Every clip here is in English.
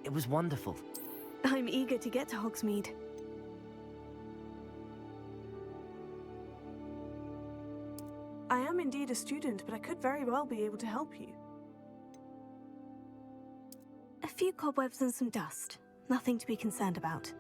It was wonderful. I'm eager to get to Hogsmeade. I am indeed a student, but I could very well be able to help you. A few cobwebs and some dust. Nothing to be concerned about.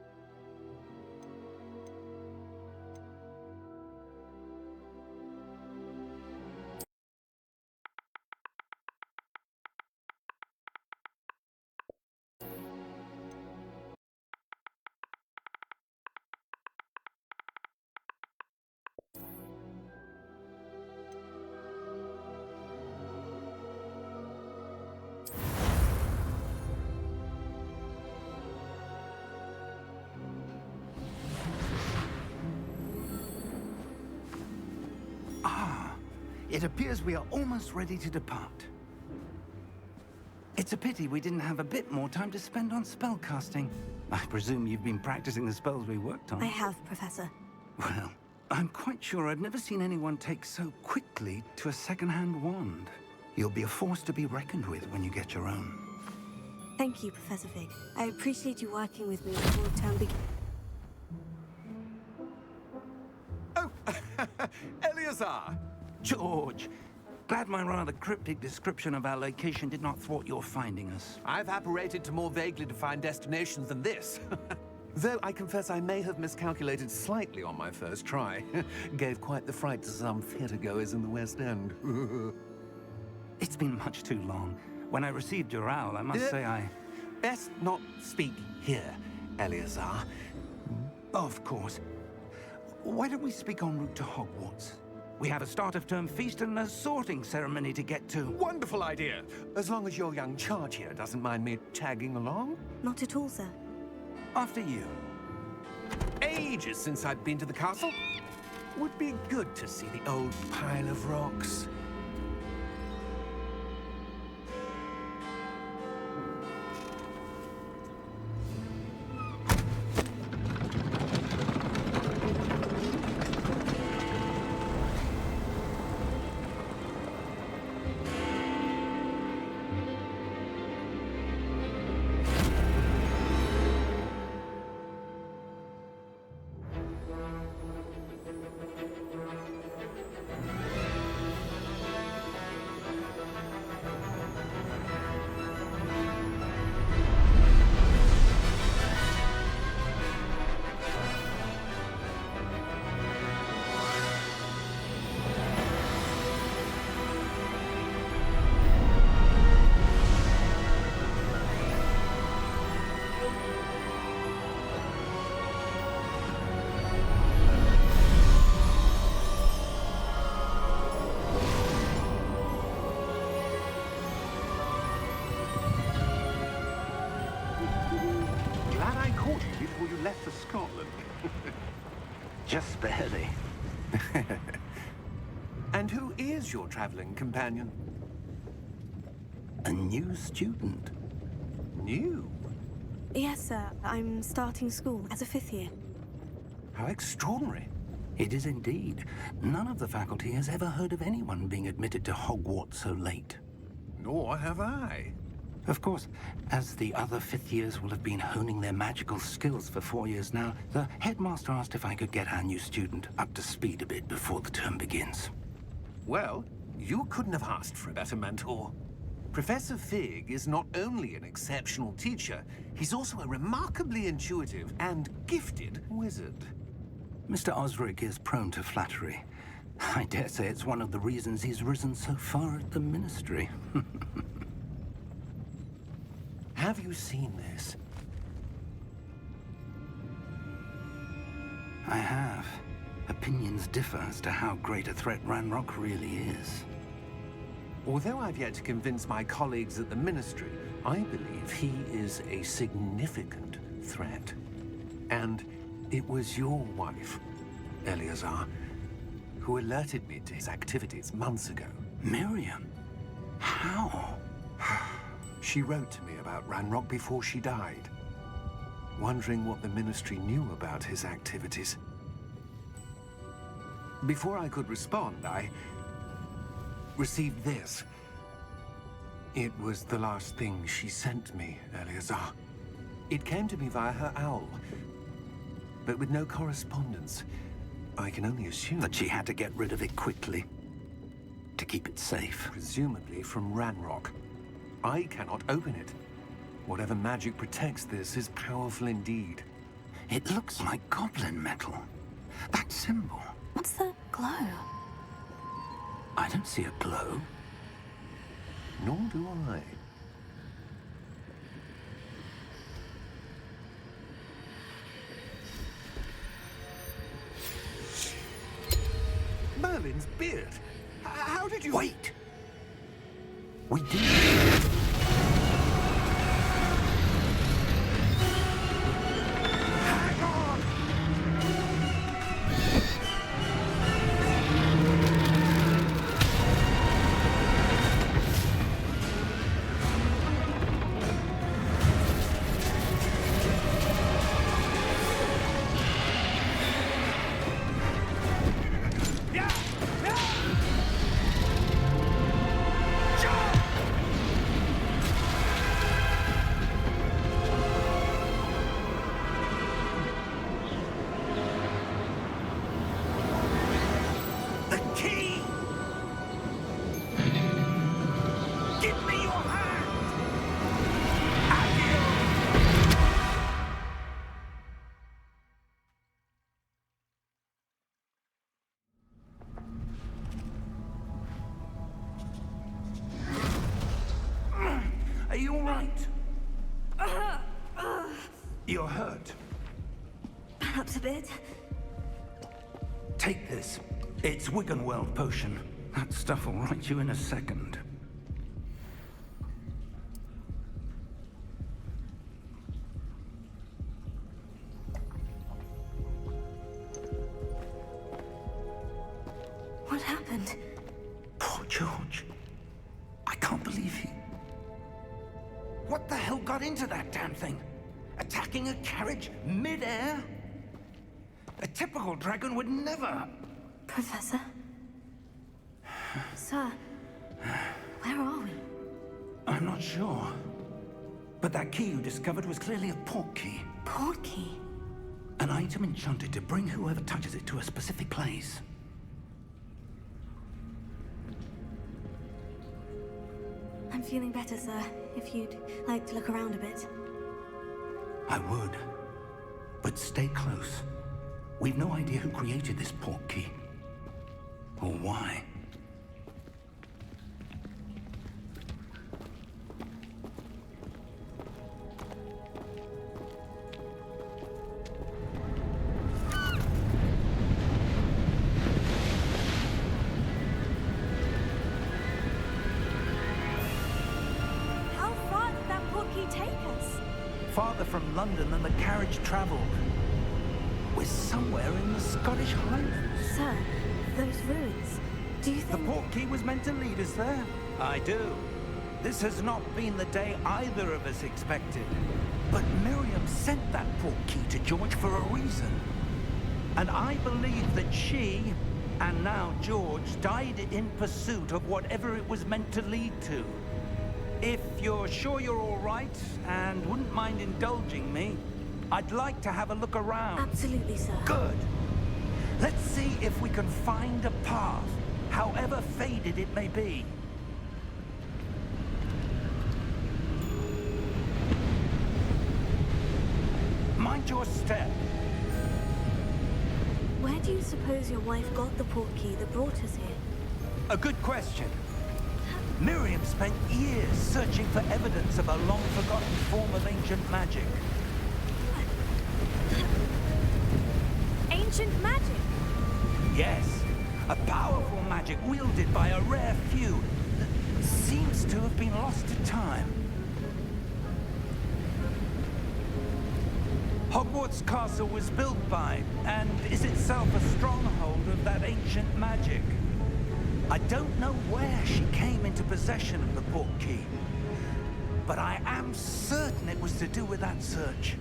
It appears we are almost ready to depart. It's a pity we didn't have a bit more time to spend on spellcasting. I presume you've been practicing the spells we worked on. I have, Professor. Well, I'm quite sure I've never seen anyone take so quickly to a second-hand wand. You'll be a force to be reckoned with when you get your own. Thank you, Professor Fig. I appreciate you working with me before term begins. Oh, Eleazar! George, glad my rather cryptic description of our location did not thwart your finding us. I've apparated to more vaguely defined destinations than this. Though I confess I may have miscalculated slightly on my first try. Gave quite the fright to some theatergoers in the West End. It's been much too long. When I received your owl, I must say I... Best not speak here, Eleazar. Of course. Why don't we speak en route to Hogwarts? We have a start-of-term feast and a sorting ceremony to get to. Wonderful idea! As long as your young charge here doesn't mind me tagging along. Not at all, sir. After you. Ages since I've been to the castle. Would be good to see the old pile of rocks. Before you left for Scotland. Just barely. And who is your traveling companion? A new student. New? Yes, sir. I'm starting school as a 5th year. How extraordinary. It is indeed. None of the faculty has ever heard of anyone being admitted to Hogwarts so late. Nor have I. Of course, as the other 5th years will have been honing their magical skills for 4 years now, the headmaster asked if I could get our new student up to speed a bit before the term begins. Well, you couldn't have asked for a better mentor. Professor Fig is not only an exceptional teacher, he's also a remarkably intuitive and gifted wizard. Mr. Osric is prone to flattery. I dare say it's one of the reasons he's risen so far at the Ministry. Have you seen this? I have. Opinions differ as to how great a threat Ranrock really is. Although I've yet to convince my colleagues at the Ministry, I believe he is a significant threat. And it was your wife, Eleazar, who alerted me to his activities months ago. Miriam? How? She wrote to me about Ranrock before she died, wondering what the Ministry knew about his activities. Before I could respond, I received this. It was the last thing she sent me, Eleazar. It came to me via her owl, but with no correspondence. I can only assume That she had to get rid of it quickly to keep it safe. presumably from Ranrock. I cannot open it. Whatever magic protects this is powerful indeed. It looks like goblin metal. That symbol. What's the glow? I don't see a glow. Nor do I. Merlin's beard. How did you... Wait! We did. Hang on! Yeah! Yeah! Jump! The key! Give me your hand! Accio! Are you all right? You're hurt. Perhaps a bit. Take this. It's Wiggenweld potion. That stuff will right you in a second. What happened? Poor George. I can't believe he... What the hell got into that damn thing? Attacking a carriage mid-air? A typical dragon would never... Professor? Sir, where are we? I'm not sure. But that key you discovered was clearly a portkey. Portkey? An item enchanted to bring whoever touches it to a specific place. I'm feeling better, sir. If you'd like to look around a bit. I would. But stay close. We've no idea who created this portkey. Or why. How far did that portkey take us? Farther from London than the carriage traveled. We're somewhere in the Scottish Highlands. Sir, those ruins. Do you The think... portkey was meant to lead us there? I do. This has not been the day either of us expected. But Miriam sent that portkey to George for a reason. And I believe that she, and now George, died in pursuit of whatever it was meant to lead to. If you're sure you're all right, and wouldn't mind indulging me, I'd like to have a look around. Absolutely, sir. Good. Let's see if we can find a path, however faded it may be. Mind your step. Where do you suppose your wife got the portkey that brought us here? A good question. Miriam spent years searching for evidence of a long-forgotten form of ancient magic. Ancient magic? Yes, a powerful magic wielded by a rare few that seems to have been lost to time. Hogwarts Castle was built by, and is itself a stronghold of that ancient magic. I don't know where she came into possession of the portkey, but I am certain it was to do with that search.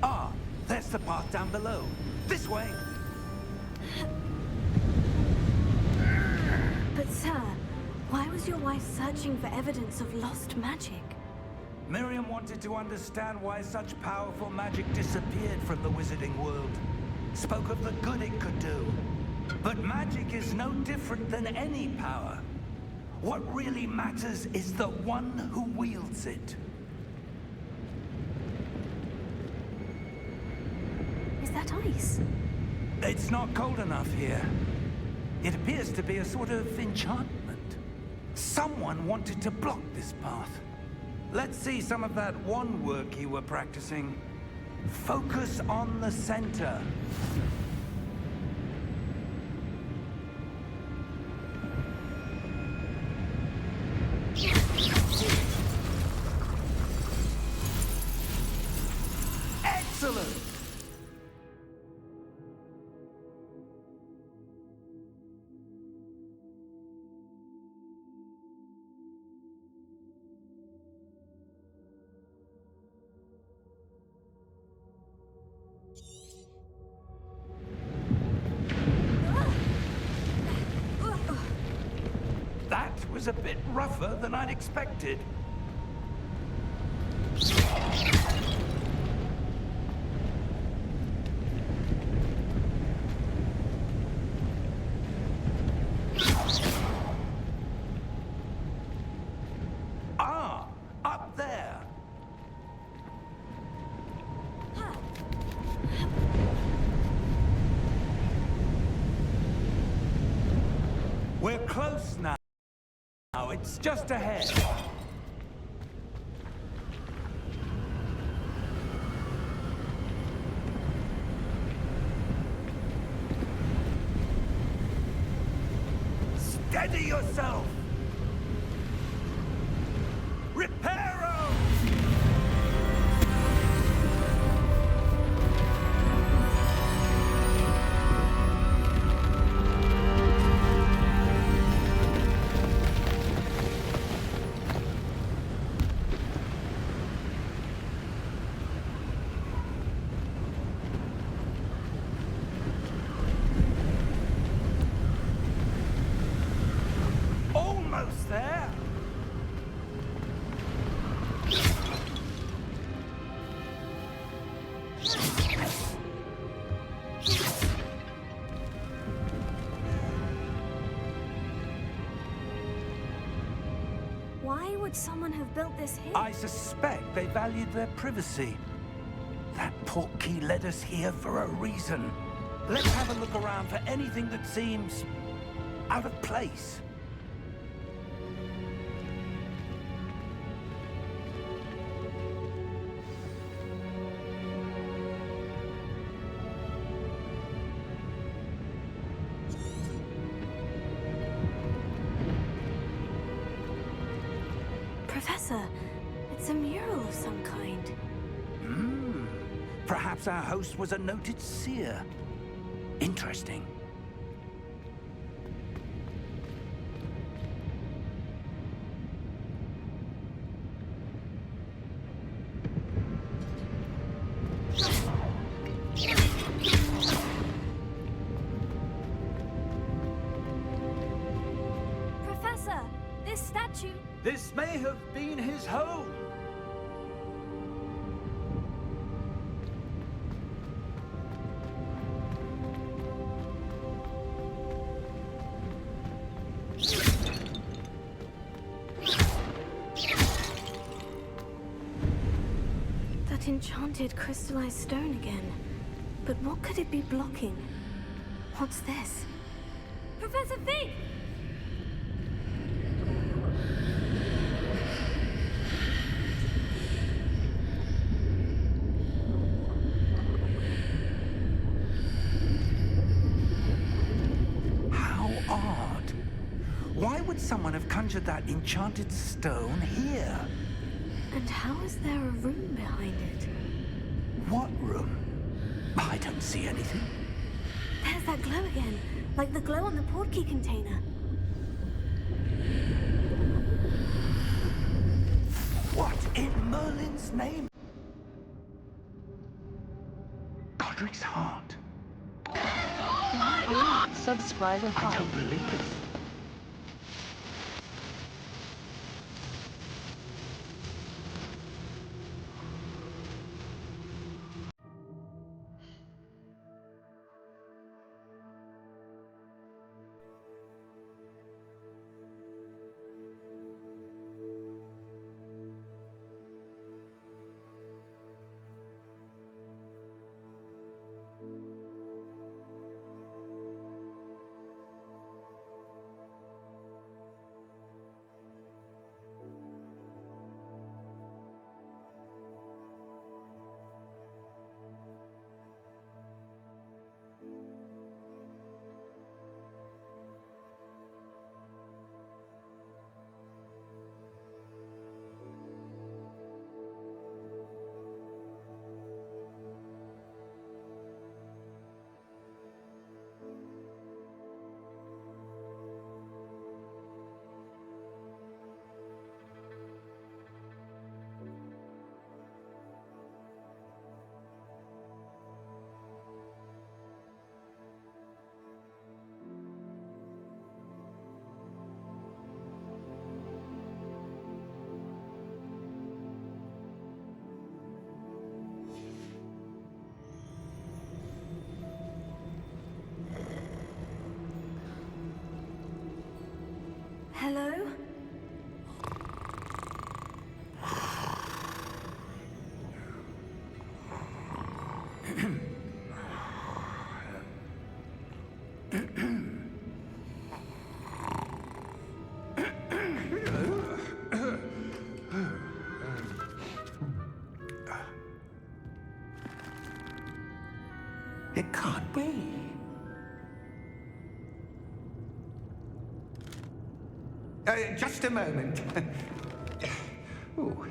Ah, there's the path down below. This way! But sir, why was your wife searching for evidence of lost magic? Miriam wanted to understand why such powerful magic disappeared from the wizarding world. Spoke of the good it could do. But magic is no different than any power. What really matters is the one who wields it. Is that ice? It's not cold enough here. It appears to be a sort of enchantment. Someone wanted to block this path. Let's see some of that wand work you were practicing. Focus on the center. Excellent! That was a bit rougher than I'd expected. Ah, up there. We're close now. Now it's just ahead. Steady yourself. Reparo! Almost there. Why would someone have built this here? I suspect they valued their privacy. That portkey led us here for a reason. Let's have a look around for anything that seems out of place. Professor, it's a mural of some kind. Perhaps our host was a noted seer. Interesting. Professor, this statue... This may have been his home. That enchanted crystallized stone again. But what could it be blocking? What's this? Professor Fig! How odd. Why would someone have conjured that enchanted stone here? And how is there a room behind it? What room? I don't see anything. There's that glow again, like the glow on the portkey container. What in Merlin's name? Godric's heart. Subscribe and I don't believe it. Hello? It can't be. Just a moment. Ooh.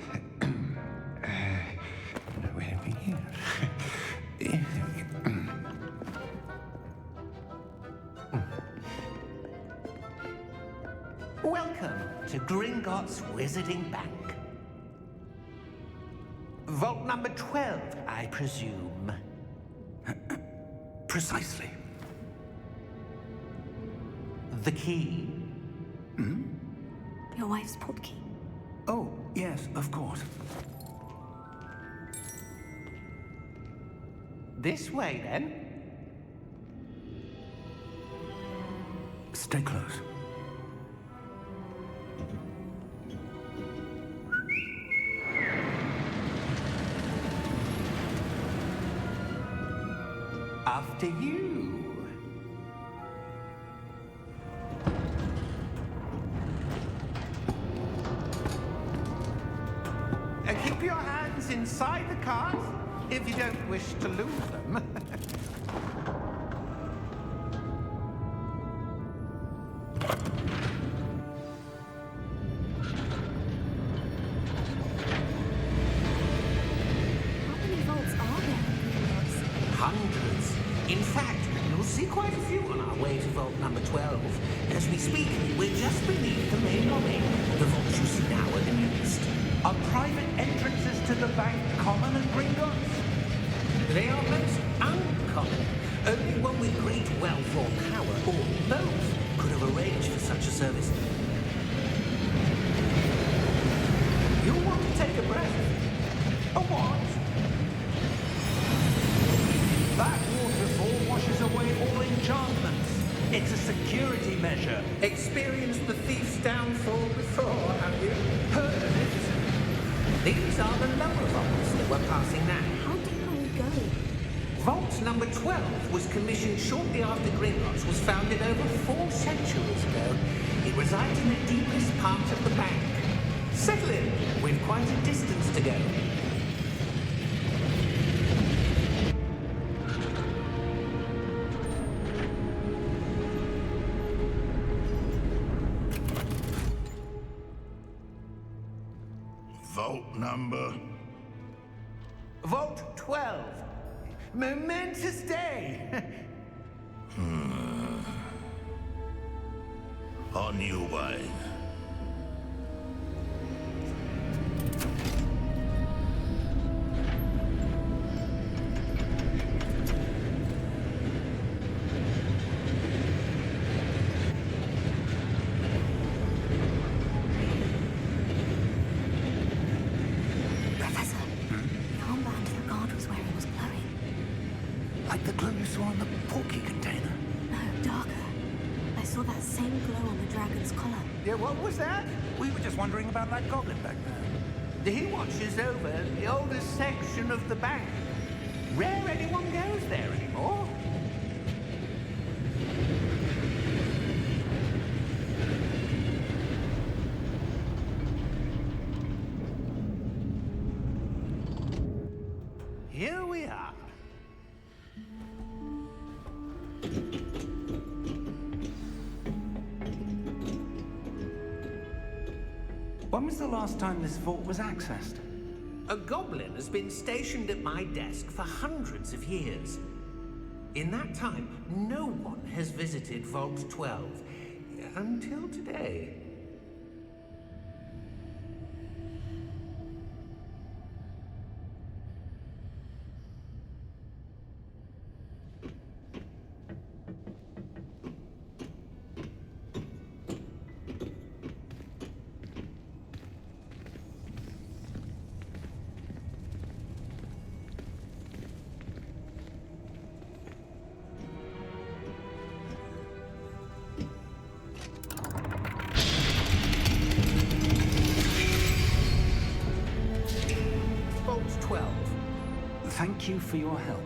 Where are we here? Welcome to Gringotts Wizarding Bank. Vault number 12, I presume. Precisely. The key? Your wife's portkey. Oh, yes, of course. This way, then. Stay close. After you. Keep your hands inside the cart if you don't wish to lose them. How many vaults are there in Gringotts? Hundreds. In fact, you'll see quite a few on our way to vault number 12. As we speak, we're just beneath the main lobby. The vaults you see now are the newest. Are private entrances to the bank common at Gringotts? They are most uncommon. Only one with great wealth or power, or both, could have arranged for such a service. You'll want to take a breath. A what? That waterfall washes away all enchantments. It's a security measure. Experienced the thief's downfall before, have you? Heard of it? These are the lower vaults that we're passing now. How deep are we going? Vault number 12 was commissioned shortly after Gringotts was founded over 4 centuries ago. It resides in the deepest part of the bank. Settle in. We've quite a distance to go. Vault number? Vault 12. Momentous day. On your way. Professor, the armband the guard was wearing was glowing. Like the glow you saw in the porky container. No, darker. I saw that same glow on the dragon's collar. Yeah, what was that? We were just wondering about that goblin back there. He watches over the oldest section of the bank. Rare anyone goes there anymore. Here we are. When was the last time this vault was accessed? A goblin has been stationed at my desk for hundreds of years. In that time, no one has visited Vault 12. Until today. 12. Thank you for your help.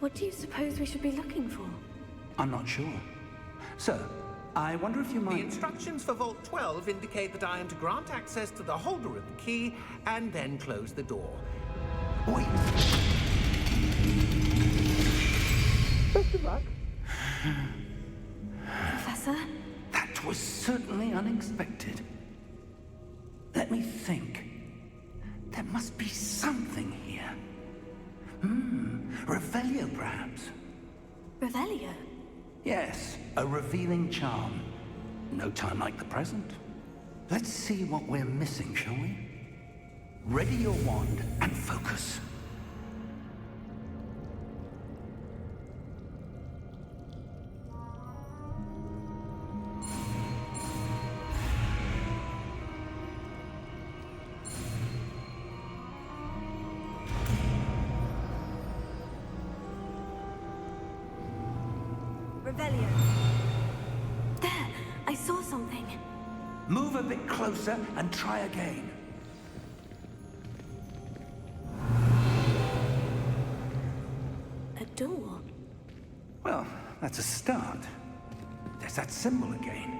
What do you suppose we should be looking for? I'm not sure. Sir, I wonder if you The might... instructions for Vault 12 indicate that I am to grant access to the holder of the key and then close the door. Wait! Best of luck. Professor? That was certainly unexpected. Let me think. There must be something here. Revelio, perhaps? Revelio? Yes, a revealing charm. No time like the present. Let's see what we're missing, shall we? Ready your wand and focus. Revelio. There! I saw something. Move a bit closer and try again. A door. Well, that's a start. There's that symbol again.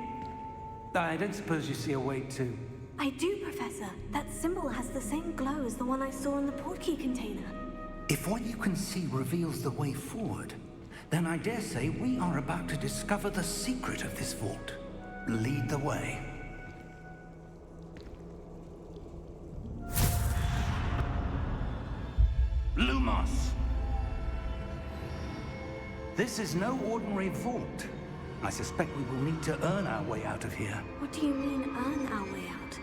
I don't suppose you see a way to... I do, Professor. That symbol has the same glow as the one I saw in the portkey container. If what you can see reveals the way forward, then I dare say we are about to discover the secret of this vault. Lead the way. Lumos! This is no ordinary vault. I suspect we will need to earn our way out of here. What do you mean, earn our way out?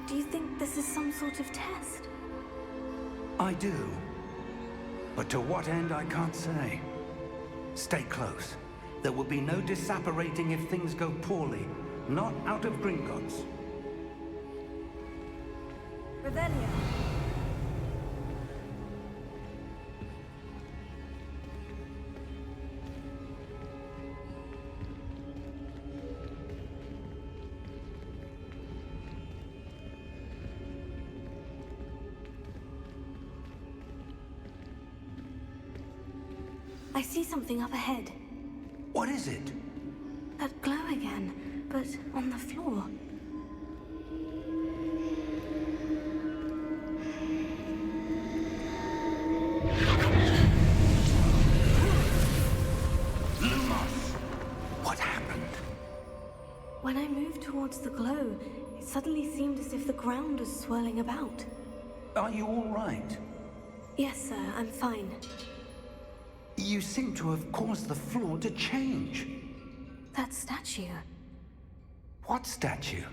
Do you think this is some sort of test? I do. But to what end, I can't say. Stay close. There will be no disapparating if things go poorly. Not out of Gringotts. Revelio. I see something up ahead. What is it? That glow again, but on the floor. Lumos! What happened? When I moved towards the glow, it suddenly seemed as if the ground was swirling about. Are you all right? Yes, sir, I'm fine. You seem to have caused the floor to change. That statue. What statue?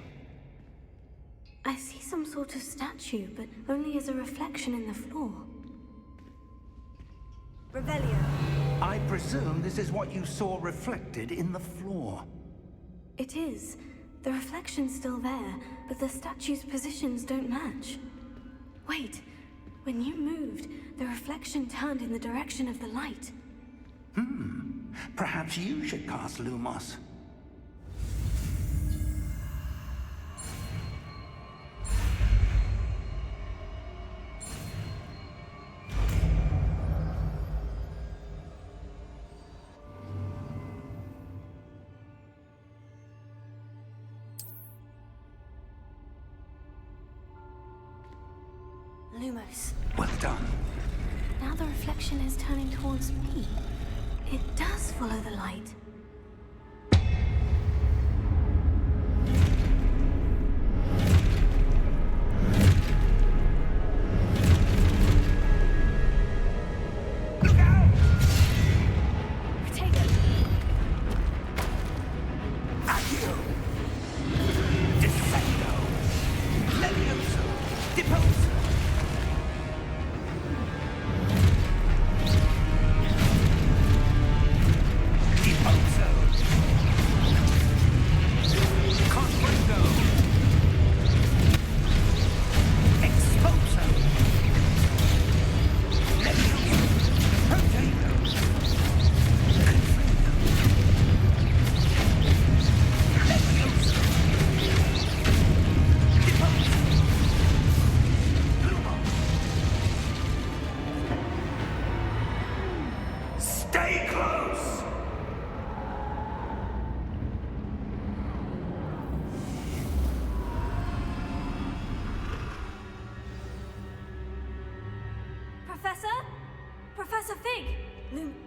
I see some sort of statue, but only as a reflection in the floor. Revelio. I presume this is what you saw reflected in the floor. It is. The reflection's still there, but the statue's positions don't match. Wait, when you moved, the reflection turned in the direction of the light. Perhaps you should cast Lumos. Lumos. Well done. Now the reflection is turning towards me. It does follow the light. Look out! Take it. Accio! Descendo! Levioso! Deposo! Deposo! Comprendo! Exposo! Levioso! Potato! Confrido! Levioso! Deposo! Lumo! Stay close! Professor? Professor Fig!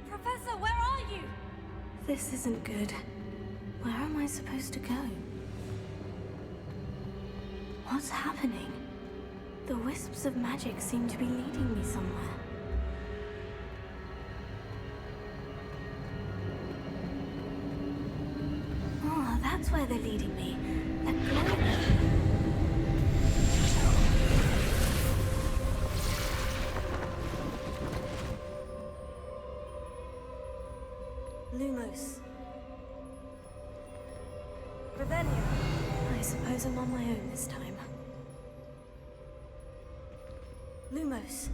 Professor, where are you? This isn't good. Where am I supposed to go? What's happening? The wisps of magic seem to be leading me somewhere. Oh, that's where they're leading me. That glowing. Lumos. Revelio. I suppose I'm on my own this time. Lumos.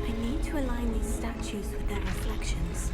I need to align these statues with their reflections.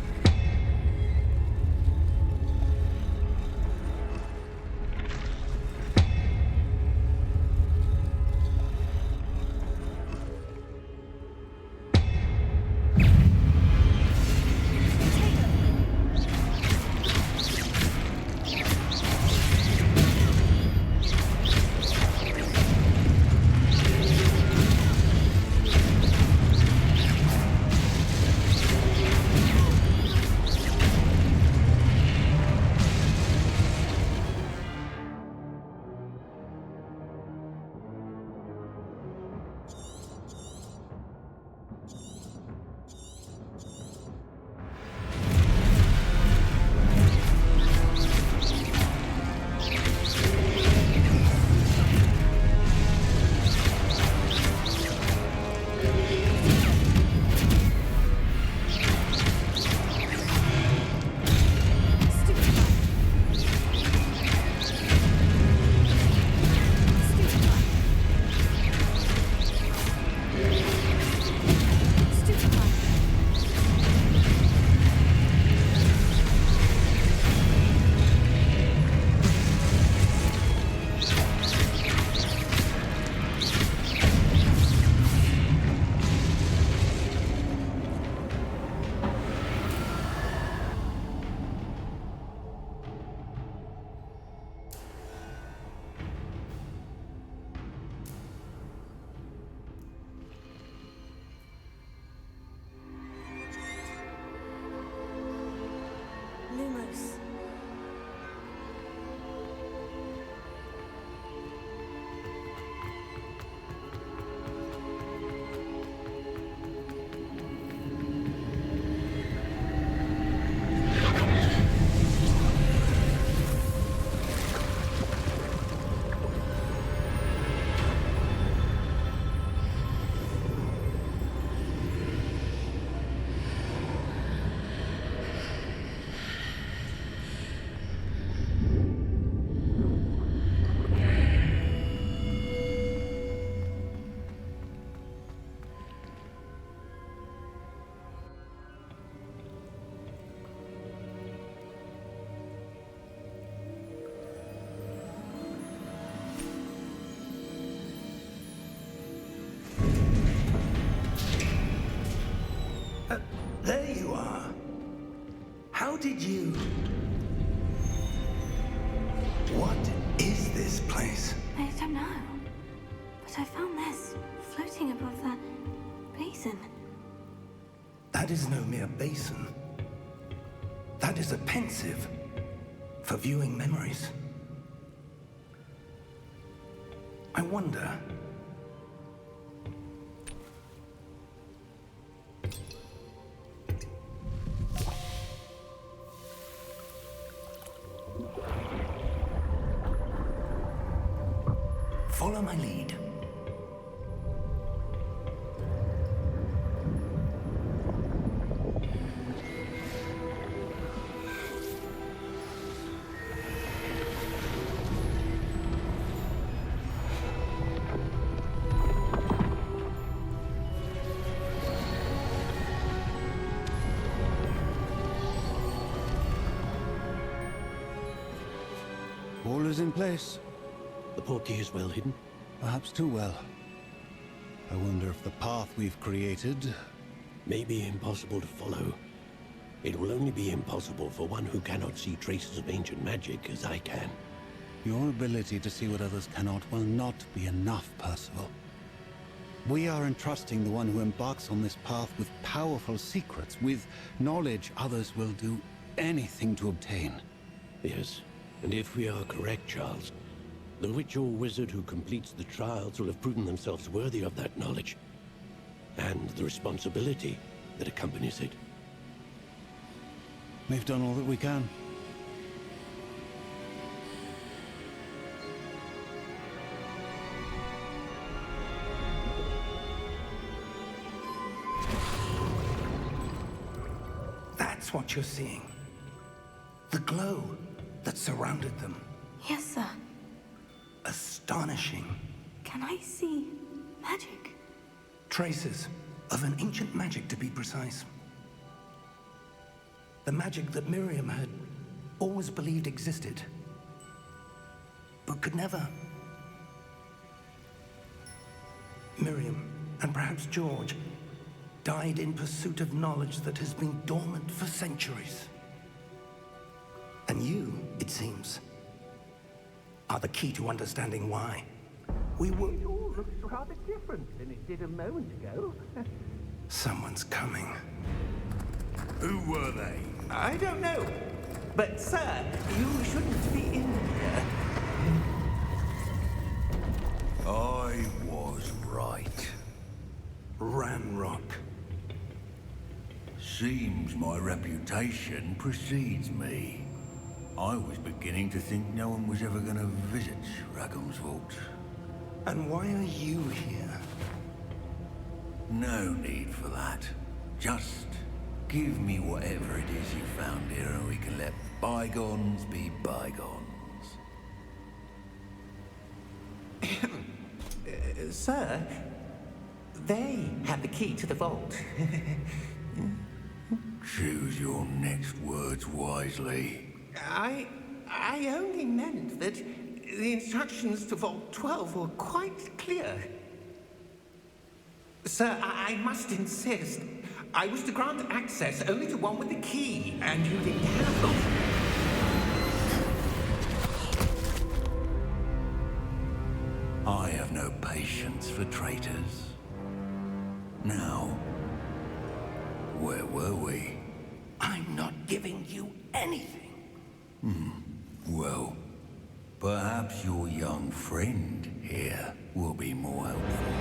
did you... What is this place? I don't know. But I found this floating above that basin. That is no mere basin. That is a pensive for viewing memories. I wonder... Follow my lead. All is in place. The portkey is well hidden. Perhaps too well. I wonder if the path we've created... May be impossible to follow. It will only be impossible for one who cannot see traces of ancient magic as I can. Your ability to see what others cannot will not be enough, Percival. We are entrusting the one who embarks on this path with powerful secrets, with knowledge others will do anything to obtain. Yes, and if we are correct, Charles, the witch or wizard who completes the trials will have proven themselves worthy of that knowledge, and the responsibility that accompanies it. We've done all that we can. That's what you're seeing. The glow that surrounded them. Yes, sir. Astonishing. Can I see magic? Traces of an ancient magic, to be precise. The magic that Miriam had always believed existed, but could never. Miriam, and perhaps George, died in pursuit of knowledge that has been dormant for centuries. And you, it seems, are the key to understanding why. We were... It all looks rather different than it did a moment ago. Someone's coming. Who were they? I don't know. But, sir, you shouldn't be in here. I was right. Ranrock. Seems my reputation precedes me. I was beginning to think no one was ever going to visit Raggum's vault. And why are you here? No need for that. Just give me whatever it is you found here and we can let bygones be bygones. Sir, they had the key to the vault. Choose your next words wisely. I only meant that the instructions to Vault 12 were quite clear. Sir, I must insist. I was to grant access only to one with the key, and you didn't have them. I have no patience for traitors. Now, where were we? I'm not giving you anything. Well, perhaps your young friend here will be more helpful.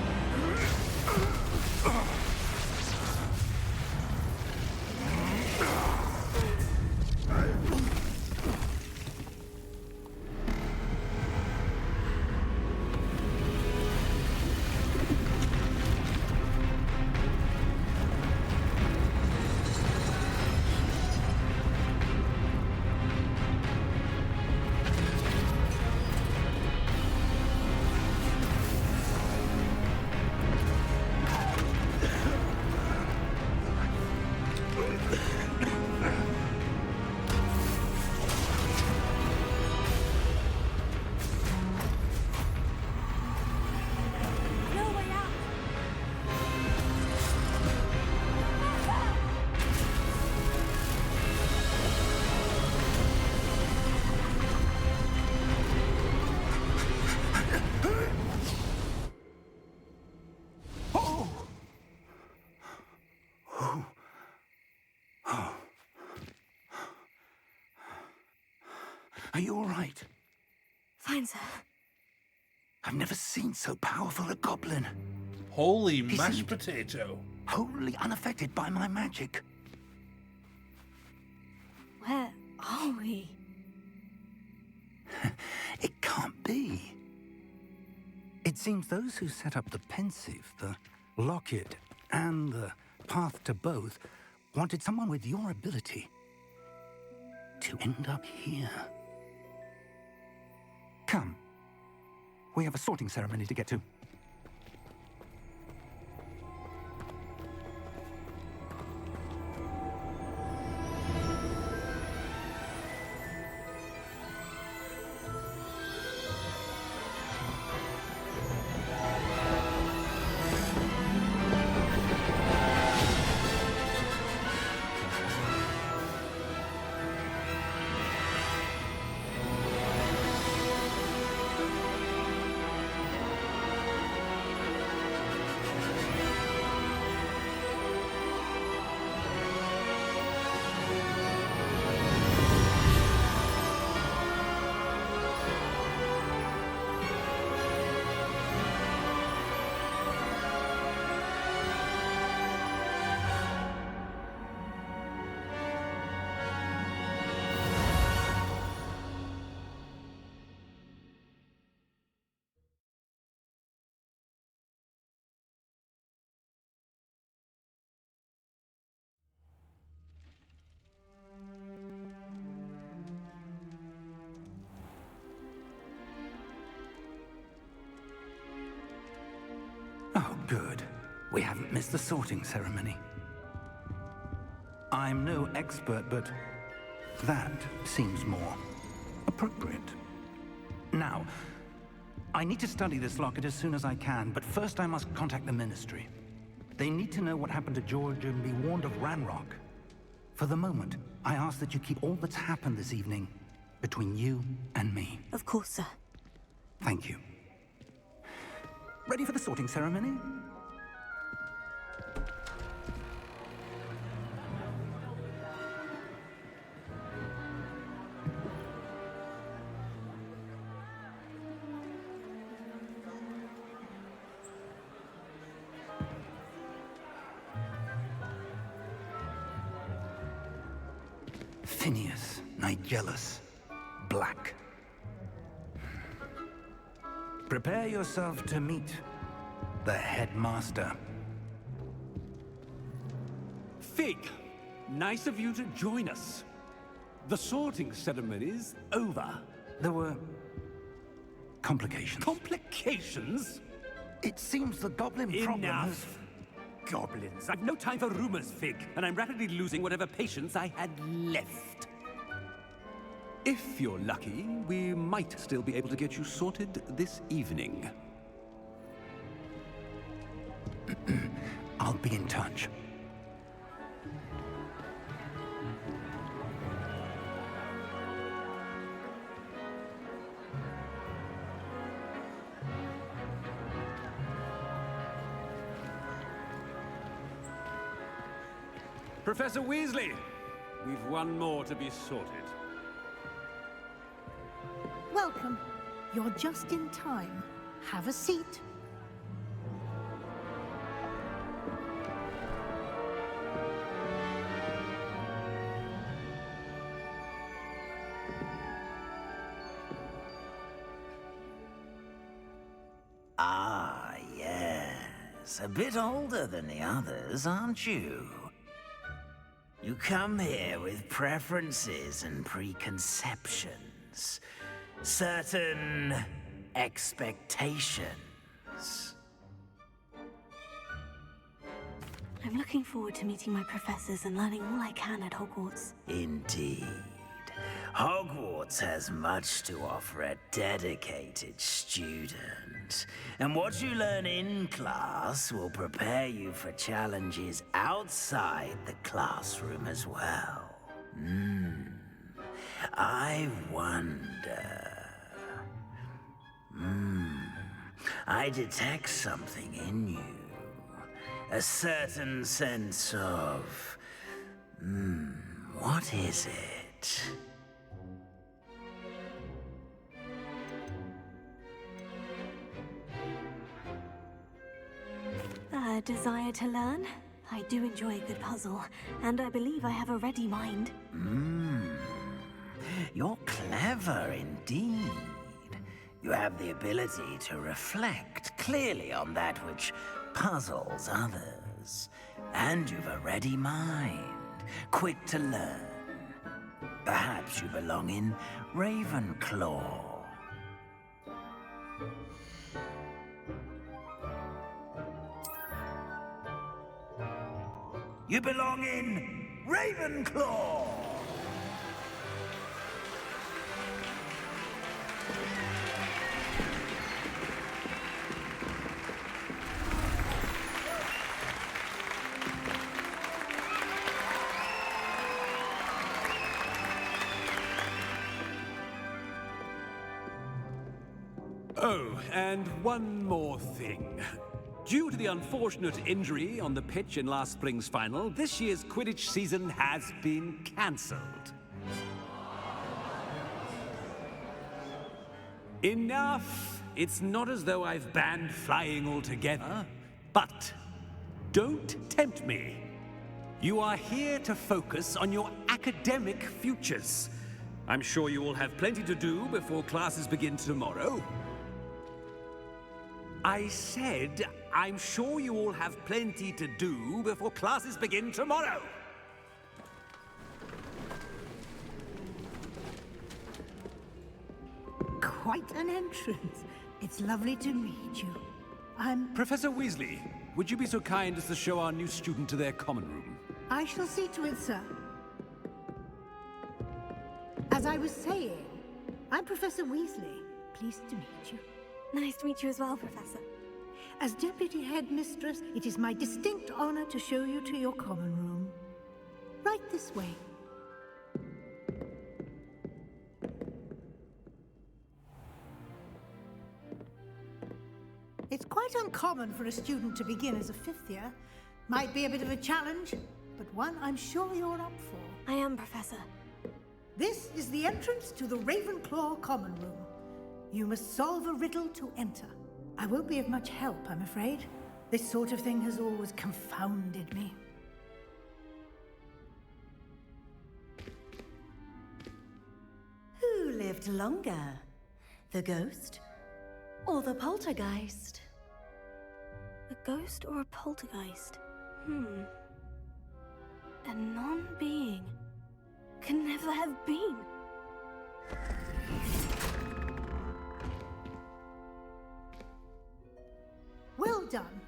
Are you all right? Fine, sir. I've never seen so powerful a goblin. Holy He mashed seemed potato. wholly unaffected by my magic. Where are we? It can't be. It seems those who set up the pensive, the locket, and the path to both wanted someone with your ability to end up here. Come. We have a sorting ceremony to get to. Oh, good. We haven't missed the sorting ceremony. I'm no expert, but that seems more appropriate. Now, I need to study this locket as soon as I can, but first I must contact the Ministry. They need to know what happened to George and be warned of Ranrock. For the moment, I ask that you keep all that's happened this evening between you and me. Of course, sir. Thank you. Ready for the sorting ceremony? Phineas, Nigellus, Black. Prepare yourself to meet the headmaster. Fig, nice of you to join us. The sorting ceremony's over. There were complications. Complications? It seems the goblin problem has... Enough. Goblins. I've no time for rumors, Fig, and I'm rapidly losing whatever patience I had left. If you're lucky, we might still be able to get you sorted this evening. I'll be in touch. Professor Weasley, we've one more to be sorted. Welcome. You're just in time. Have a seat. Ah, yes. A bit older than the others, aren't you? You come here with preferences and preconceptions. Certain expectations. I'm looking forward to meeting my professors and learning all I can at Hogwarts. Indeed. Hogwarts has much to offer a dedicated student. And what you learn in class will prepare you for challenges outside the classroom as well. I wonder... I detect something in you. A certain sense of... what is it? A desire to learn? I do enjoy a good puzzle, and I believe I have a ready mind. You're clever indeed. You have the ability to reflect clearly on that which puzzles others. And you've a ready mind, quick to learn. Perhaps you belong in Ravenclaw. You belong in Ravenclaw! Oh, and one more thing. Due to the unfortunate injury on the pitch in last spring's final, this year's Quidditch season has been cancelled. Enough! It's not as though I've banned flying altogether, but don't tempt me. You are here to focus on your academic futures. I'm sure you all have plenty to do before classes begin tomorrow. I said, I'm sure you all have plenty to do before classes begin tomorrow. Quite an entrance. It's lovely to meet you. Professor Weasley, would you be so kind as to show our new student to their common room? I shall see to it, sir. As I was saying, I'm Professor Weasley. Pleased to meet you. Nice to meet you as well, Professor. As Deputy Headmistress, it is my distinct honor to show you to your common room. Right this way. It's quite uncommon for a student to begin as a fifth year. Might be a bit of a challenge, but one I'm sure you're up for. I am, Professor. This is the entrance to the Ravenclaw common room. You must solve a riddle to enter. I won't be of much help, I'm afraid. This sort of thing has always confounded me. Who lived longer? The ghost or the poltergeist? A ghost or a poltergeist? A non-being can never have been. Well done.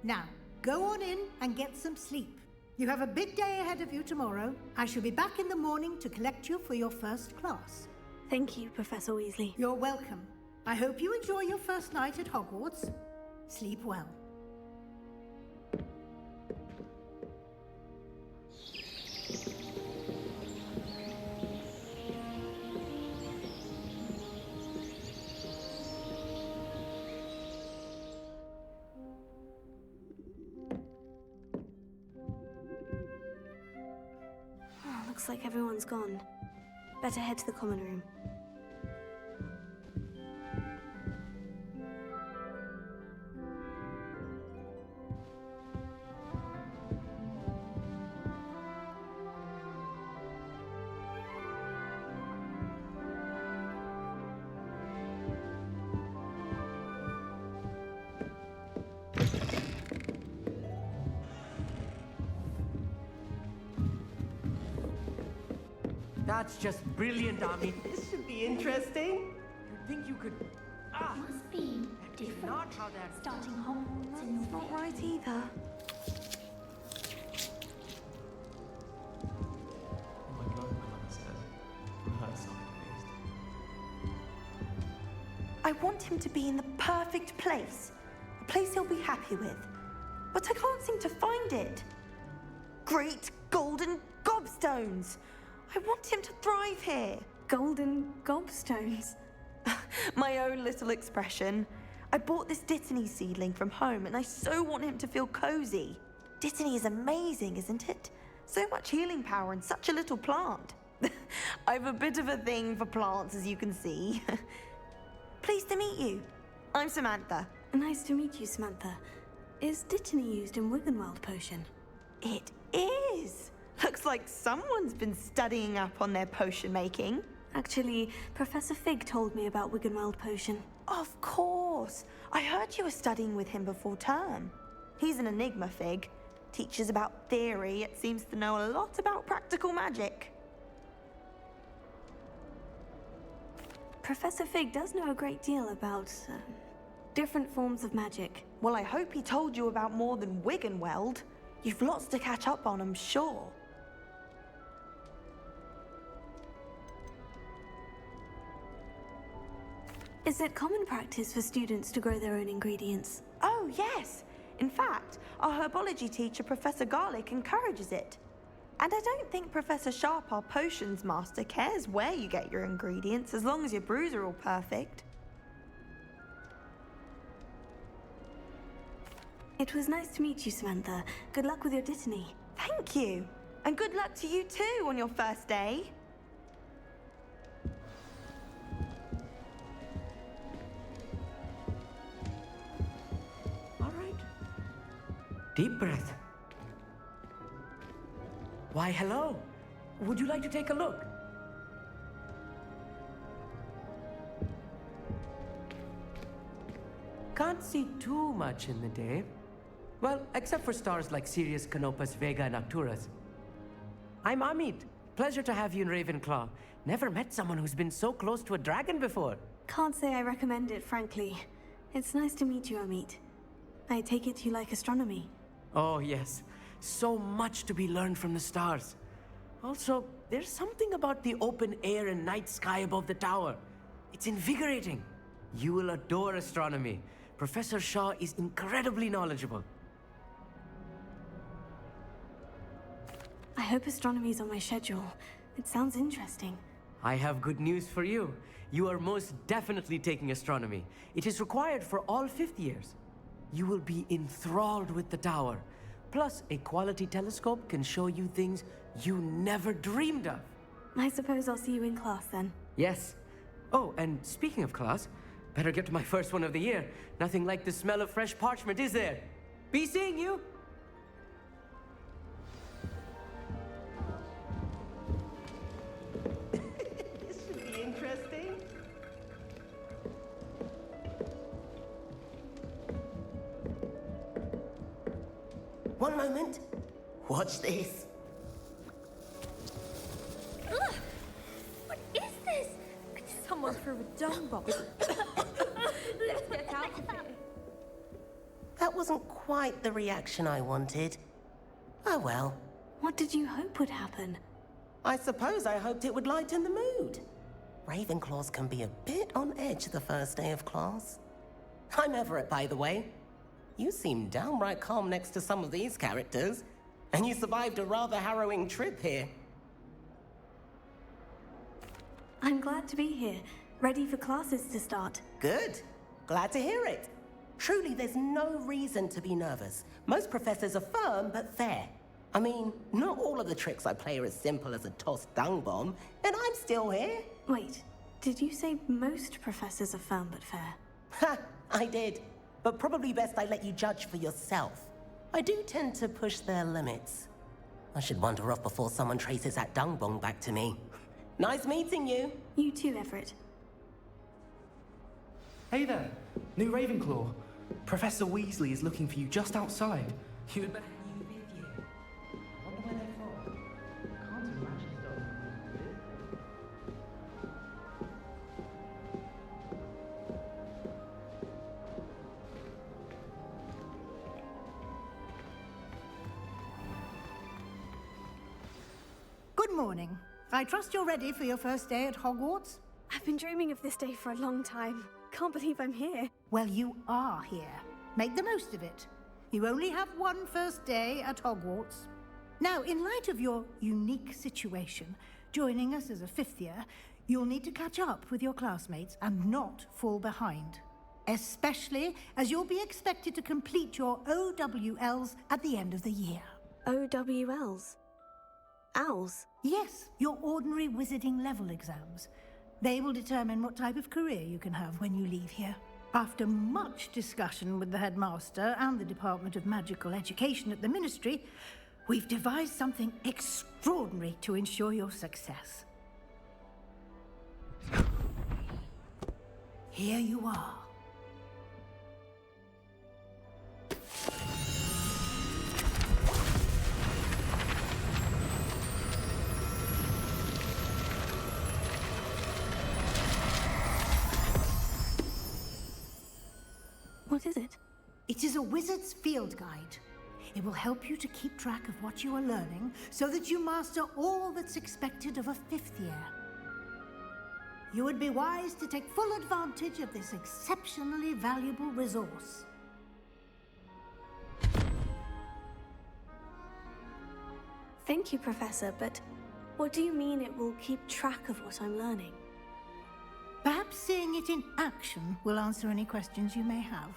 Now, go on in and get some sleep. You have a big day ahead of you tomorrow. I shall be back in the morning to collect you for your first class. Thank you, Professor Weasley. You're welcome. I hope you enjoy your first night at Hogwarts. Sleep well. Looks like everyone's gone. Better head to the common room. That's just brilliant, Ami. This should be interesting. You'd think you could... Must be different. Not how that... Starting Hogwarts in your Not right either. Oh my god, my mother said. From her side, at least. I want him to be in the perfect place. A place he'll be happy with. But I can't seem to find it. Great golden gobstones! I want him to thrive here. Golden gobstones? My own little expression. I bought this Dittany seedling from home and I so want him to feel cozy. Dittany is amazing, isn't it? So much healing power in such a little plant. I have a bit of a thing for plants, as you can see. Pleased to meet you. I'm Samantha. Nice to meet you, Samantha. Is Dittany used in Wiggenweld potion? It is! Looks like someone's been studying up on their potion making. Actually, Professor Fig told me about Wiggenweld potion. Of course! I heard you were studying with him before term. He's an enigma, Fig. Teaches about theory, yet seems to know a lot about practical magic. Professor Fig does know a great deal about, different forms of magic. Well, I hope he told you about more than Wiggenweld. You've lots to catch up on, I'm sure. Is it common practice for students to grow their own ingredients? Oh, yes! In fact, our herbology teacher, Professor Garlick, encourages it. And I don't think Professor Sharp, our potions master, cares where you get your ingredients, as long as your brews are all perfect. It was nice to meet you, Samantha. Good luck with your Dittany. Thank you. And good luck to you too on your first day. All right. Deep breath. Why, hello. Would you like to take a look? Can't see too much in the day. Well, except for stars like Sirius, Canopus, Vega, and Arcturus. I'm Amit. Pleasure to have you in Ravenclaw. Never met someone who's been so close to a dragon before. Can't say I recommend it, frankly. It's nice to meet you, Amit. I take it you like astronomy. Oh, yes. So much to be learned from the stars. Also, there's something about the open air and night sky above the tower. It's invigorating. You will adore astronomy. Professor Shaw is incredibly knowledgeable. I hope astronomy's on my schedule. It sounds interesting. I have good news for you. You are most definitely taking astronomy. It is required for all fifth years. You will be enthralled with the tower. Plus, a quality telescope can show you things you never dreamed of. I suppose I'll see you in class then. Yes. Oh, and speaking of class, better get to my first one of the year. Nothing like the smell of fresh parchment, is there? Be seeing you! This should be interesting. One moment. Watch this. Ugh! What is this? Someone threw a dung bomb. Let's get out of here. That wasn't quite the reaction I wanted. Oh well. What did you hope would happen? I suppose I hoped it would lighten the mood. Ravenclaws can be a bit on edge the first day of class. I'm Everett, by the way. You seem downright calm next to some of these characters, and you survived a rather harrowing trip here. I'm glad to be here, ready for classes to start. Good. Glad to hear it. Truly, there's no reason to be nervous. Most professors are firm but fair. I mean, not all of the tricks I play are as simple as a tossed dung bomb, and I'm still here. Wait, did you say most professors are firm but fair? Ha! I did. But probably best I let you judge for yourself. I do tend to push their limits. I should wander off before someone traces that dung bomb back to me. Nice meeting you. You too, Everett. Hey there, new Ravenclaw. Professor Weasley is looking for you just outside. You'd better... Wonder where they're from. Can't imagine it doesn't. Good morning. I trust you're ready for your first day at Hogwarts? I've been dreaming of this day for a long time. Can't believe I'm here. Well, you are here. Make the most of it. You only have one first day at Hogwarts. Now, in light of your unique situation, joining us as a fifth year, you'll need to catch up with your classmates and not fall behind. Especially as you'll be expected to complete your OWLs at the end of the year. OWLs? Owls? Yes, your ordinary wizarding level exams. They will determine what type of career you can have when you leave here. After much discussion with the headmaster and the Department of Magical Education at the Ministry, we've devised something extraordinary to ensure your success. Here you are. What is it? It is a wizard's field guide. It will help you to keep track of what you are learning so that you master all that's expected of a 5th year. You would be wise to take full advantage of this exceptionally valuable resource. Thank you, Professor, but what do you mean it will keep track of what I'm learning? Perhaps seeing it in action will answer any questions you may have.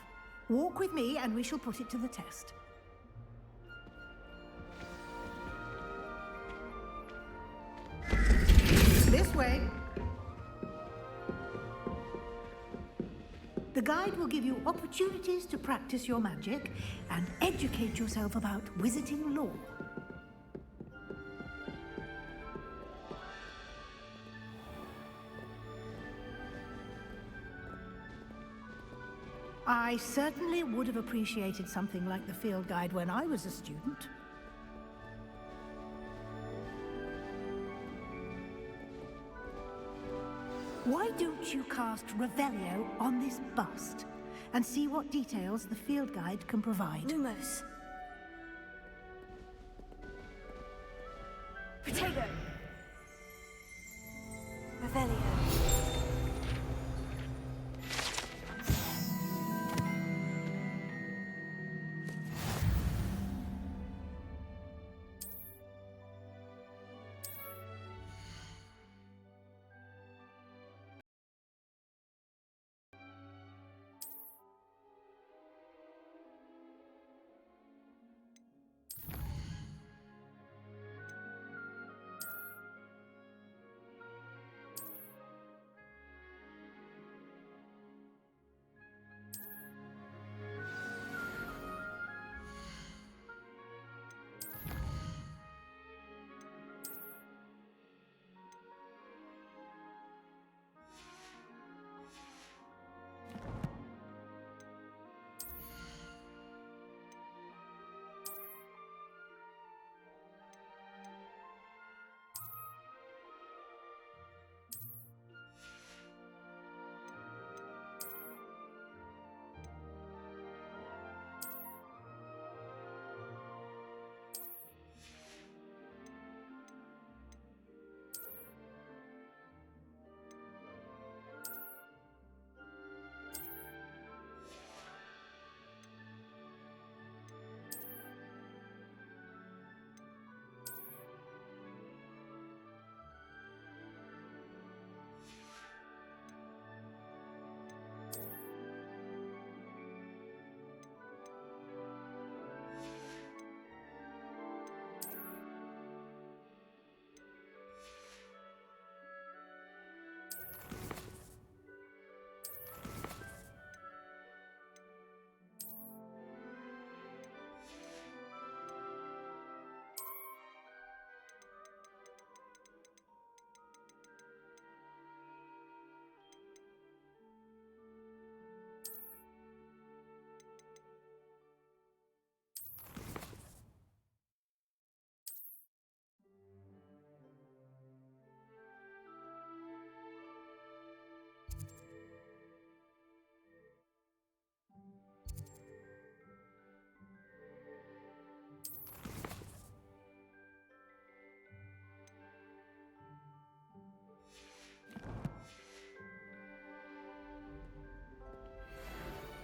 Walk with me and we shall put it to the test. This way. The guide will give you opportunities to practice your magic and educate yourself about wizarding lore. I certainly would have appreciated something like the field guide when I was a student. Why don't you cast Revelio on this bust and see what details the field guide can provide? Lumos. Protego. Revelio.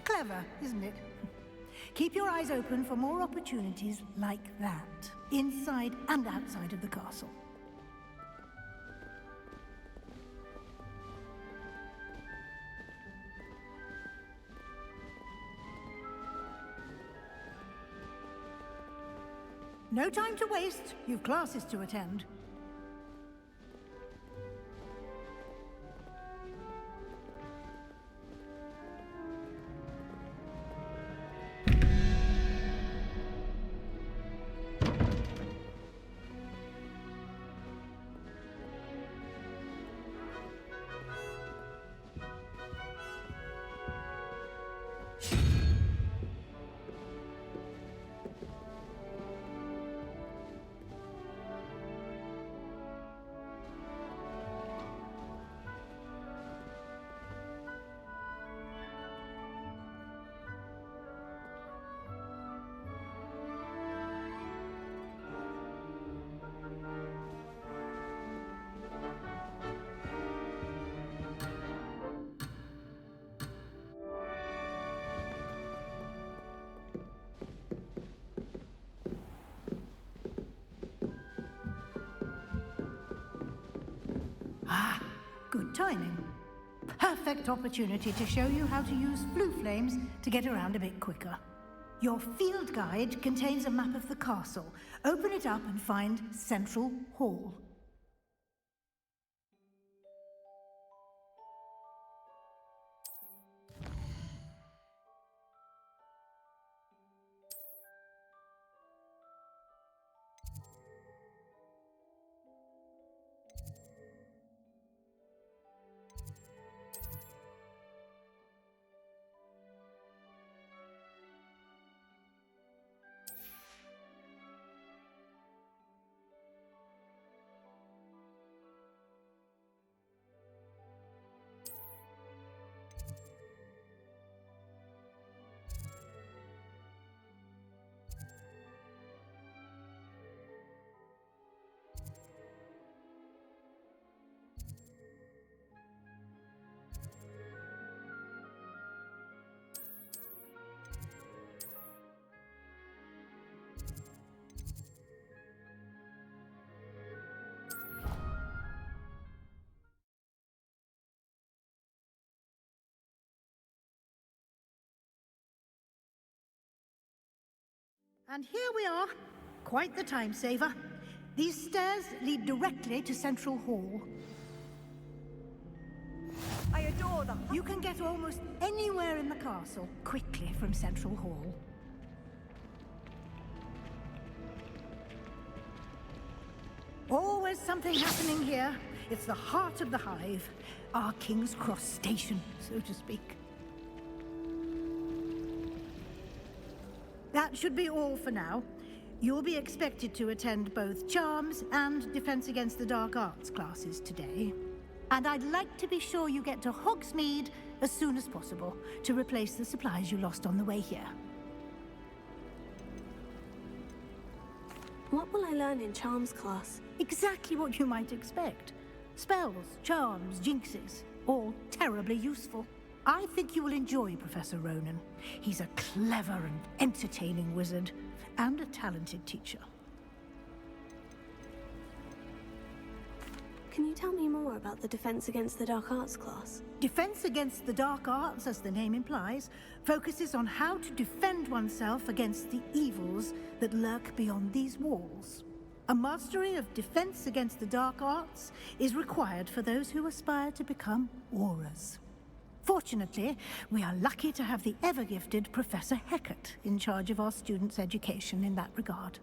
Clever, isn't it? Keep your eyes open for more opportunities like that, inside and outside of the castle. No time to waste. You've classes to attend. good timing. Perfect opportunity to show you how to use flue flames to get around a bit quicker. Your field guide contains a map of the castle. Open it up and find Central Hall. And here we are. Quite the time saver. These stairs lead directly to Central Hall. I adore them. You can get almost anywhere in the castle quickly from Central Hall. Always something happening here. It's the heart of the hive. Our King's Cross station, so to speak. That should be all for now. You'll be expected to attend both Charms and Defense Against the Dark Arts classes today. And I'd like to be sure you get to Hogsmeade as soon as possible to replace the supplies you lost on the way here. What will I learn in Charms class? Exactly what you might expect. Spells, charms, jinxes, all terribly useful. I think you will enjoy Professor Ronan. He's a clever and entertaining wizard, and a talented teacher. Can you tell me more about the Defense Against the Dark Arts class? Defense Against the Dark Arts, as the name implies, focuses on how to defend oneself against the evils that lurk beyond these walls. A mastery of Defense Against the Dark Arts is required for those who aspire to become Aurors. Fortunately, we are lucky to have the ever-gifted Professor Hecat in charge of our students' education in that regard.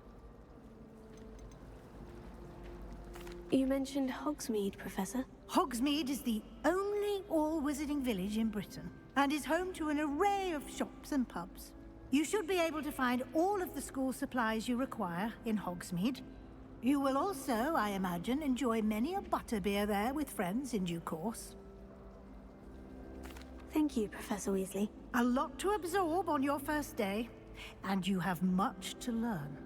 You mentioned Hogsmeade, Professor. Hogsmeade is the only all-wizarding village in Britain, and is home to an array of shops and pubs. You should be able to find all of the school supplies you require in Hogsmeade. You will also, I imagine, enjoy many a butterbeer there with friends in due course. Thank you, Professor Weasley. A lot to absorb on your first day, and you have much to learn.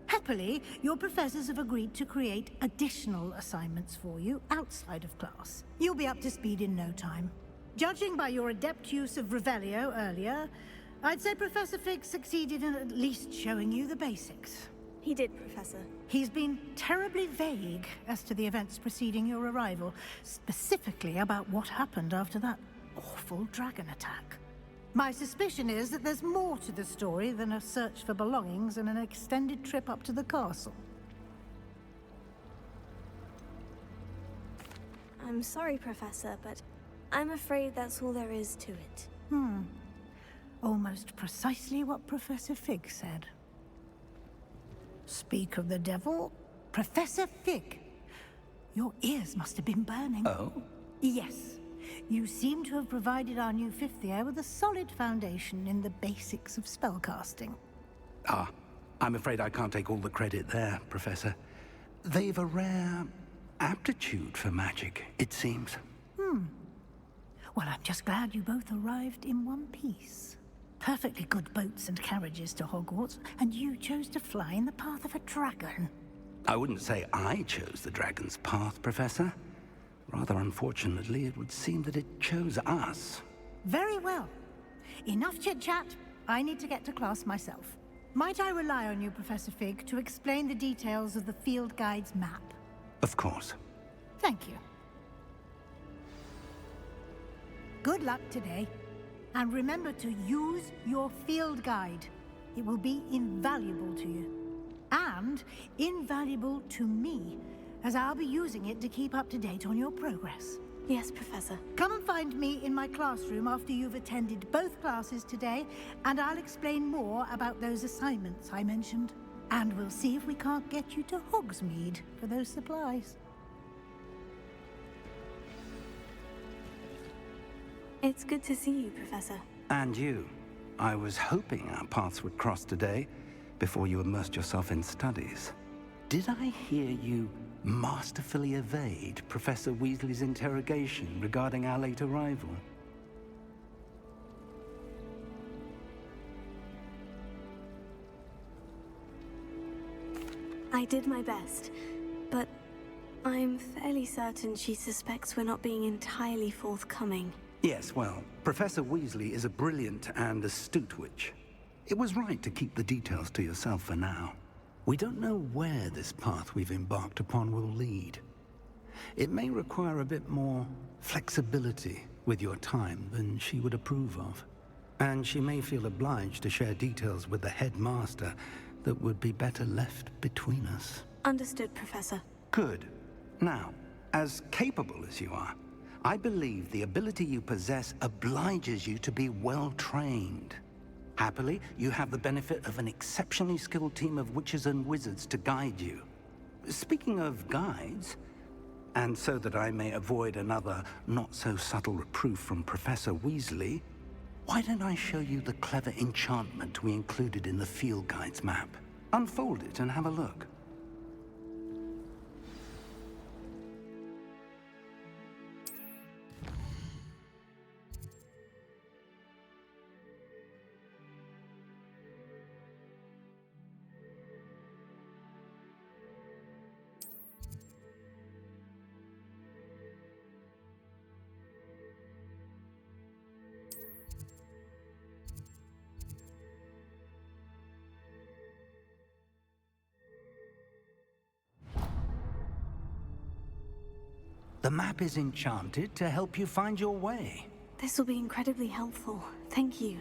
Happily, your professors have agreed to create additional assignments for you outside of class. You'll be up to speed in no time. Judging by your adept use of Revelio earlier, I'd say Professor Fig succeeded in at least showing you the basics. He did, Professor. He's been terribly vague as to the events preceding your arrival, specifically about what happened after that awful dragon attack. My suspicion is that there's more to the story than a search for belongings and an extended trip up to the castle. I'm sorry, Professor, but I'm afraid that's all there is to it. Almost precisely what Professor Fig said. Speak of the devil, Professor Fig. Your ears must have been burning. Oh? Yes. You seem to have provided our new fifth year with a solid foundation in the basics of spellcasting. Ah, I'm afraid I can't take all the credit there, Professor. They've a rare aptitude for magic, it seems. Well, I'm just glad you both arrived in one piece. Perfectly good boats and carriages to Hogwarts, and you chose to fly in the path of a dragon. I wouldn't say I chose the dragon's path, Professor. Rather unfortunately, it would seem that it chose us. Very well. Enough chit-chat. I need to get to class myself. Might I rely on you, Professor Fig, to explain the details of the field guide's map? Of course. Thank you. Good luck today. And remember to use your field guide. It will be invaluable to you. And invaluable to me, as I'll be using it to keep up to date on your progress. Yes, Professor. Come and find me in my classroom after you've attended both classes today, and I'll explain more about those assignments I mentioned. And we'll see if we can't get you to Hogsmeade for those supplies. It's good to see you, Professor. And you. I was hoping our paths would cross today, before you immersed yourself in studies. Did I hear you masterfully evade Professor Weasley's interrogation regarding our late arrival? I did my best, but I'm fairly certain she suspects we're not being entirely forthcoming. Yes, well, Professor Weasley is a brilliant and astute witch. It was right to keep the details to yourself for now. We don't know where this path we've embarked upon will lead. It may require a bit more flexibility with your time than she would approve of. And she may feel obliged to share details with the headmaster that would be better left between us. Understood, Professor. Good. Now, as capable as you are, I believe the ability you possess obliges you to be well-trained. Happily, you have the benefit of an exceptionally skilled team of witches and wizards to guide you. Speaking of guides, and so that I may avoid another not-so-subtle reproof from Professor Weasley, why don't I show you the clever enchantment we included in the field guide's map? Unfold it and have a look. The map is enchanted to help you find your way. This will be incredibly helpful. Thank you.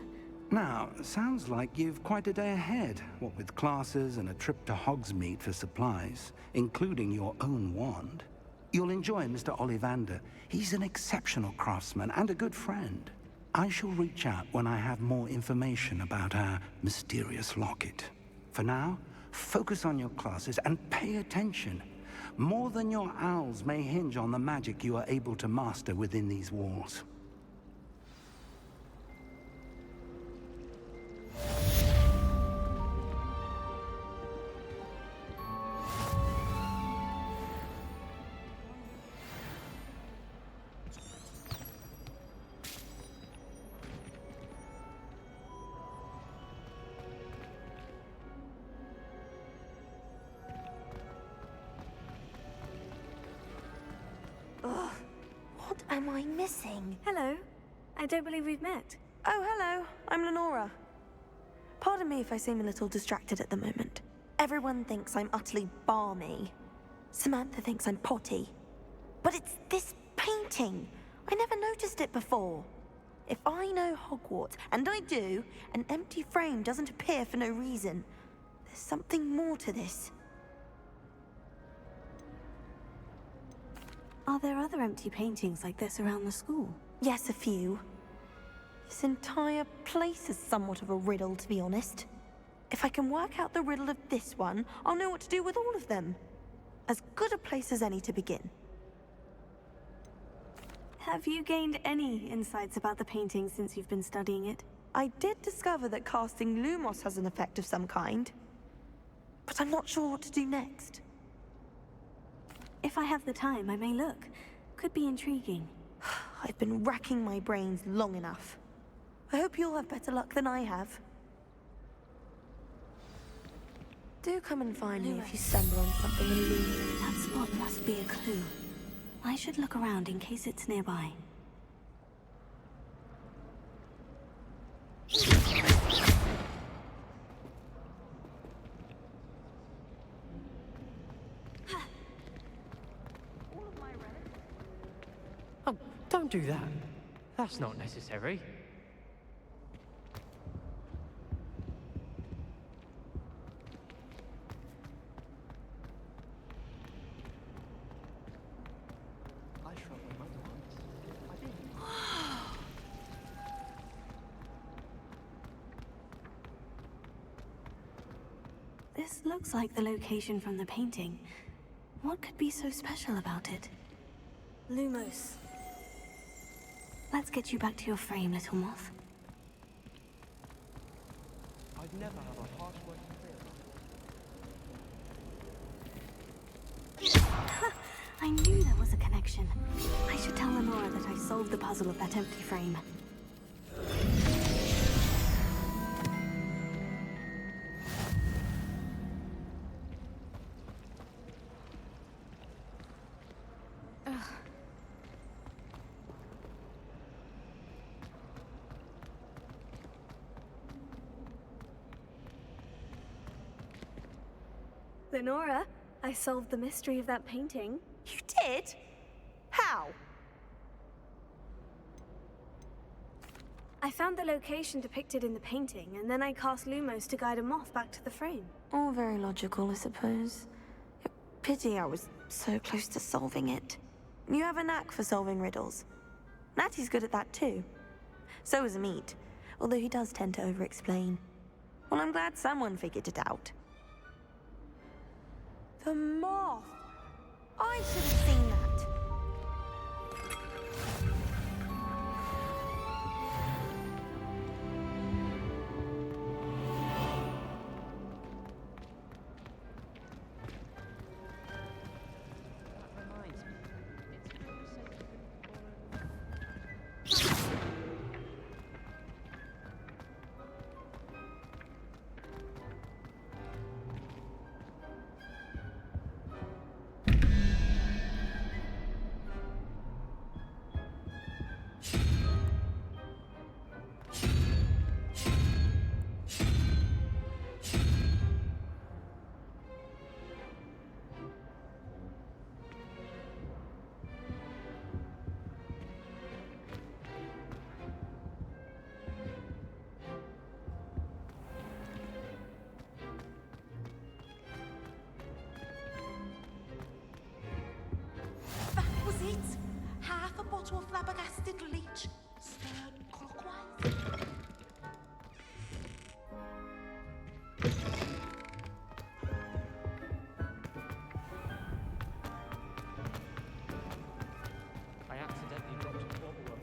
Now, sounds like you've quite a day ahead, what with classes and a trip to Hogsmeade for supplies, including your own wand. You'll enjoy Mr. Ollivander. He's an exceptional craftsman and a good friend. I shall reach out when I have more information about our mysterious locket. For now, focus on your classes and pay attention. More than your owls may hinge on the magic you are able to master within these walls. Ugh, what am I missing? Hello. I don't believe we've met. Oh, hello. I'm Lenora. Pardon me if I seem a little distracted at the moment. Everyone thinks I'm utterly balmy. Samantha thinks I'm potty. But it's this painting. I never noticed it before. If I know Hogwarts, and I do, an empty frame doesn't appear for no reason. There's something more to this. Are there other empty paintings like this around the school? Yes, a few. This entire place is somewhat of a riddle, to be honest. If I can work out the riddle of this one, I'll know what to do with all of them. As good a place as any to begin. Have you gained any insights about the painting since you've been studying it? I did discover that casting Lumos has an effect of some kind. But I'm not sure what to do next. If I have the time, I may look. Could be intriguing. I've been racking my brains long enough. I hope you'll have better luck than I have. Do come and find me if you stumble on something illuminating. That spot must be a clue. I should look around in case it's nearby. Oh, don't do that. That's not necessary. This looks like the location from the painting. What could be so special about it? Lumos. Let's get you back to your frame, little moth. I'd never have a harsh word to say about it. I knew there was a connection. I should tell Lenora that I solved the puzzle of that empty frame. Lenora, I solved the mystery of that painting. You did? How? I found the location depicted in the painting, and then I cast Lumos to guide a moth back to the frame. All very logical, I suppose. Pity I was so close to solving it. You have a knack for solving riddles. Natty's good at that too. So is Amit, although he does tend to over-explain. Well, I'm glad someone figured it out. The moth! I should have seen that. Half a bottle of flabbergasted leech, stirred clockwise. I accidentally dropped a bobble of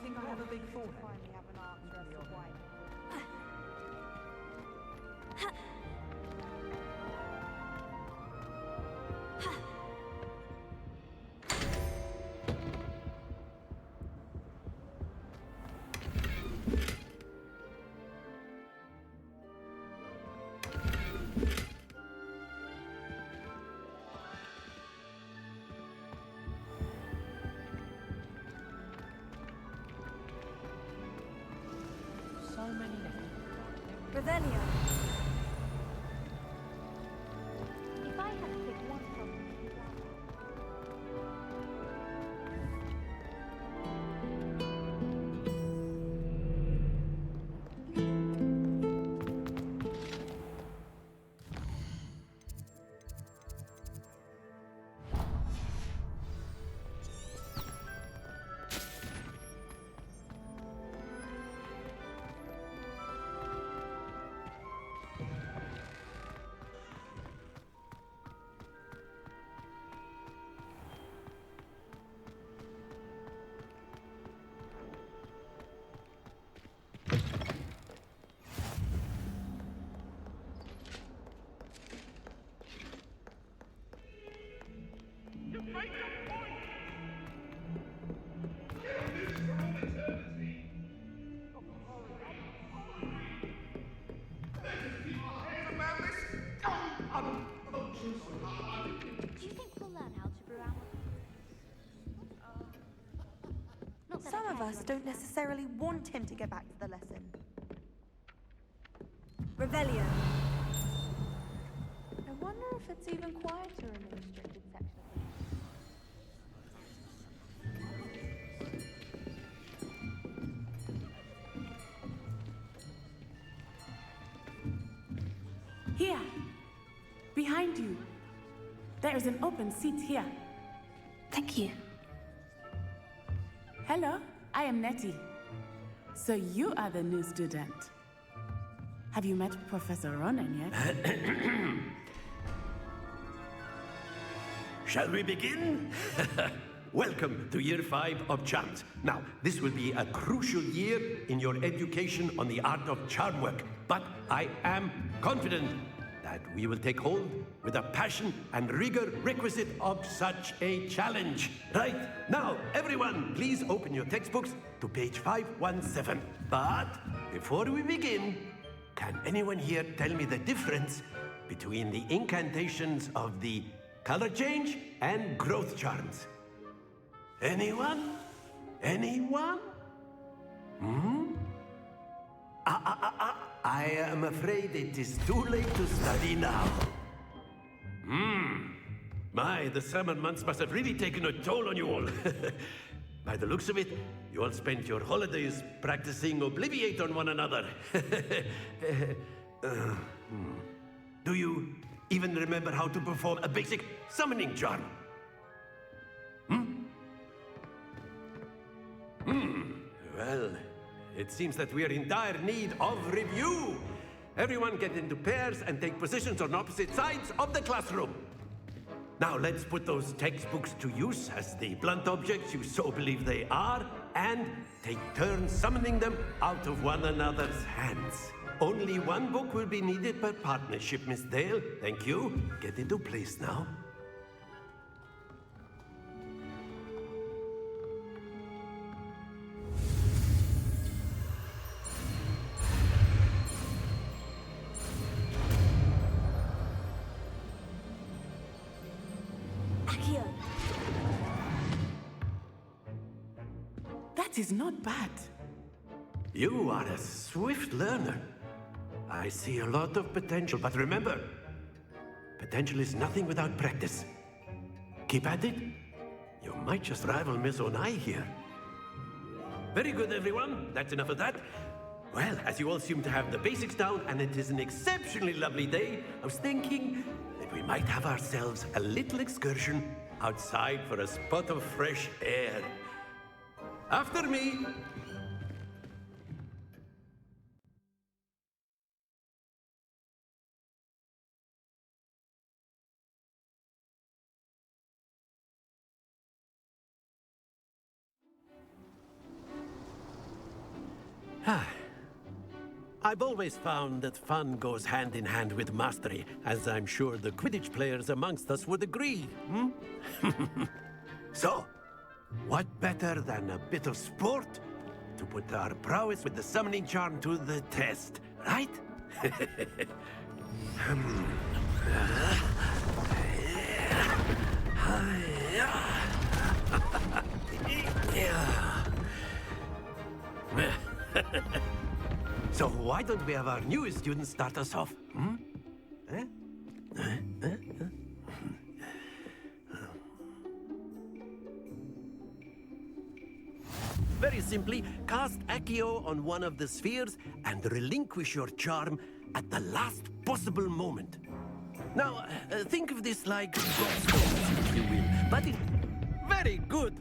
think I have a big forehead? Finally have an answer as to why. So many Revelio. If I had to pick one problem to figure out. Do you think we'll learn how to brew our... Not that Some I of care us what don't he says. necessarily want him to get back to the lesson. Revelio. I wonder if it's even quieter in the restricted section. Here! Behind you! There is an open seat here. Thank you. Hello, I am Nettie. So you are the new student. Have you met Professor Ronan yet? Shall we begin? Welcome to Year 5 of Charms. Now, this will be a crucial year in your education on the art of charm work, but I am confident that we will take hold with the passion and rigor requisite of such a challenge. Right, now, everyone, please open your textbooks to page 517. But before we begin, can anyone here tell me the difference between the incantations of the color change and growth charms? Anyone? Anyone? I am afraid it is too late to study now. My, the summer months must have really taken a toll on you all. By the looks of it, you all spent your holidays practicing Obliviate on one another. Do you even remember how to perform a basic summoning charm? Well, it seems that we are in dire need of review. Everyone get into pairs and take positions on opposite sides of the classroom. Now let's put those textbooks to use as the blunt objects you so believe they are, and take turns summoning them out of one another's hands. Only one book will be needed per partnership, Miss Dale. Thank you. Get into place now. Accio. That is not bad. You are a swift learner. I see a lot of potential, but remember, potential is nothing without practice. Keep at it. You might just rival Miss Onai here. Very good, everyone. That's enough of that. Well, as you all seem to have the basics down, and it is an exceptionally lovely day, I was thinking that we might have ourselves a little excursion outside for a spot of fresh air. After me. I've always found that fun goes hand in hand with mastery, as I'm sure the Quidditch players amongst us would agree, hmm? So, what better than a bit of sport to put our prowess with the summoning charm to the test, right? So why don't we have our newest student start us off? Hmm? Eh? Very simply, cast Accio on one of the spheres and relinquish your charm at the last possible moment. Now, think of this like gobstones, if you will. But very good.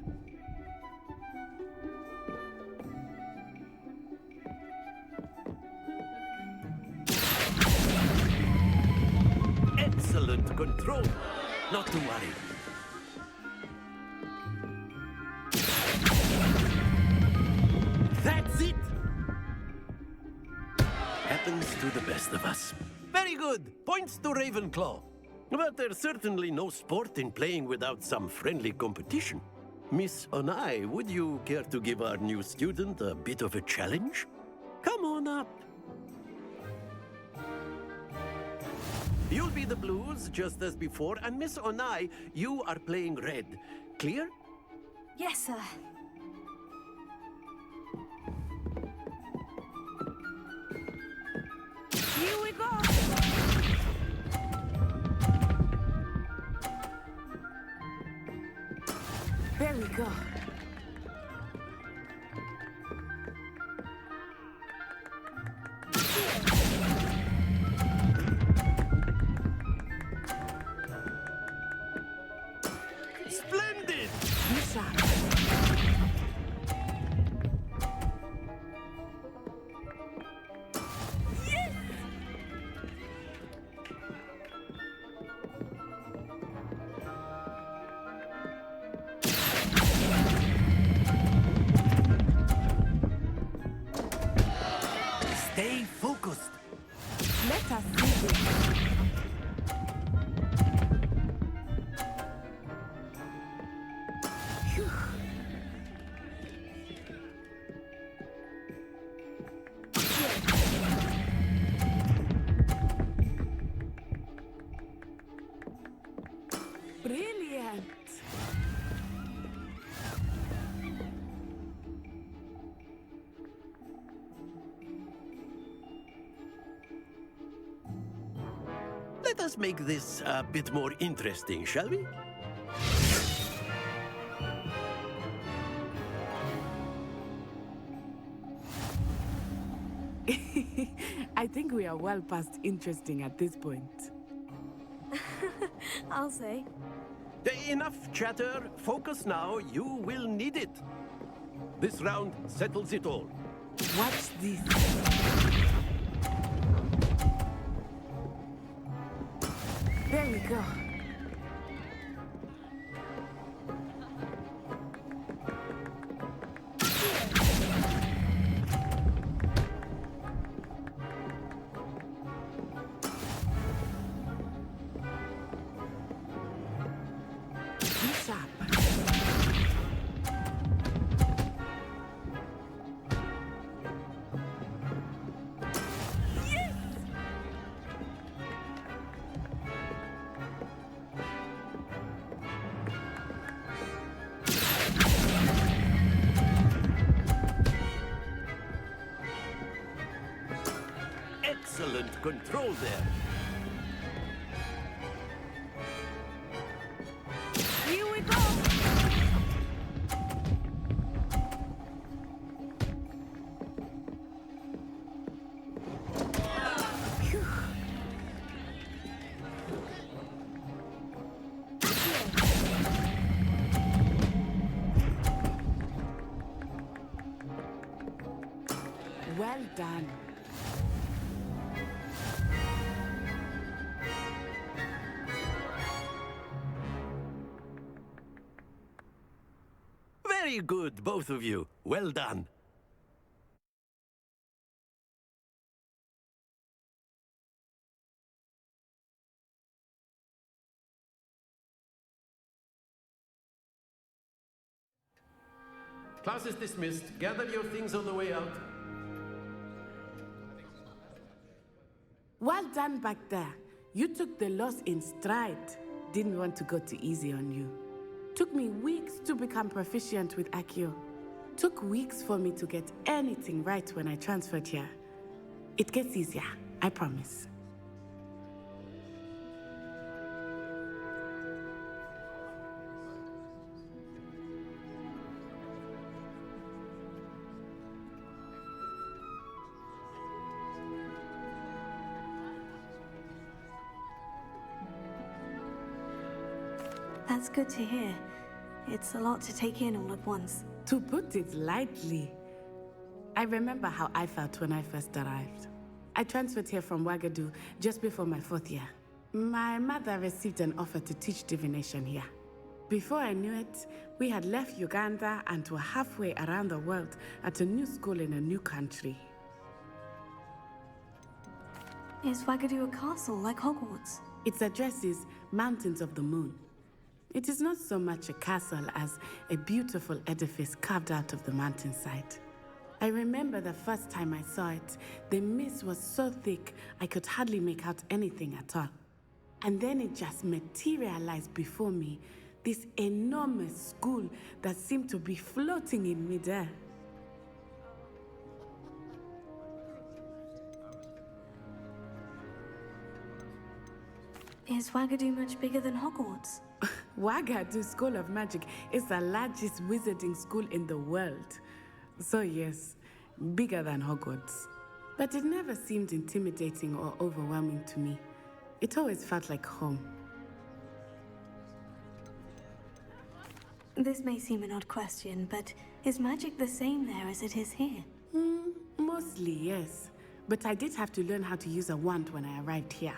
Excellent control. Not to worry. That's it! Happens to the best of us. Very good. Points to Ravenclaw. But there's certainly no sport in playing without some friendly competition. Miss Onai, would you care to give our new student a bit of a challenge? Come on up. You'll be the blues, just as before, and Miss Onai, you are playing red. Clear? Yes, sir. Here we go! There we go. Splendid! Stay focused. Let us see this. Brilliant. Let us make this a bit more interesting, shall we? I think we are well past interesting at this point. I'll say. Enough chatter. Focus now. You will need it. This round settles it all. Watch this. There we go. Excellent control there. Here we go. Well done. Very good, both of you. Well done. Class is dismissed. Gather your things on the way out. Well done back there. You took the loss in stride. Didn't want to go too easy on you. Took me weeks to become proficient with Accio. Took weeks for me to get anything right when I transferred here. It gets easier, I promise. That's good to hear. It's a lot to take in all at once. To put it lightly, I remember how I felt when I first arrived. I transferred here from Ouagadougou just before my 4th year. My mother received an offer to teach divination here. Before I knew it, we had left Uganda and were halfway around the world at a new school in a new country. Is Ouagadougou a castle like Hogwarts? Its address is Mountains of the Moon. It is not so much a castle as a beautiful edifice carved out of the mountainside. I remember the first time I saw it, the mist was so thick I could hardly make out anything at all. And then it just materialized before me, this enormous school that seemed to be floating in midair. Is Ouagadougou much bigger than Hogwarts? Ouagadougou School of Magic is the largest wizarding school in the world. So yes, bigger than Hogwarts. But it never seemed intimidating or overwhelming to me. It always felt like home. This may seem an odd question, but is magic the same there as it is here? Mostly, yes. But I did have to learn how to use a wand when I arrived here.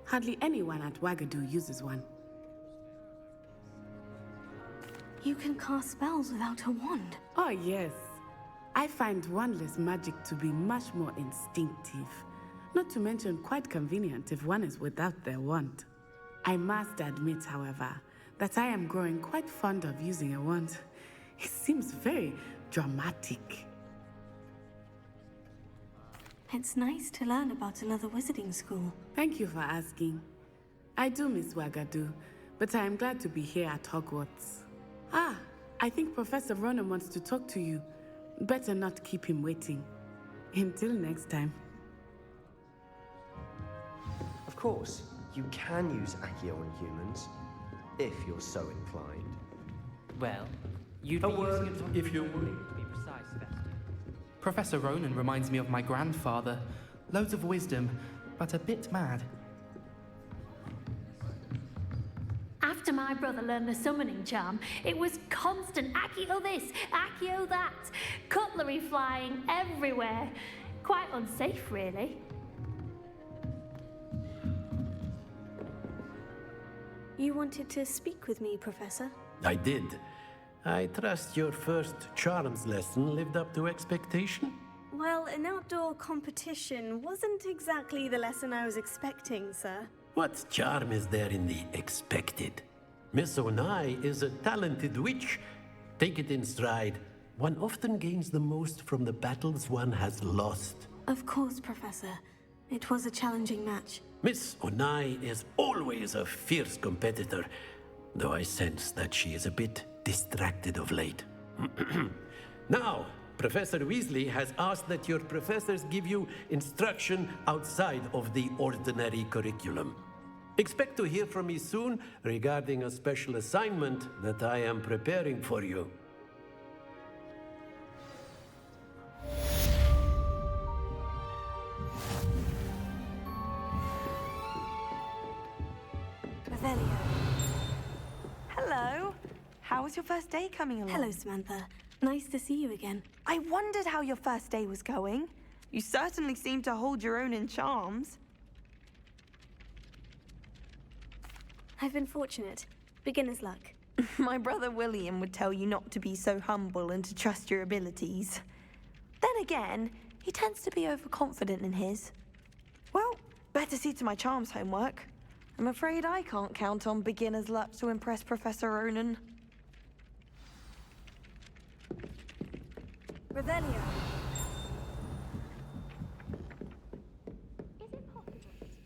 Hardly anyone at Ouagadougou uses one. You can cast spells without a wand? Oh, yes. I find wandless magic to be much more instinctive. Not to mention quite convenient if one is without their wand. I must admit, however, that I am growing quite fond of using a wand. It seems very dramatic. It's nice to learn about another wizarding school. Thank you for asking. I do miss Ouagadougou, but I am glad to be here at Hogwarts. Ah, I think Professor Ronan wants to talk to you. Better not keep him waiting. Until next time. Of course, you can use Accio on humans, if you're so inclined. Well, you'd be using it on if you would. To be precise, Festus. Professor Ronan reminds me of my grandfather. Loads of wisdom, but a bit mad. After my brother learned the summoning charm, it was constant Accio this, Accio that, cutlery flying everywhere. Quite unsafe, really. You wanted to speak with me, Professor? I did. I trust your first charms lesson lived up to expectation? Well, an outdoor competition wasn't exactly the lesson I was expecting, sir. What charm is there in the expected? Miss Onai is a talented witch. Take it in stride. One often gains the most from the battles one has lost. Of course, Professor. It was a challenging match. Miss Onai is always a fierce competitor, though I sense that she is a bit distracted of late. Now, Professor Weasley has asked that your professors give you instruction outside of the ordinary curriculum. Expect to hear from me soon regarding a special assignment that I am preparing for you. Revelio. Hello. How was your first day coming along? Hello, Samantha. Nice to see you again. I wondered how your first day was going. You certainly seem to hold your own in charms. I've been fortunate. Beginner's luck. My brother William would tell you not to be so humble and to trust your abilities. Then again, he tends to be overconfident in his. Well, better see to my charms homework. I'm afraid I can't count on beginner's luck to impress Professor Ronan. Revelio.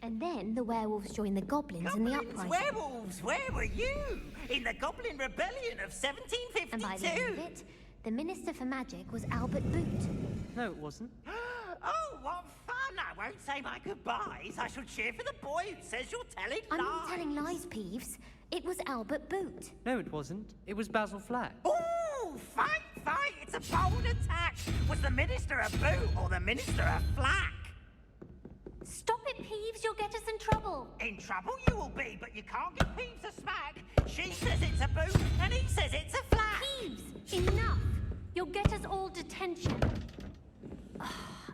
And then the werewolves joined the goblins in the uprising. Werewolves, where were you? In the Goblin Rebellion of 1752. And by the end of it, the Minister for Magic was Albert Boot. No, it wasn't. Oh, what fun! I won't say my goodbyes. I shall cheer for the boy who says you're telling I'm lies. not telling lies, Peeves. It was Albert Boot. No, it wasn't. It was Basil Flack. Ooh, fight! It's a bold attack. Was the Minister a boot or the Minister a flack? Stop it, Peeves. You'll get us in trouble. In trouble you will be, but you can't give Peeves a smack. She says it's a boot, and he says it's a flack. Peeves, enough. You'll get us all detention.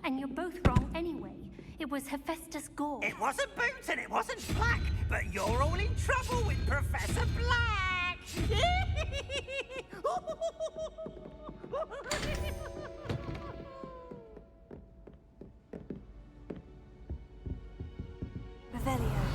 And you're both wrong anyway. It was Hephaestus Gore. It wasn't boot and it wasn't flack, but you're all in trouble with Professor Black. Revelio.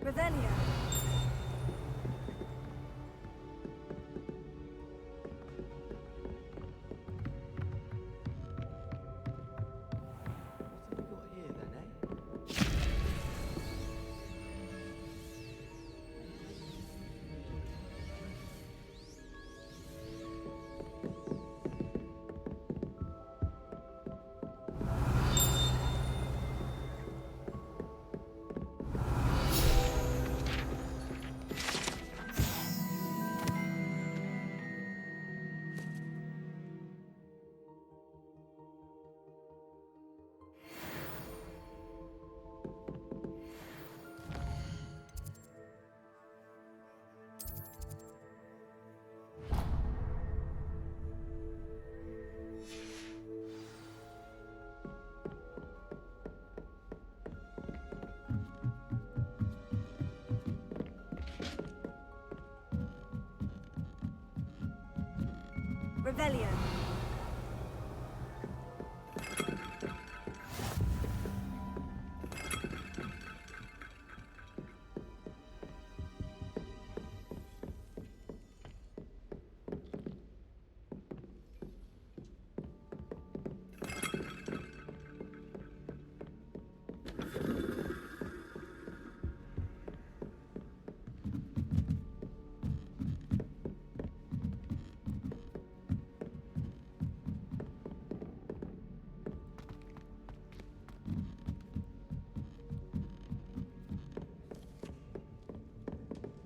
Revelio. Revelio.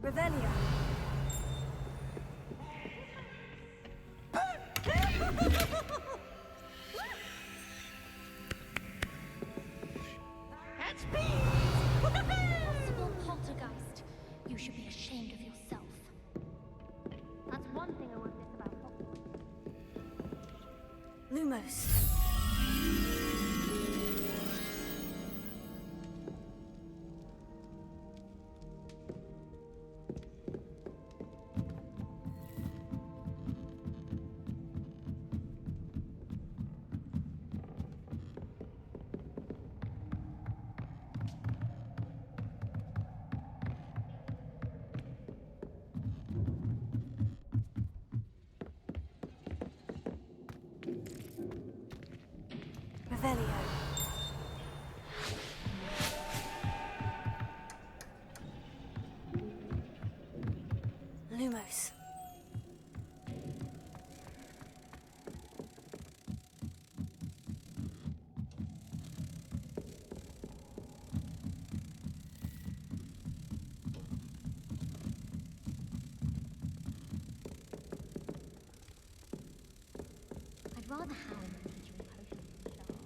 Revelio. That's me! Possible poltergeist. You should be ashamed of yourself. That's one thing I won't miss about Hogwarts. Lumos. Revelio. Lumos. I'd rather Howard than teach me potions than shards.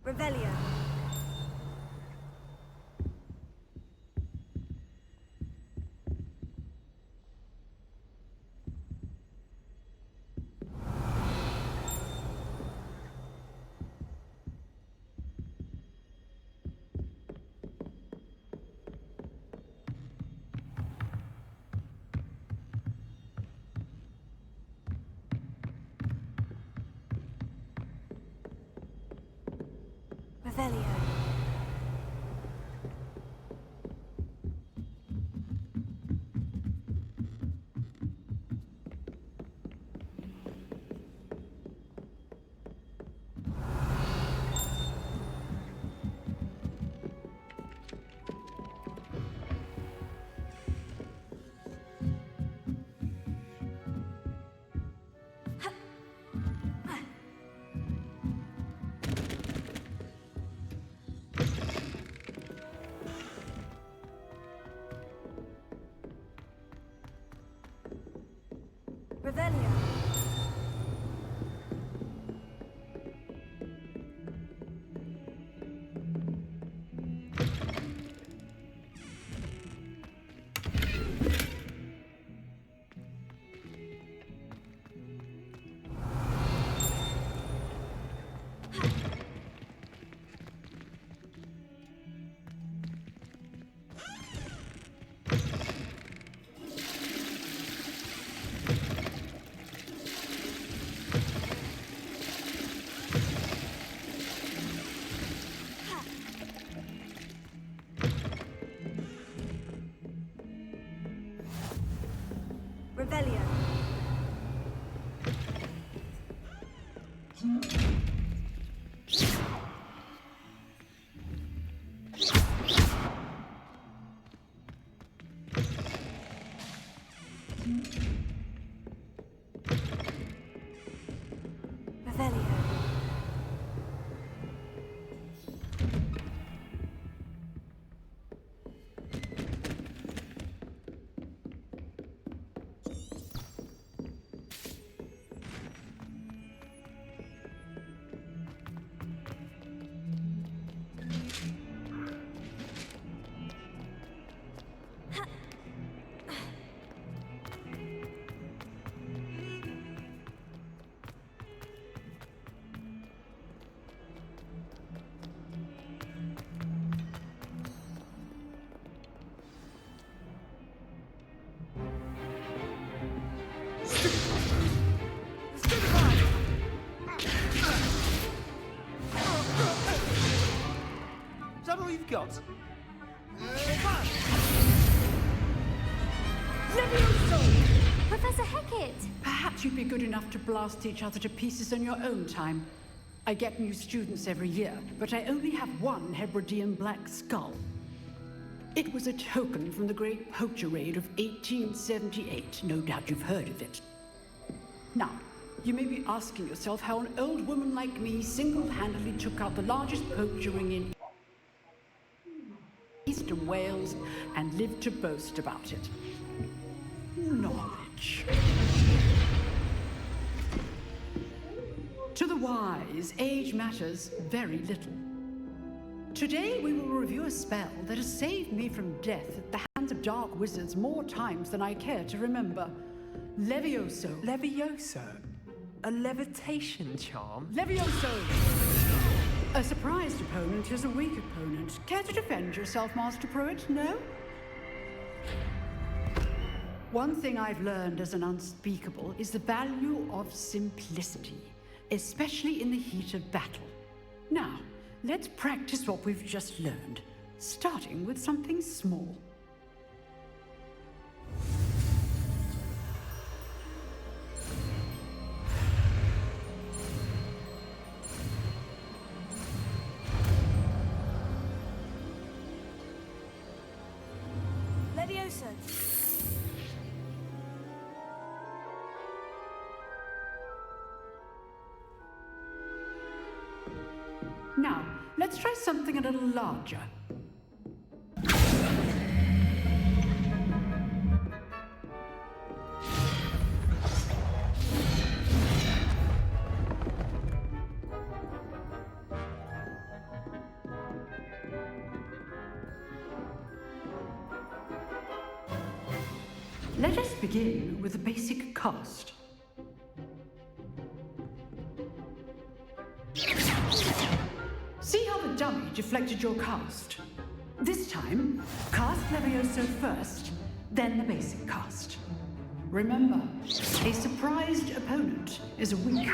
Revelio. Revelio. all you've got? Professor Hecat! Perhaps you'd be good enough to blast each other to pieces on your own time. I get new students every year, but I only have one Hebridean black skull. It was a token from the Great Poacher Raid of 1878. No doubt you've heard of it. Now, you may be asking yourself how an old woman like me single-handedly took out the largest poacher ring in Eastern Wales and lived to boast about it. Knowledge. To the wise, age matters very little. Today we will review a spell that has saved me from death at the hands of dark wizards more times than I care to remember. Levioso. Levioso? A levitation charm? Levioso! A surprised opponent is a weak opponent. Care to defend yourself, Master Pruitt? No? One thing I've learned as an unspeakable is the value of simplicity, especially in the heat of battle. Now, let's practice what we've just learned, starting with something small. Levioso. Now, let's try something a little larger. Let us begin with the basic cast. See how the dummy deflected your cast? This time, cast Levioso first, then the basic cast. Remember, a surprised opponent is a weak.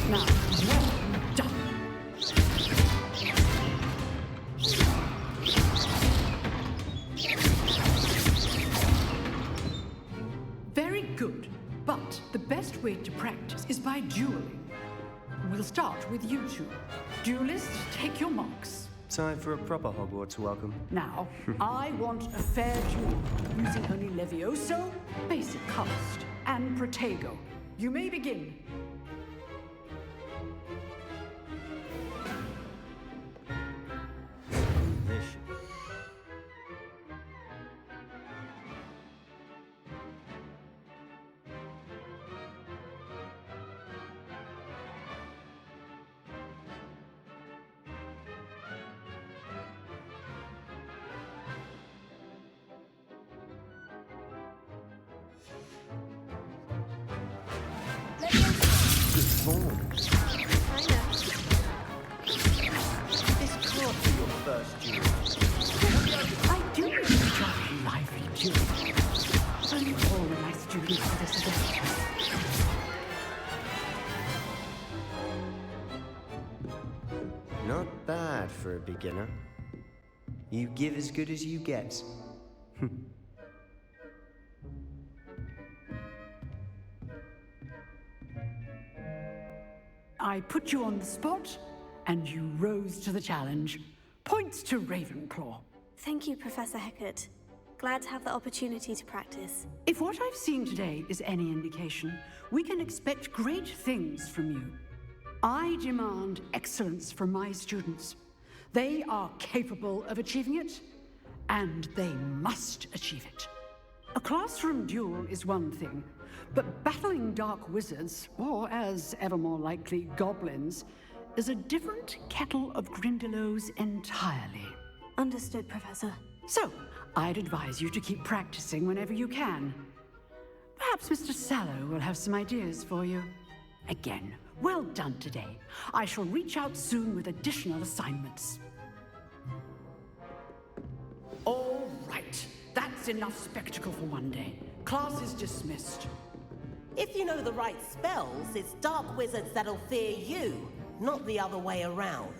Now, well done. Very good, but the best way to practice is by dueling. We'll start with you two. Duelists, take your marks. Time for a proper Hogwarts welcome. Now, I want a fair duel, using only Levioso, basic cast, and Protego. You may begin. Delicious. Good form. This can't be your first duel. I do enjoy lively dueling. Only all the my students for this event. Not bad for a beginner. You give as good as you get. I put you on the spot, and you rose to the challenge. Points to Ravenclaw. Thank you, Professor Hecat. Glad to have the opportunity to practice. If what I've seen today is any indication, we can expect great things from you. I demand excellence from my students. They are capable of achieving it, and they must achieve it. A classroom duel is one thing, but battling dark wizards, or as ever more likely, goblins, is a different kettle of Grindylows entirely. Understood, Professor. So, I'd advise you to keep practicing whenever you can. Perhaps Mr. Sallow will have some ideas for you. Again, well done today. I shall reach out soon with additional assignments. All right, that's enough spectacle for one day. Class is dismissed. If you know the right spells, it's dark wizards that'll fear you, not the other way around.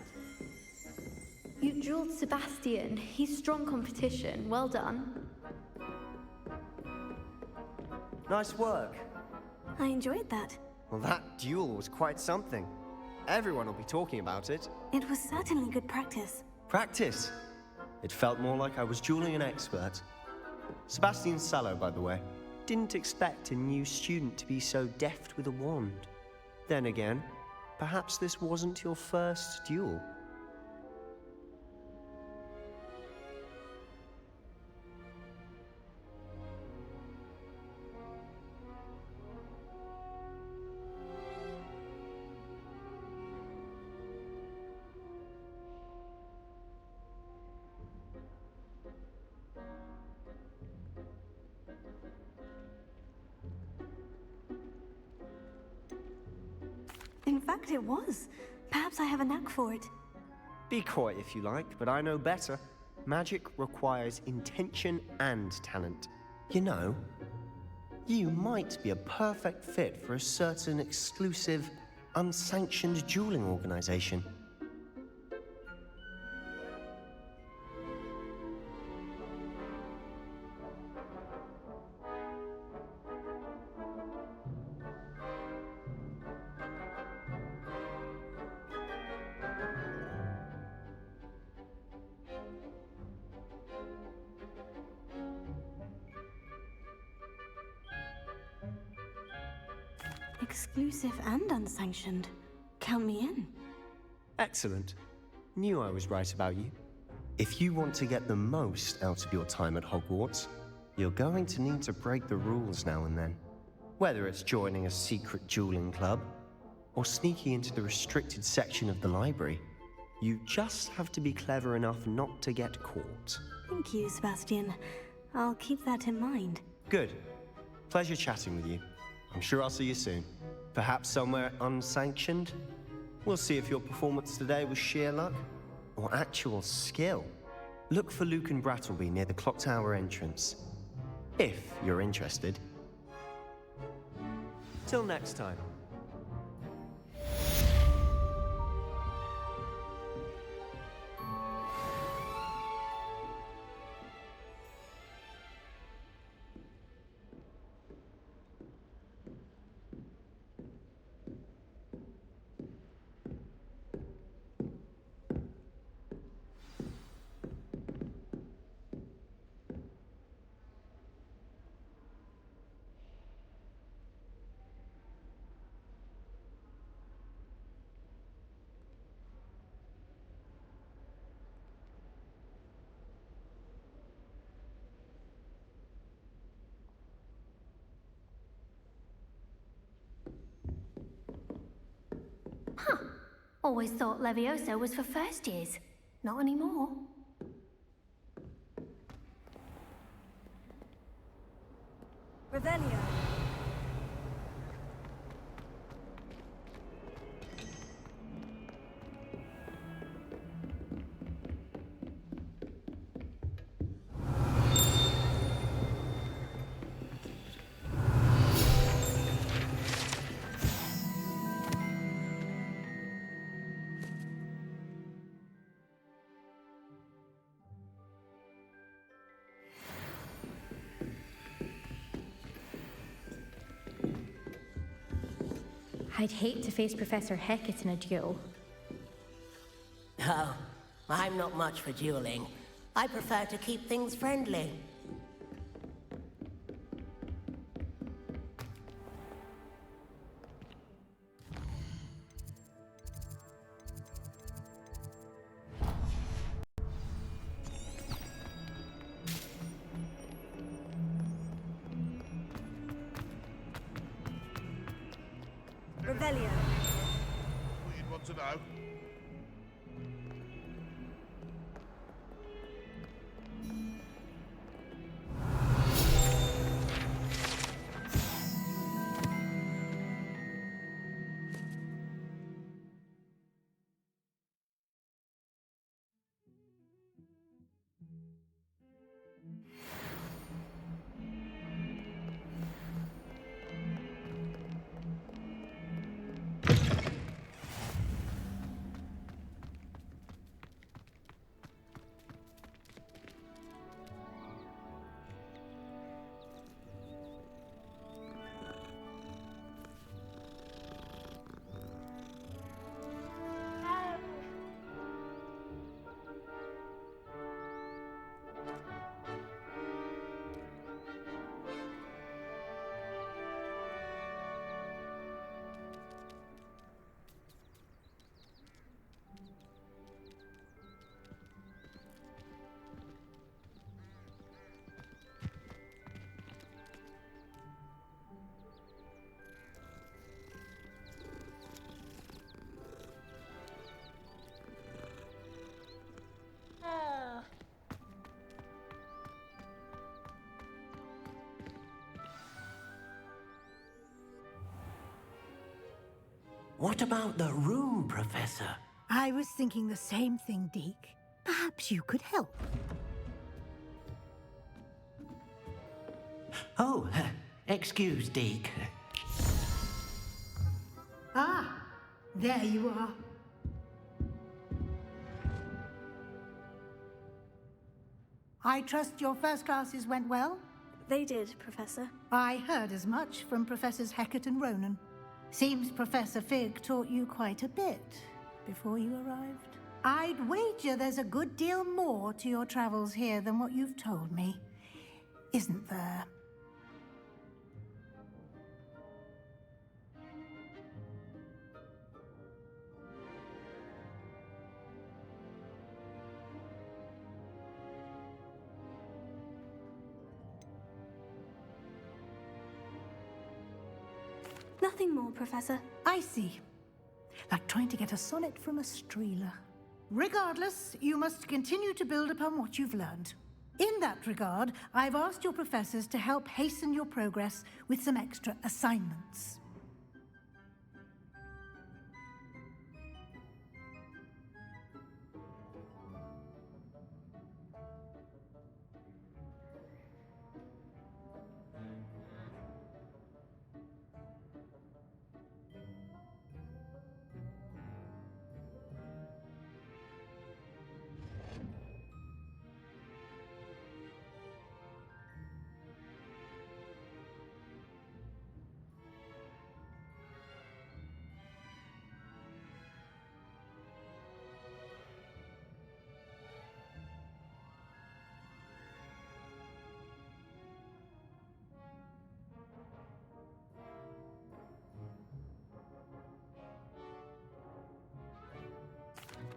You dueled Sebastian. He's strong competition. Well done. Nice work. I enjoyed that. Well, that duel was quite something. Everyone will be talking about it. It was certainly good practice. Practice? It felt more like I was dueling an expert. Sebastian Sallow, by the way. Didn't expect a new student to be so deft with a wand. Then again, perhaps this wasn't your first duel. In fact, it was. Perhaps I have a knack for it. Be coy if you like, but I know better. Magic requires intention and talent. You know, you might be a perfect fit for a certain exclusive, unsanctioned dueling organization. Exclusive and unsanctioned. Count me in. Excellent. Knew I was right about you. If you want to get the most out of your time at Hogwarts, you're going to need to break the rules now and then. Whether it's joining a secret dueling club, or sneaking into the restricted section of the library, you just have to be clever enough not to get caught. Thank you, Sebastian. I'll keep that in mind. Good. Pleasure chatting with you. I'm sure I'll see you soon. Perhaps somewhere unsanctioned? We'll see if your performance today was sheer luck or actual skill. Look for Luke and Brattleby near the clock tower entrance, if you're interested. Till next time. Always thought Levioso was for first years. Not anymore. Revelio. I'd hate to face Professor Hecat in a duel. Oh, I'm not much for dueling. I prefer to keep things friendly. Revelio. What you'd want to know? What about the room, Professor? I was thinking the same thing, Deke. Perhaps you could help. Oh, excuse, Deke. Ah, there you are. I trust your first classes went well? They did, Professor. I heard as much from Professors Hecat and Ronan. Seems Professor Fig taught you quite a bit before you arrived. I'd wager there's a good deal more to your travels here than what you've told me. Isn't there? Nothing more, Professor. I see. Like trying to get a sonnet from a streeler. Regardless, you must continue to build upon what you've learned. In that regard, I've asked your professors to help hasten your progress with some extra assignments.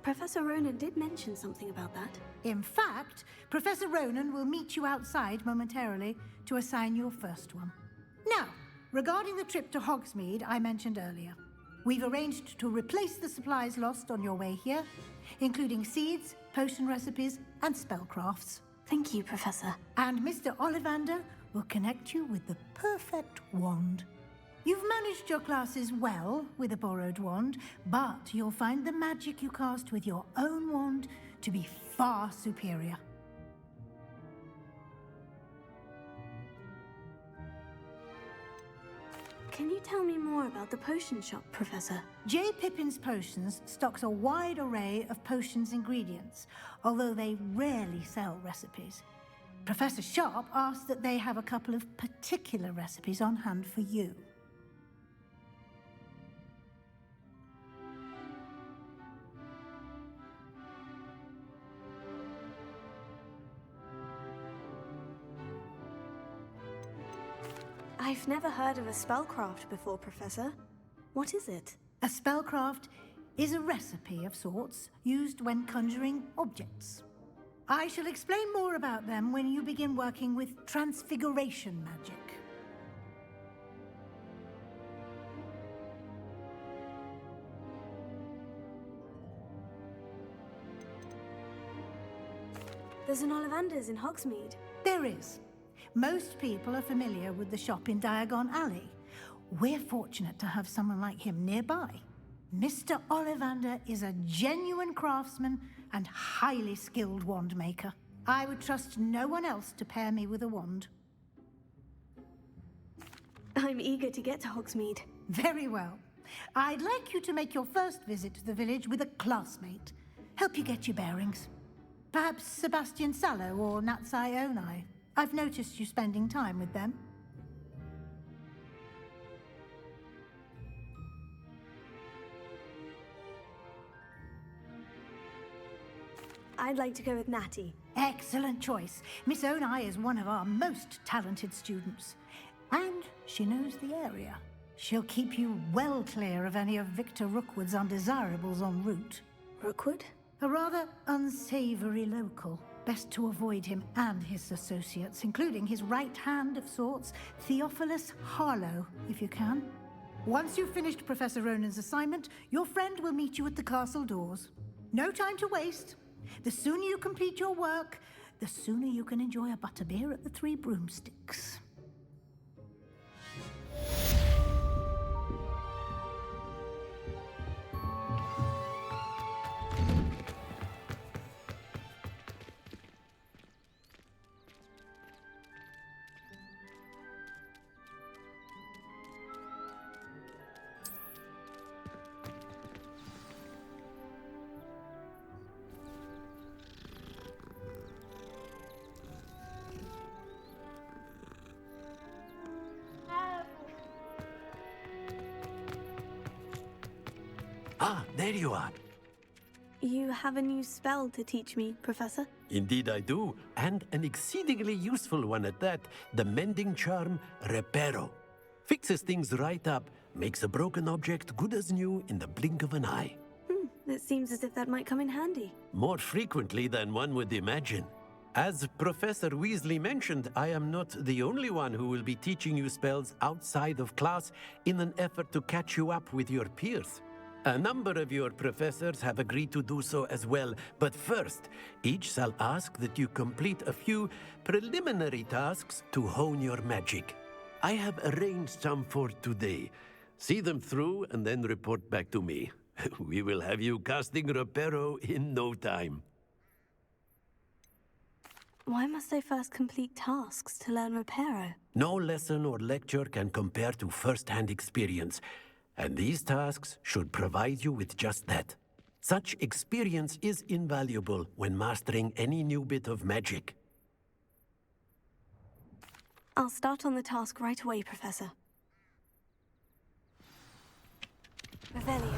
Professor Ronan did mention something about that. In fact, Professor Ronan will meet you outside momentarily to assign your first one. Now, regarding the trip to Hogsmeade I mentioned earlier, we've arranged to replace the supplies lost on your way here, including seeds, potion recipes, and spellcrafts. Thank you, Professor. And Mr. Ollivander will connect you with the perfect wand. You've managed your classes well with a borrowed wand, but you'll find the magic you cast with your own wand to be far superior. Can you tell me more about the potion shop, Professor? J. Pippin's Potions stocks a wide array of potions ingredients, although they rarely sell recipes. Professor Sharp asked that they have a couple of particular recipes on hand for you. I've never heard of a spellcraft before, Professor. What is it? A spellcraft is a recipe of sorts used when conjuring objects. I shall explain more about them when you begin working with transfiguration magic. There's an Ollivander's in Hogsmeade. There is. Most people are familiar with the shop in Diagon Alley. We're fortunate to have someone like him nearby. Mr. Ollivander is a genuine craftsman and highly skilled wand maker. I would trust no one else to pair me with a wand. I'm eager to get to Hogsmeade. Very well. I'd like you to make your first visit to the village with a classmate. Help you get your bearings. Perhaps Sebastian Sallow or Natsai Onai. I've noticed you spending time with them. I'd like to go with Natty. Excellent choice. Miss Onai is one of our most talented students. And she knows the area. She'll keep you well clear of any of Victor Rookwood's undesirables en route. Rookwood? A rather unsavory local. Best to avoid him and his associates, including his right hand of sorts, Theophilus Harlow, if you can. Once you've finished Professor Ronan's assignment, your friend will meet you at the castle doors. No time to waste. The sooner you complete your work, the sooner you can enjoy a butterbeer at the Three Broomsticks. Ah, there you are. You have a new spell to teach me, Professor? Indeed I do, and an exceedingly useful one at that. The mending charm, Reparo. Fixes things right up, makes a broken object good as new in the blink of an eye. It seems as if that might come in handy. More frequently than one would imagine. As Professor Weasley mentioned, I am not the only one who will be teaching you spells outside of class in an effort to catch you up with your peers. A number of your professors have agreed to do so as well, but first, each shall ask that you complete a few preliminary tasks to hone your magic. I have arranged some for today. See them through and then report back to me. We will have you casting Reparo in no time. Why must I first complete tasks to learn Reparo? No lesson or lecture can compare to first-hand experience, and these tasks should provide you with just that. Such experience is invaluable when mastering any new bit of magic. I'll start on the task right away, Professor. Revelio.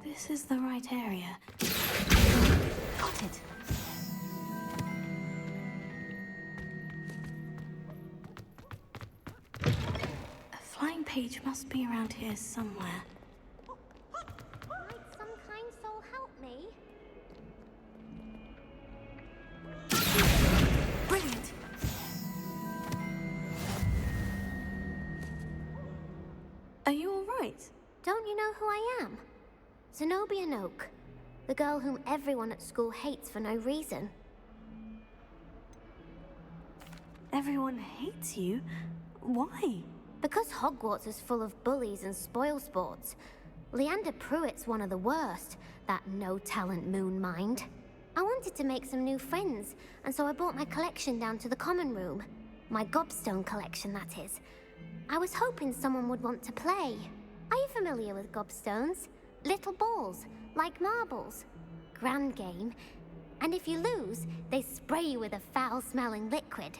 This is the right area. Got it. A flying page must be around here somewhere. Might some kind soul help me? Brilliant! Are you all right? Don't you know who I am? Zenobia Noak, the girl whom everyone at school hates for no reason. Everyone hates you? Why? Because Hogwarts is full of bullies and spoilsports. Leander Pruitt's one of the worst, that no-talent moon mind. I wanted to make some new friends, and so I brought my collection down to the common room. My gobstone collection, that is. I was hoping someone would want to play. Are you familiar with gobstones? Little balls, like marbles. Grand game. And if you lose, they spray you with a foul-smelling liquid.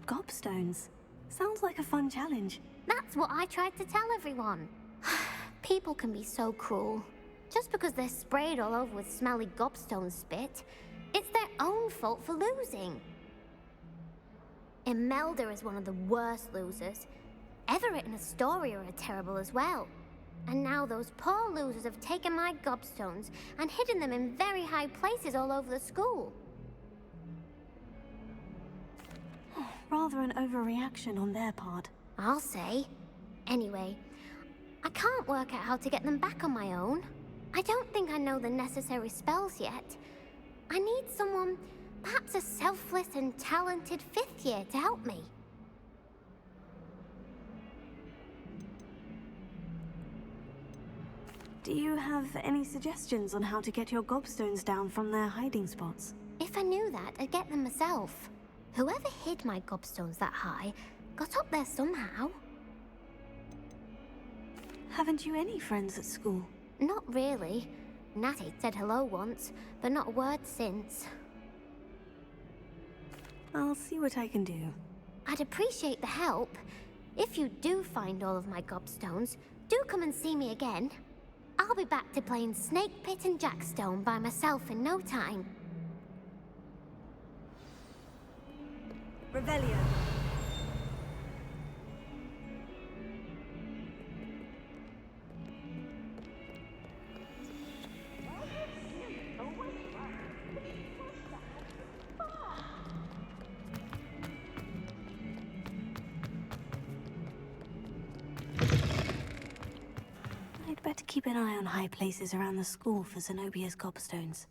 Gobstones. Sounds like a fun challenge. That's what I tried to tell everyone. People can be so cruel. Just because they're sprayed all over with smelly gobstone spit, it's their own fault for losing. Imelda is one of the worst losers. Everett and Astoria are terrible as well. And now those poor losers have taken my gobstones and hidden them in very high places all over the school. Rather an overreaction on their part. I'll say. Anyway, I can't work out how to get them back on my own. I don't think I know the necessary spells yet. I need someone, perhaps a selfless and talented fifth year to help me. Do you have any suggestions on how to get your gobstones down from their hiding spots? If I knew that, I'd get them myself. Whoever hid my gobstones that high got up there somehow. Haven't you any friends at school? Not really. Natty said hello once, but not a word since. I'll see what I can do. I'd appreciate the help. If you do find all of my gobstones, do come and see me again. I'll be back to playing Snake Pit and Jackstone by myself in no time. Revelio. I'd better keep an eye on high places around the school for Zenobia's gobstones.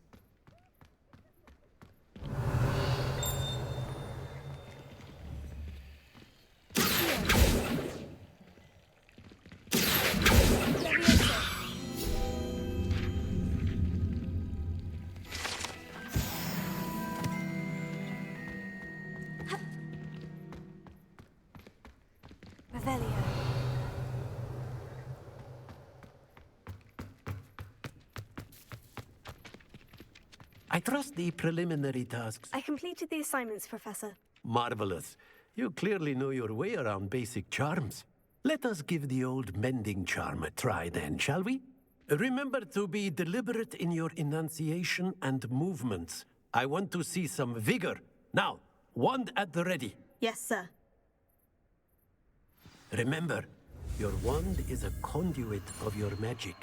I trust the preliminary tasks. I completed the assignments, Professor. Marvelous. You clearly know your way around basic charms. Let us give the old mending charm a try then, shall we? Remember to be deliberate in your enunciation and movements. I want to see some vigor. Now, wand at the ready. Yes, sir. Remember, your wand is a conduit of your magic.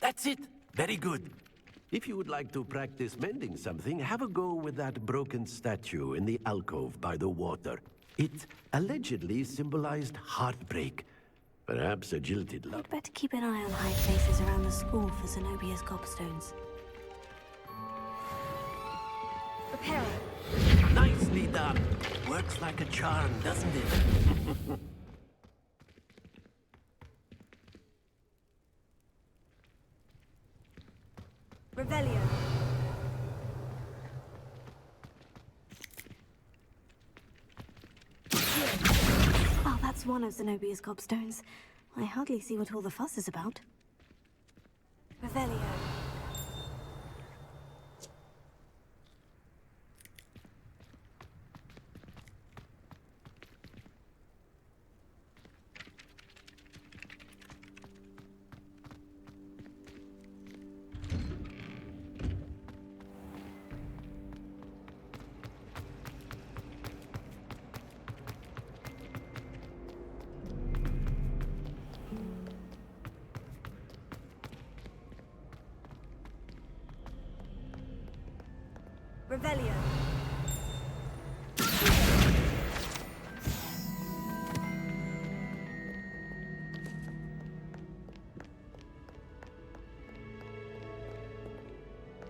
That's it. Very good. If you would like to practice mending something, have a go with that broken statue in the alcove by the water. It allegedly symbolized heartbreak. Perhaps a jilted love. I'd better keep an eye on high places around the school for Zenobia's gobstones. Preparing. Nicely done. Works like a charm, doesn't it? Revelio. Oh, that's one of Zenobia's gobstones. I hardly see what all the fuss is about. Revelio. Revelio.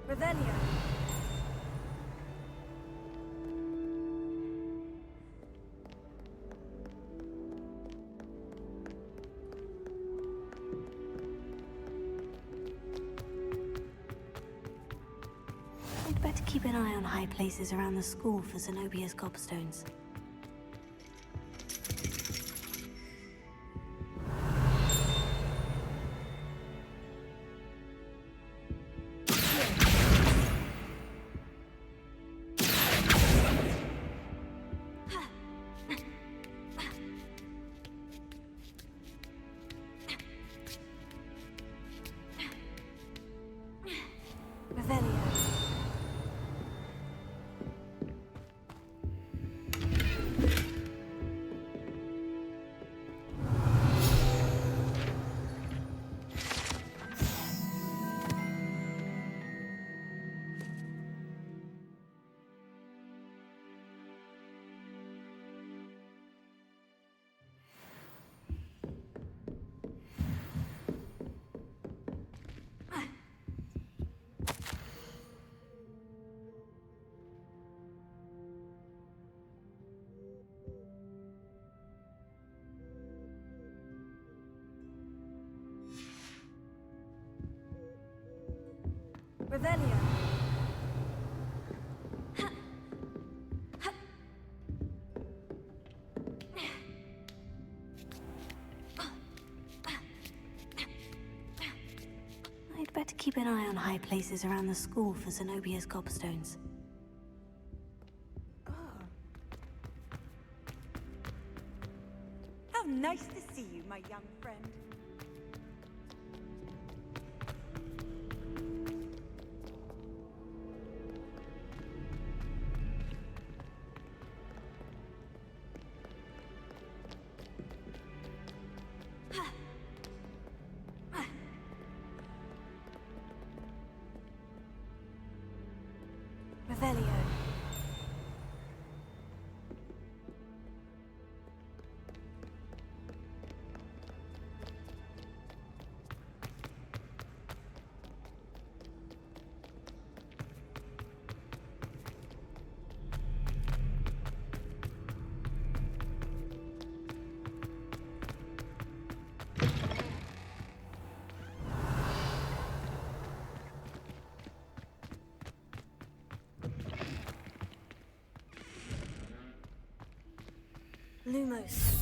Revelio. I'd better keep an eye on high places around the school for Zenobia's gobstones. Revelio. I'd better keep an eye on high places around the school for Zenobia's gobstones. How nice to see you, my young friend. Lumos.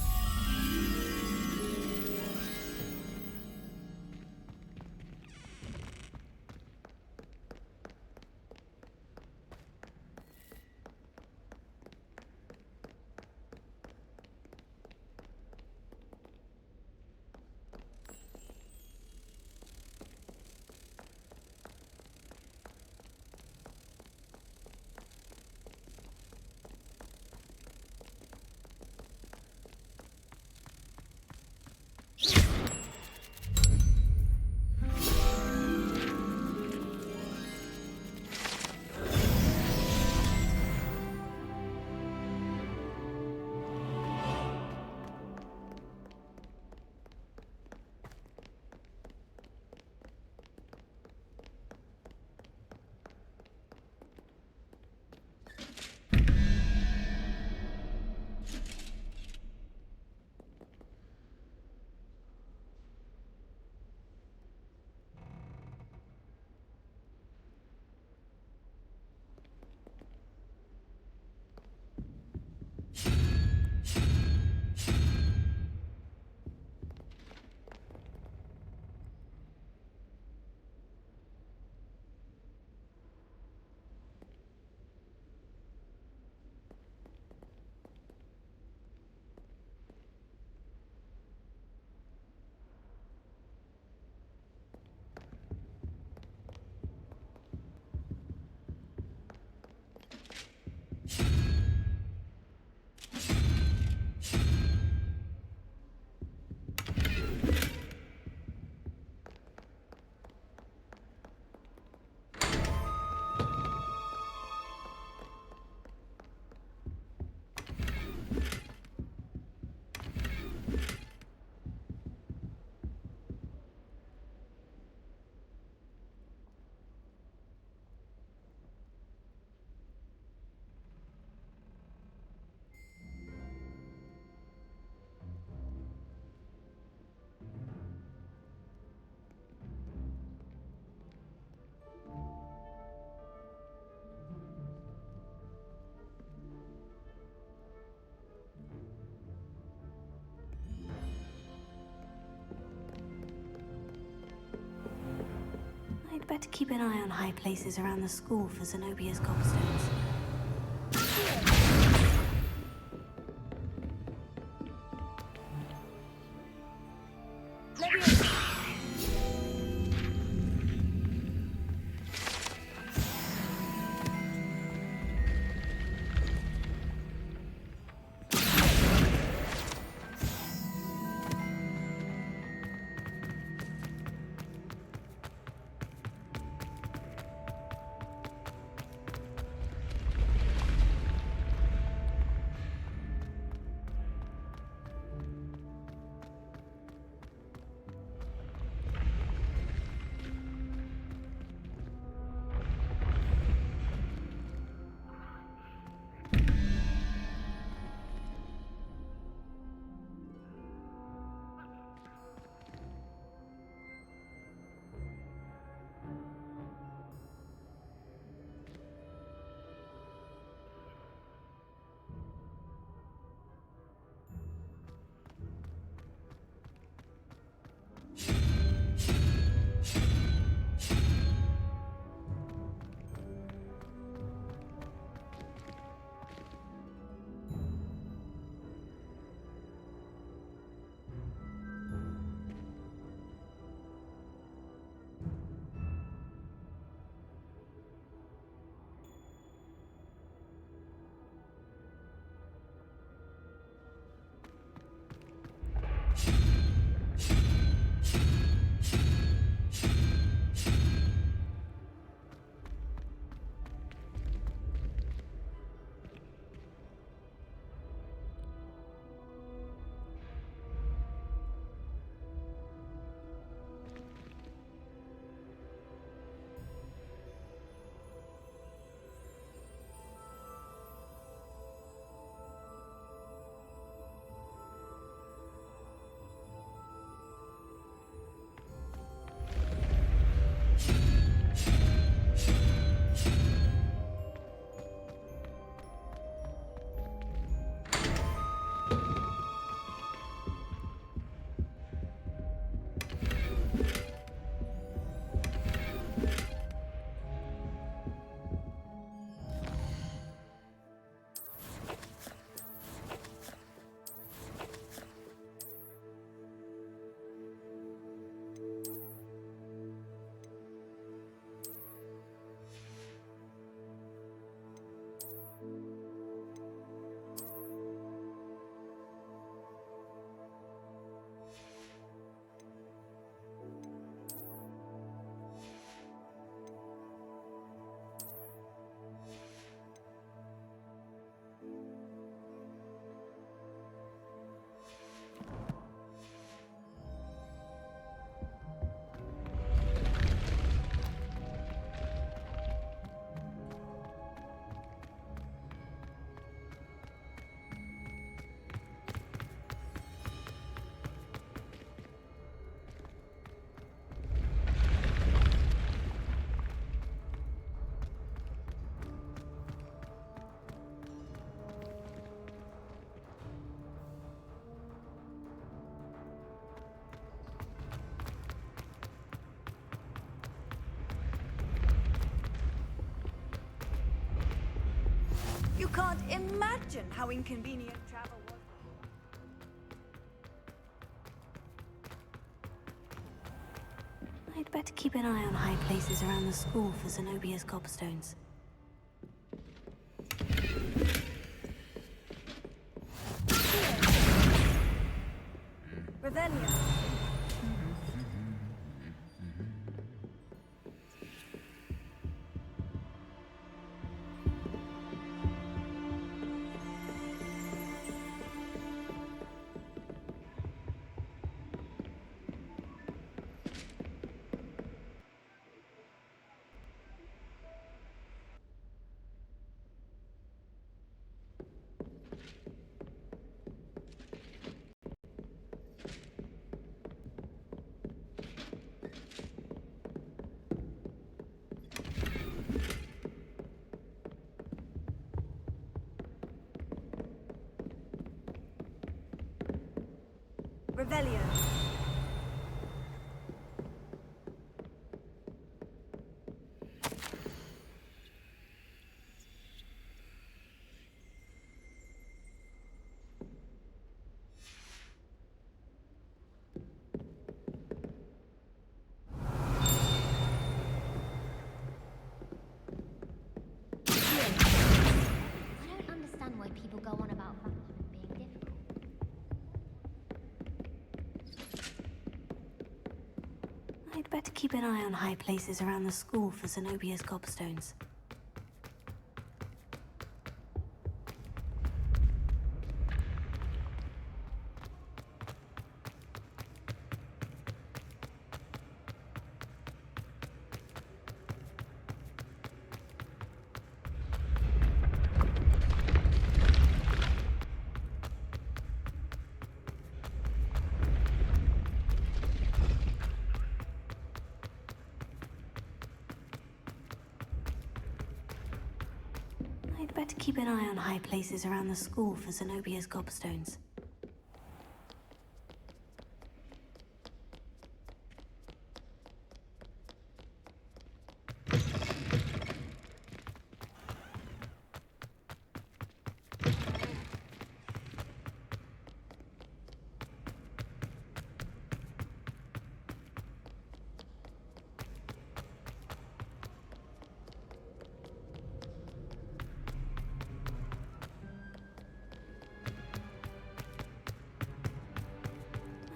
I'd better keep an eye on high places around the school for Zenobia's gobstones. You can't imagine how inconvenient travel was. I'd better keep an eye on high places around the school for Zenobia's gobstones. Revelio. Revelio. I don't understand why people go on about fashion being difficult. I'd better keep an eye on high places around the school for Zenobia's gobstones. I'd better keep an eye on high places around the school for Zenobia's gobstones.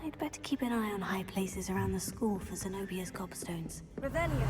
I'd better keep an eye on high places around the school for Zenobia's gobstones. Revelio.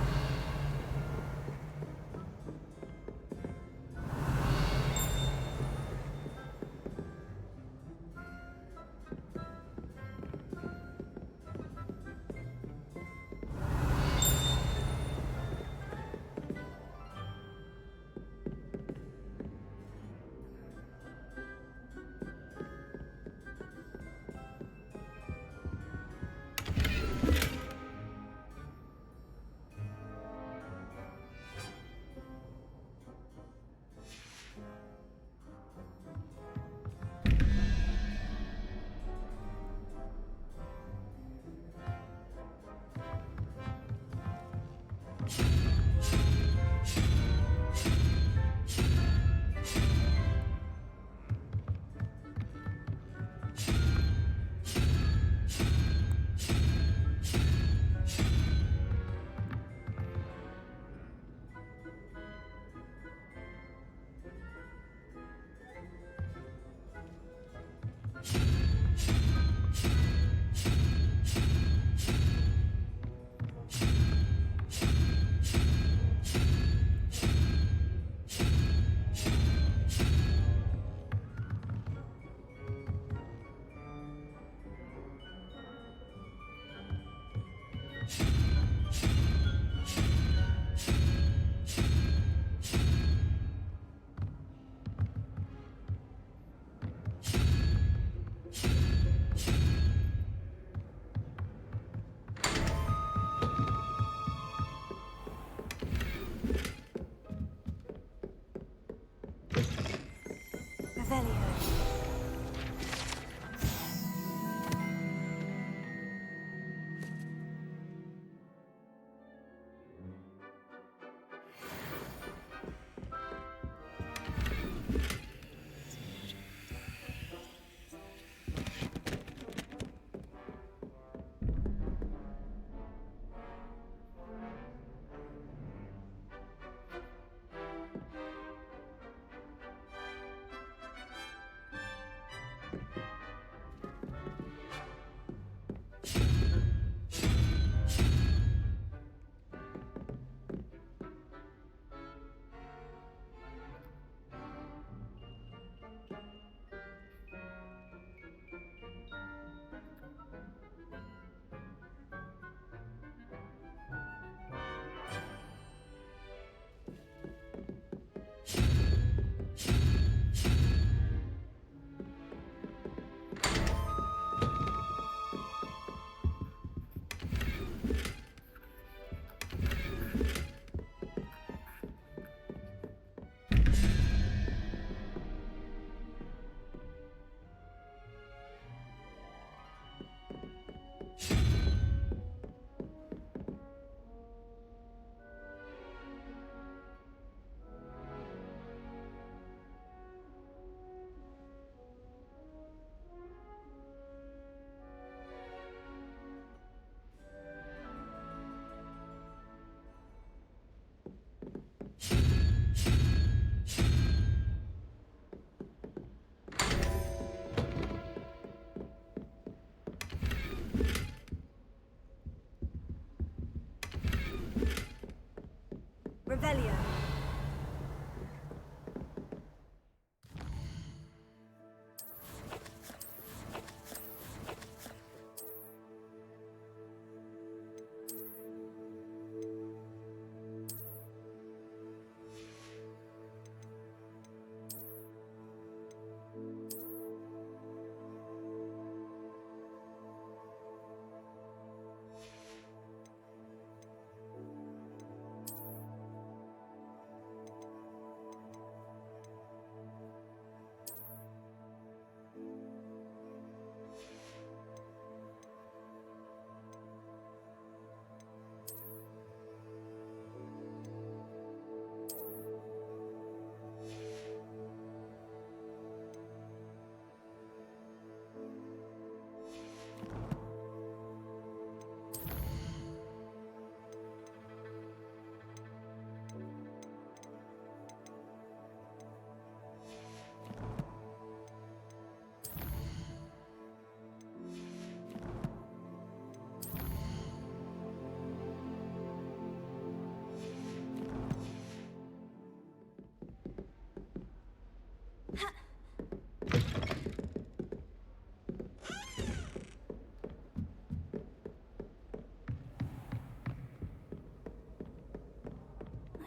Revelio.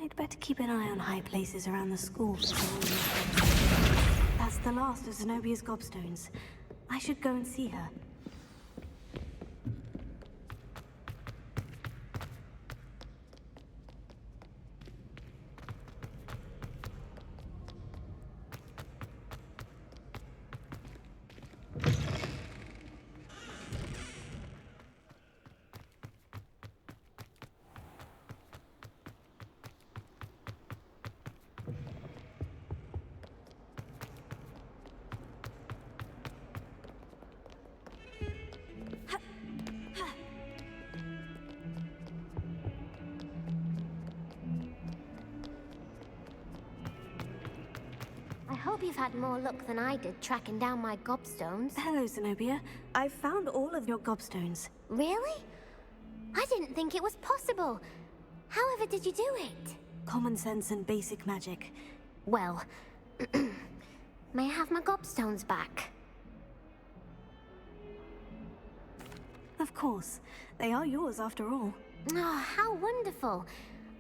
I'd better keep an eye on high places around the school. That's the last of Zenobia's gobstones. I should go and see her. I hope you've had more luck than I did tracking down my gobstones. Hello, Zenobia. I found all of your gobstones. Really? I didn't think it was possible. However did you do it? Common sense and basic magic. Well, may I have my gobstones back? Of course. They are yours after all. Oh, how wonderful.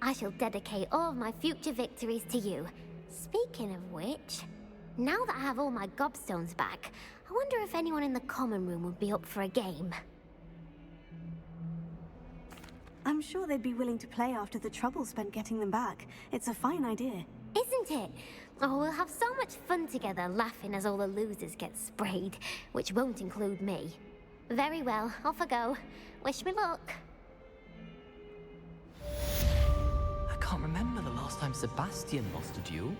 I shall dedicate all of my future victories to you. Speaking of which, now that I have all my gobstones back, I wonder if anyone in the common room would be up for a game. I'm sure they'd be willing to play after the trouble spent getting them back. It's a fine idea. Isn't it? Oh, we'll have so much fun together, laughing as all the losers get sprayed, which won't include me. Very well, off I go. Wish me luck. I can't remember the last time Sebastian lost a duel.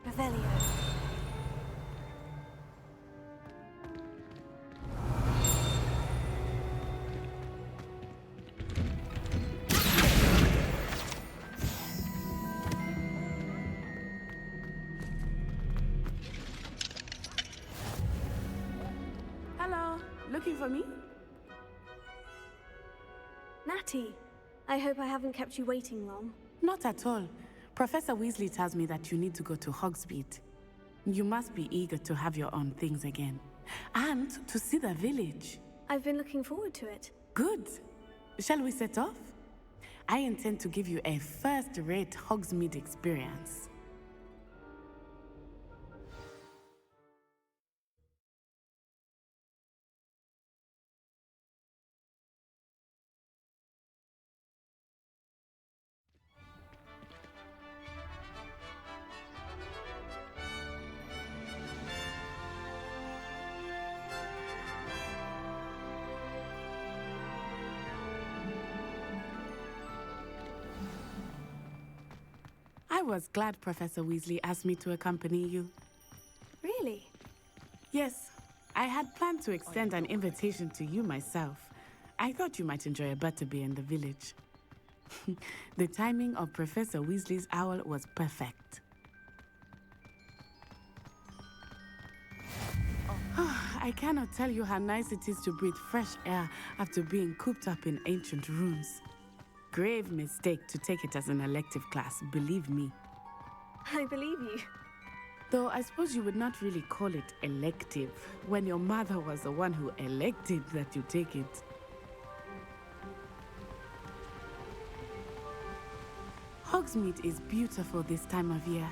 Revelio. Hello, looking for me? Natty, I hope I haven't kept you waiting long. Not at all. Professor Weasley tells me that you need to go to Hogsmeade. You must be eager to have your own things again. And to see the village. I've been looking forward to it. Good. Shall we set off? I intend to give you a first-rate Hogsmeade experience. I was glad Professor Weasley asked me to accompany you. Really? Yes, I had planned to extend an invitation to you myself. I thought you might enjoy a butterbeer in the village. The timing of Professor Weasley's owl was perfect. I cannot tell you how nice it is to breathe fresh air after being cooped up in ancient rooms. Grave mistake to take it as an elective class, believe me. I believe you. Though I suppose you would not really call it elective when your mother was the one who elected that you take it. Hogsmeade is beautiful this time of year.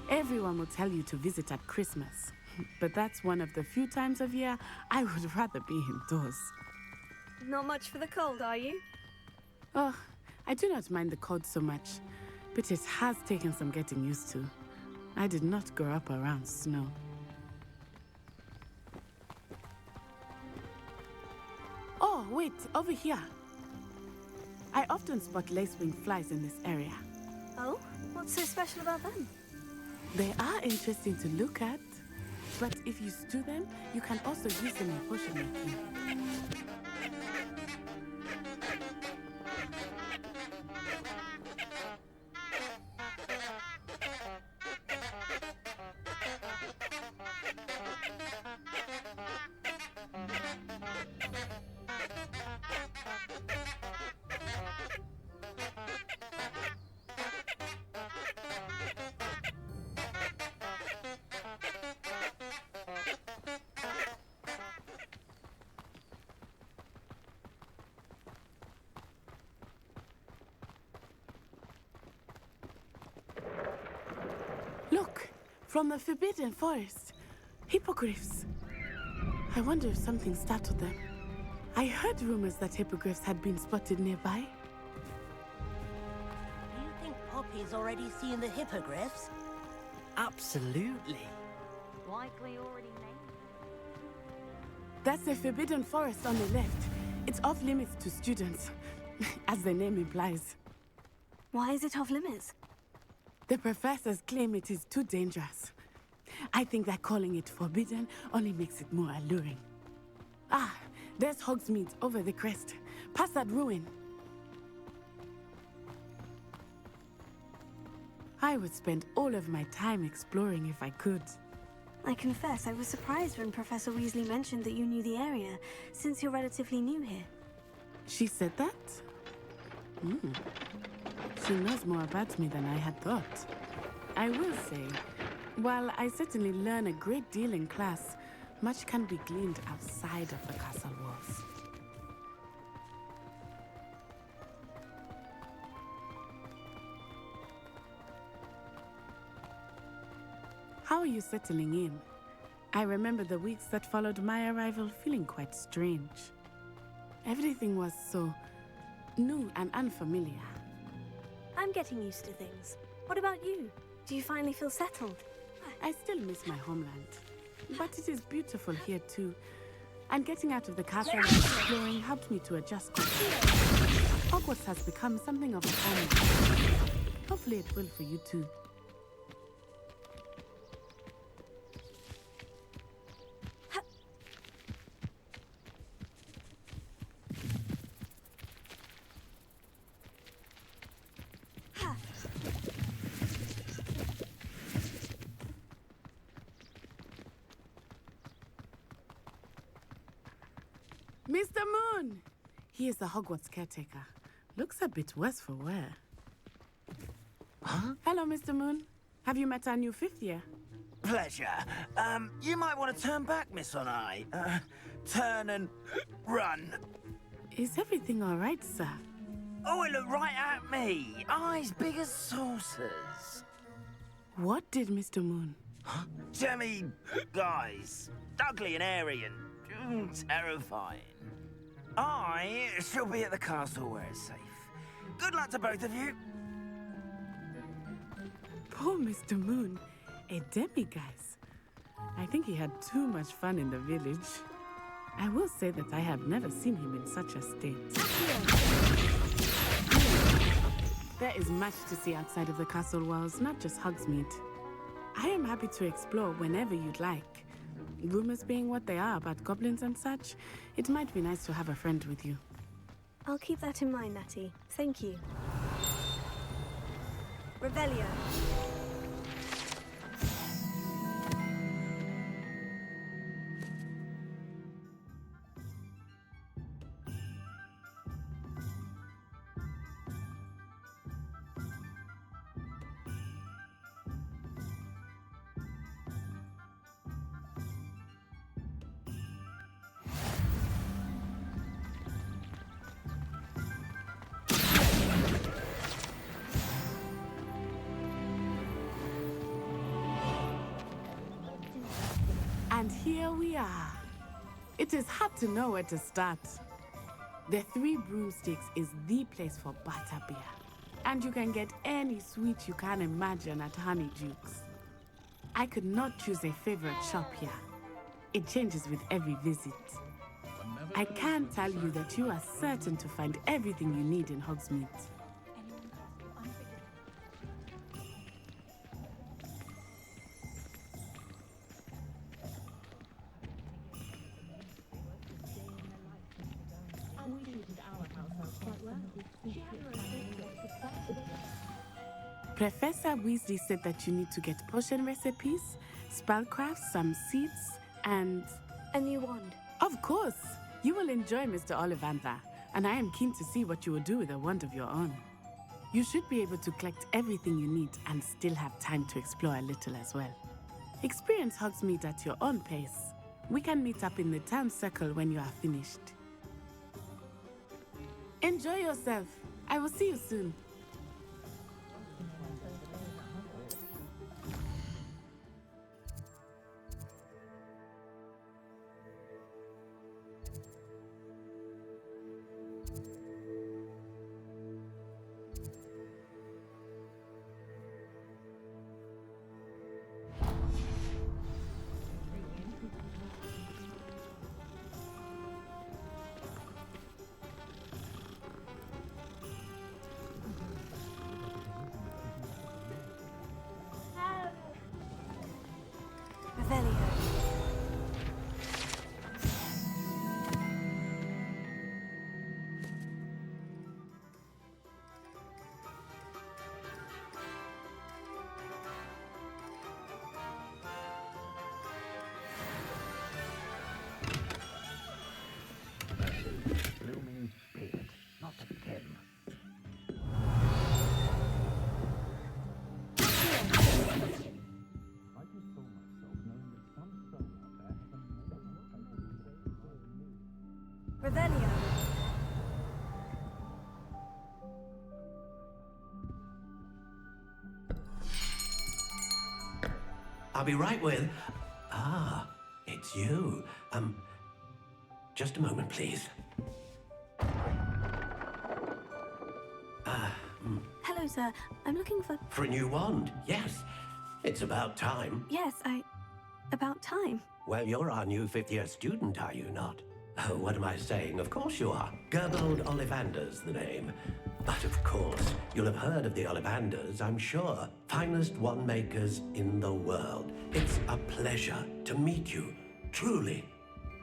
Everyone will tell you to visit at Christmas, but that's one of the few times of year I would rather be indoors. Not much for the cold, are you? Oh, I do not mind the cold so much, but it has taken some getting used to. I did not grow up around snow. Oh, wait, over here. I often spot lacewing flies in this area. Oh? What's so special about them? They are interesting to look at, but if you stew them, you can also use them in potion making. Look, from the Forbidden Forest. Hippogriffs. I wonder if something startled them. I heard rumors that hippogriffs had been spotted nearby. Do you think Poppy's already seen the hippogriffs? Absolutely. Likely already named. That's the Forbidden Forest on the left. It's off limits to students, as the name implies. Why is it off limits? The professors claim it is too dangerous. I think that calling it forbidden only makes it more alluring. Ah, there's Hogsmeade over the crest. Past that ruin. I would spend all of my time exploring if I could. I confess, I was surprised when Professor Weasley mentioned that you knew the area, since you're relatively new here. She said that? She knows more about me than I had thought. I will say, while I certainly learn a great deal in class, much can be gleaned outside of the castle walls. How are you settling in? I remember the weeks that followed my arrival feeling quite strange. Everything was so new and unfamiliar. I'm getting used to things. What about you? Do you finally feel settled? I still miss my homeland, but it is beautiful here too. And getting out of the castle and exploring helped me to adjust quickly. Hogwarts has become something of a home. Hopefully it will for you too. Mr. Moon! He is the Hogwarts caretaker. Looks a bit worse for wear. Huh? Hello, Mr. Moon. Have you met our new fifth year? Pleasure. You might want to turn back, Miss On Eye. turn and run. Is everything all right, sir? Oh, it looked right at me. Eyes big as saucers. What did Mr. Moon? Jemmy guys. Ugly and airy and terrifying. I shall be at the castle where it's safe. Good luck to both of you. Poor Mr. Moon. A demiguise. I think he had too much fun in the village. I will say that I have never seen him in such a state. There is much to see outside of the castle walls, not just Hogsmeade. I am happy to explore whenever you'd like. Rumors being what they are about goblins and such, it might be nice to have a friend with you. I'll keep that in mind, Natty. Thank you. Revelio. And here we are. It is hard to know where to start. The Three Broomsticks is the place for butterbeer. And you can get any sweet you can imagine at Honeydukes. I could not choose a favorite shop here. It changes with every visit. I can tell you that you are certain to find everything you need in Hogsmeade. Professor Weasley said that you need to get potion recipes, spellcrafts, some seeds, and... a new wand. Of course! You will enjoy Mr. Ollivander, and I am keen to see what you will do with a wand of your own. You should be able to collect everything you need and still have time to explore a little as well. Experience Hogsmeade at your own pace. We can meet up in the town circle when you are finished. Enjoy yourself. I will see you soon. Revelio. I'll be right with... Ah, it's you. Just a moment, please. Hello, sir. I'm looking for... For a new wand, yes. It's about time. Yes, about time. Well, you're our new fifth-year student, are you not? Oh, what am I saying? Of course you are. Gerbold Ollivander's the name. But of course, you'll have heard of the Ollivanders, I'm sure. Finest wand makers in the world. It's a pleasure to meet you, truly.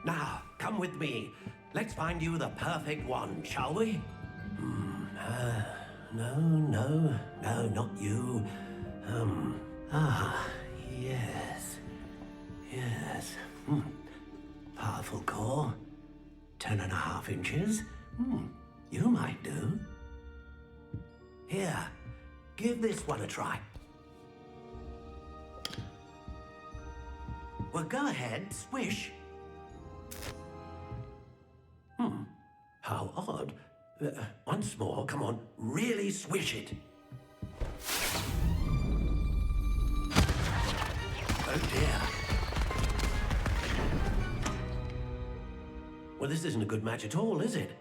Now, come with me. Let's find you the perfect wand, shall we? No, not you. Yes. Powerful core. 10.5 inches. You might do. Here, give this one a try. Well, go ahead, swish. Once more, come on, really swish it. Oh dear. Well, this isn't a good match at all, is it?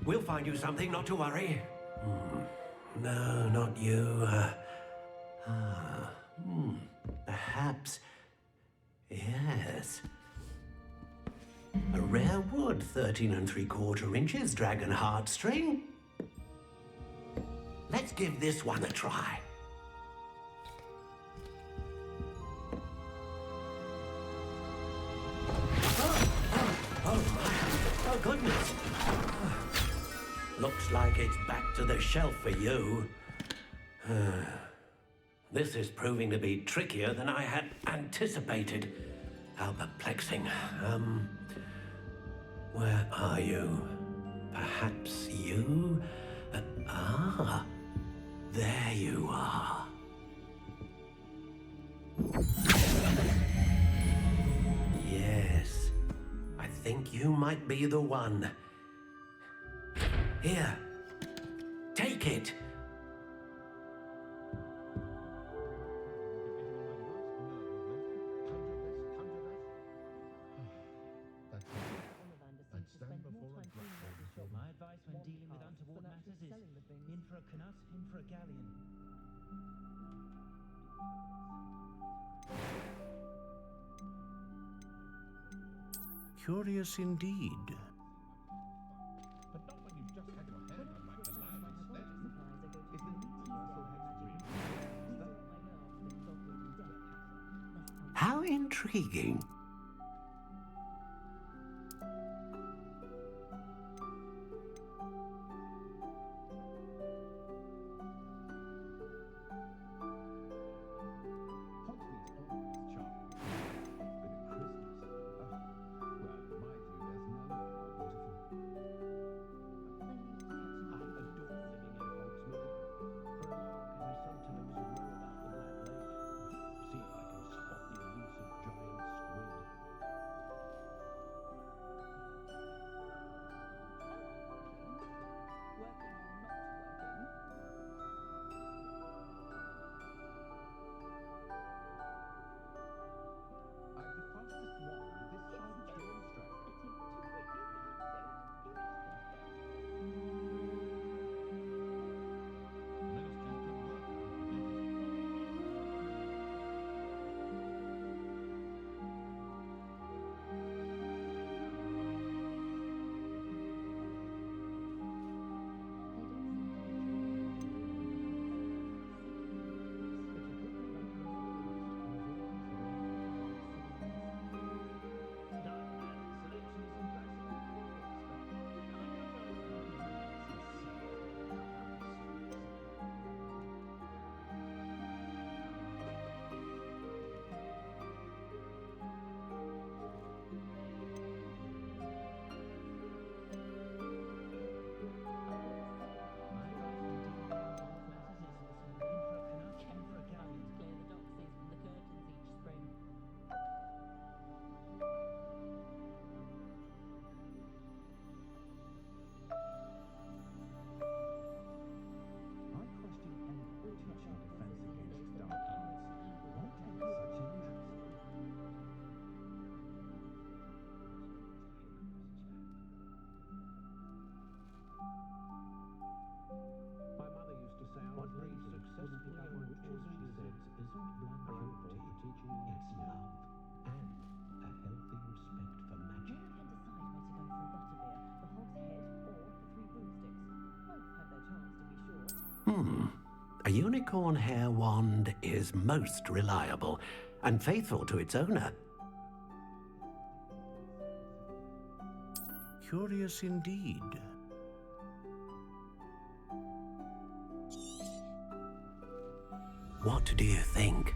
We'll find you something, not to worry. No, not you. Perhaps. Yes. A rare wood, 13 3/4 inches, dragon heartstring. Let's give this one a try. Oh, goodness. Looks like it's back to the shelf for you. This is proving to be trickier than I had anticipated. How perplexing. Where are you? Perhaps you? There you are. Yes, I think you might be the one. Here, take it. My advice when dealing with untoward matters is in for a canut, in for a galleon. Curious indeed. But not when you've just had your hand on like the lamb instead. How intriguing. A unicorn hair wand is most reliable and faithful to its owner. Curious indeed. What do you think?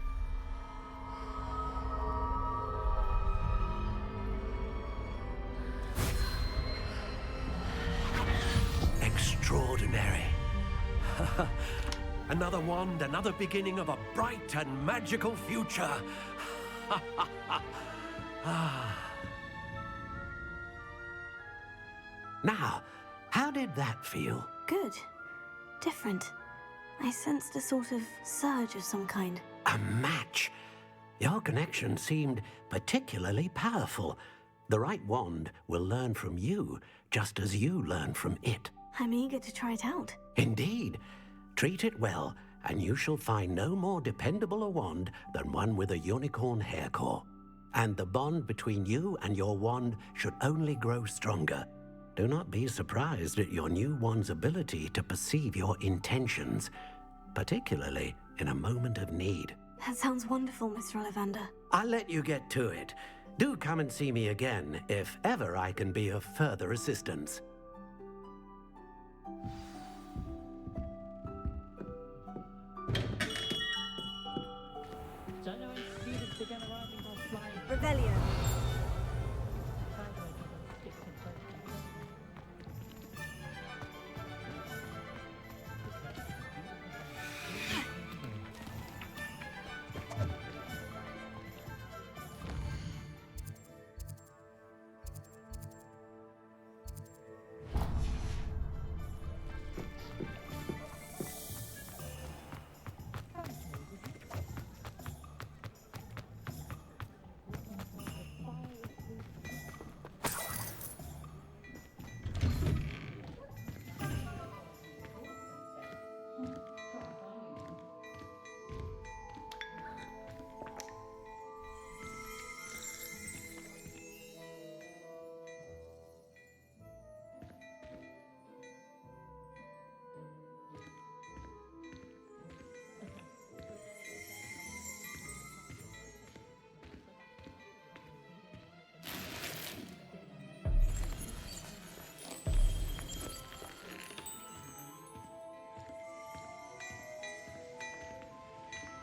Extraordinary. Another wand, another beginning of a bright and magical future. Now, how did that feel? Good. Different. I sensed a sort of surge of some kind. A match. Your connection seemed particularly powerful. The right wand will learn from you, just as you learn from it. I'm eager to try it out. Indeed. Treat it well, and you shall find no more dependable a wand than one with a unicorn hair core. And the bond between you and your wand should only grow stronger. Do not be surprised at your new wand's ability to perceive your intentions, particularly in a moment of need. That sounds wonderful, Mr. Ollivander. I'll let you get to it. Do come and see me again if ever I can be of further assistance. Revelio.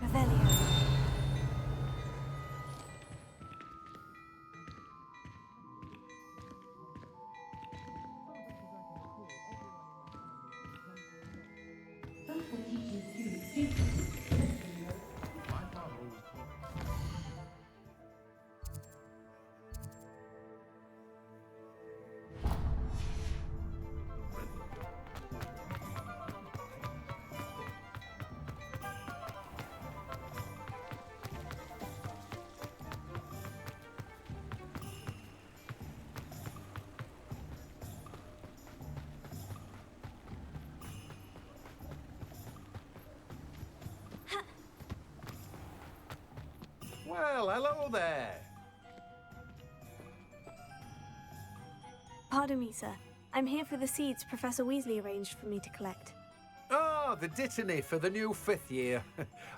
Revelio. Well, hello there. Pardon me, sir. I'm here for the seeds Professor Weasley arranged for me to collect. Ah, the dittany for the new 5th year.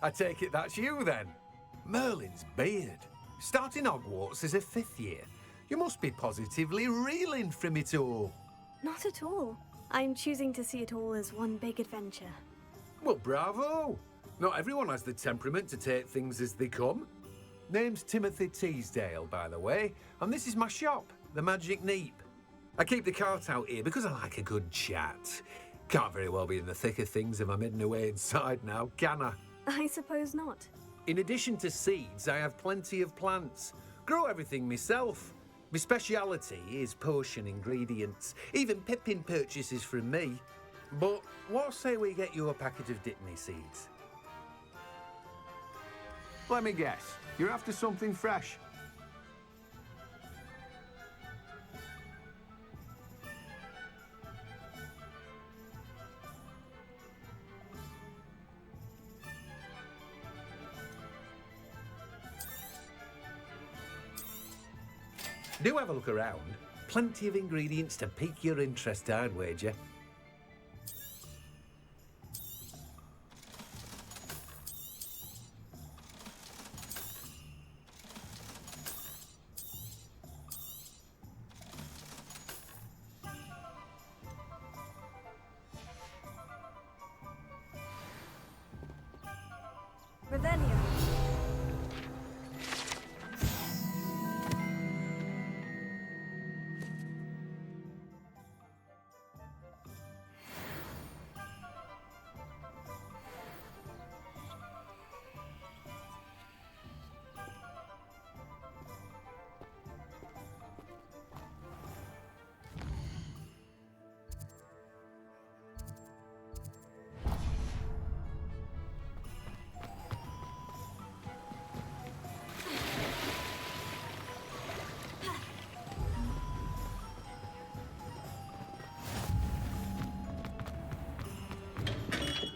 I take it that's you then. Merlin's beard. Starting Hogwarts as a 5th year. You must be positively reeling from it all. Not at all. I'm choosing to see it all as one big adventure. Well, bravo. Not everyone has the temperament to take things as they come. Name's Timothy Teasdale, by the way, and this is my shop, the Magic Neep. I keep the cart out here because I like a good chat. Can't very well be in the thick of things if I'm hidden away inside now, can I? I suppose not. In addition to seeds, I have plenty of plants. Grow everything myself. My speciality is potion ingredients. Even Pippin purchases from me. But what say we get you a packet of dittany seeds? Let me guess. You're after something fresh. Do have a look around. Plenty of ingredients to pique your interest, I'd wager. Revelio.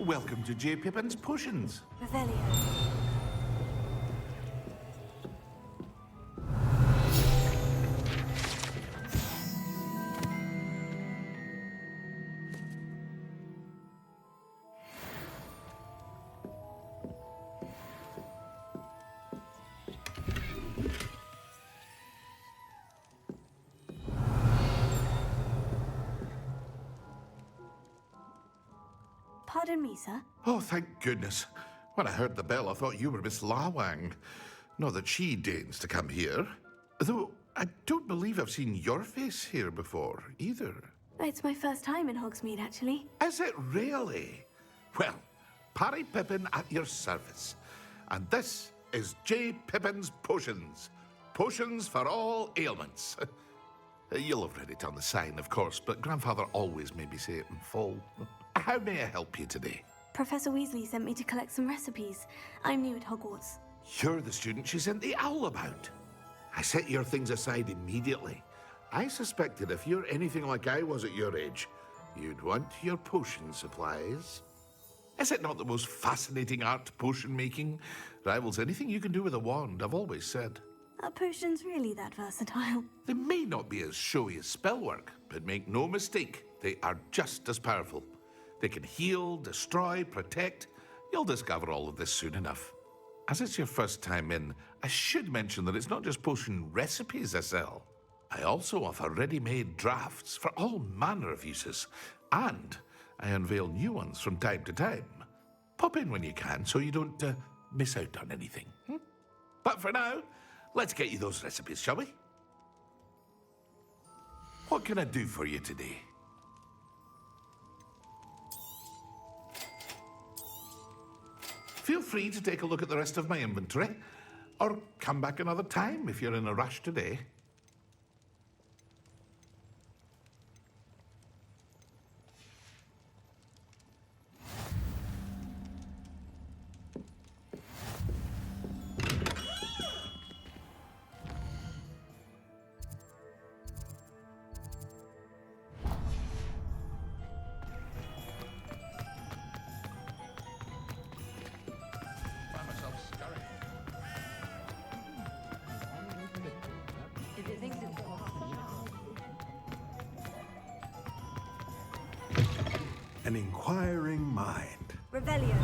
Welcome to J. Pippin's Potions. Revelio. Pardon me, sir. Oh, thank goodness. When I heard the bell, I thought you were Miss Lawang. Not that she deigns to come here. Though I don't believe I've seen your face here before, either. It's my first time in Hogsmeade, actually. Is it really? Well, Parry Pippin at your service. And this is J. Pippin's Potions. Potions for all ailments. You'll have read it on the sign, of course, but Grandfather always made me say it in full. How may I help you today? Professor Weasley sent me to collect some recipes. I'm new at Hogwarts. You're the student she sent the owl about. I set your things aside immediately. I suspected if you're anything like I was at your age, you'd want your potion supplies. Is it not the most fascinating art, potion making? Rivals anything you can do with a wand, I've always said. Are potions really that versatile? They may not be as showy as spellwork, but make no mistake, they are just as powerful. They can heal, destroy, protect. You'll discover all of this soon enough. As it's your first time in, I should mention that it's not just potion recipes I sell. I also offer ready-made drafts for all manner of uses, and I unveil new ones from time to time. Pop in when you can so you don't miss out on anything. But for now, let's get you those recipes, shall we? What can I do for you today? Feel free to take a look at the rest of my inventory, or come back another time if you're in a rush today. An inquiring mind. Revelio.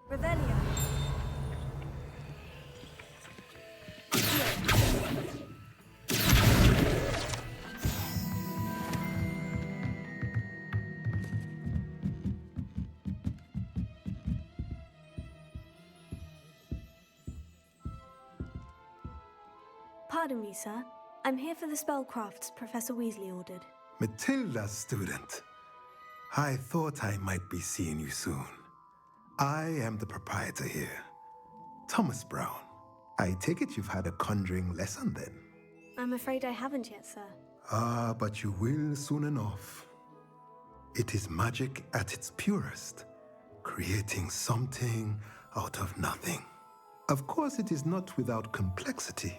Revelio. Pardon me, sir. I'm here for the spellcrafts Professor Weasley ordered. Matilda, student. I thought I might be seeing you soon. I am the proprietor here, Thomas Brown. I take it you've had a conjuring lesson then? I'm afraid I haven't yet, sir. Ah, but you will soon enough. It is magic at its purest, creating something out of nothing. Of course, it is not without complexity,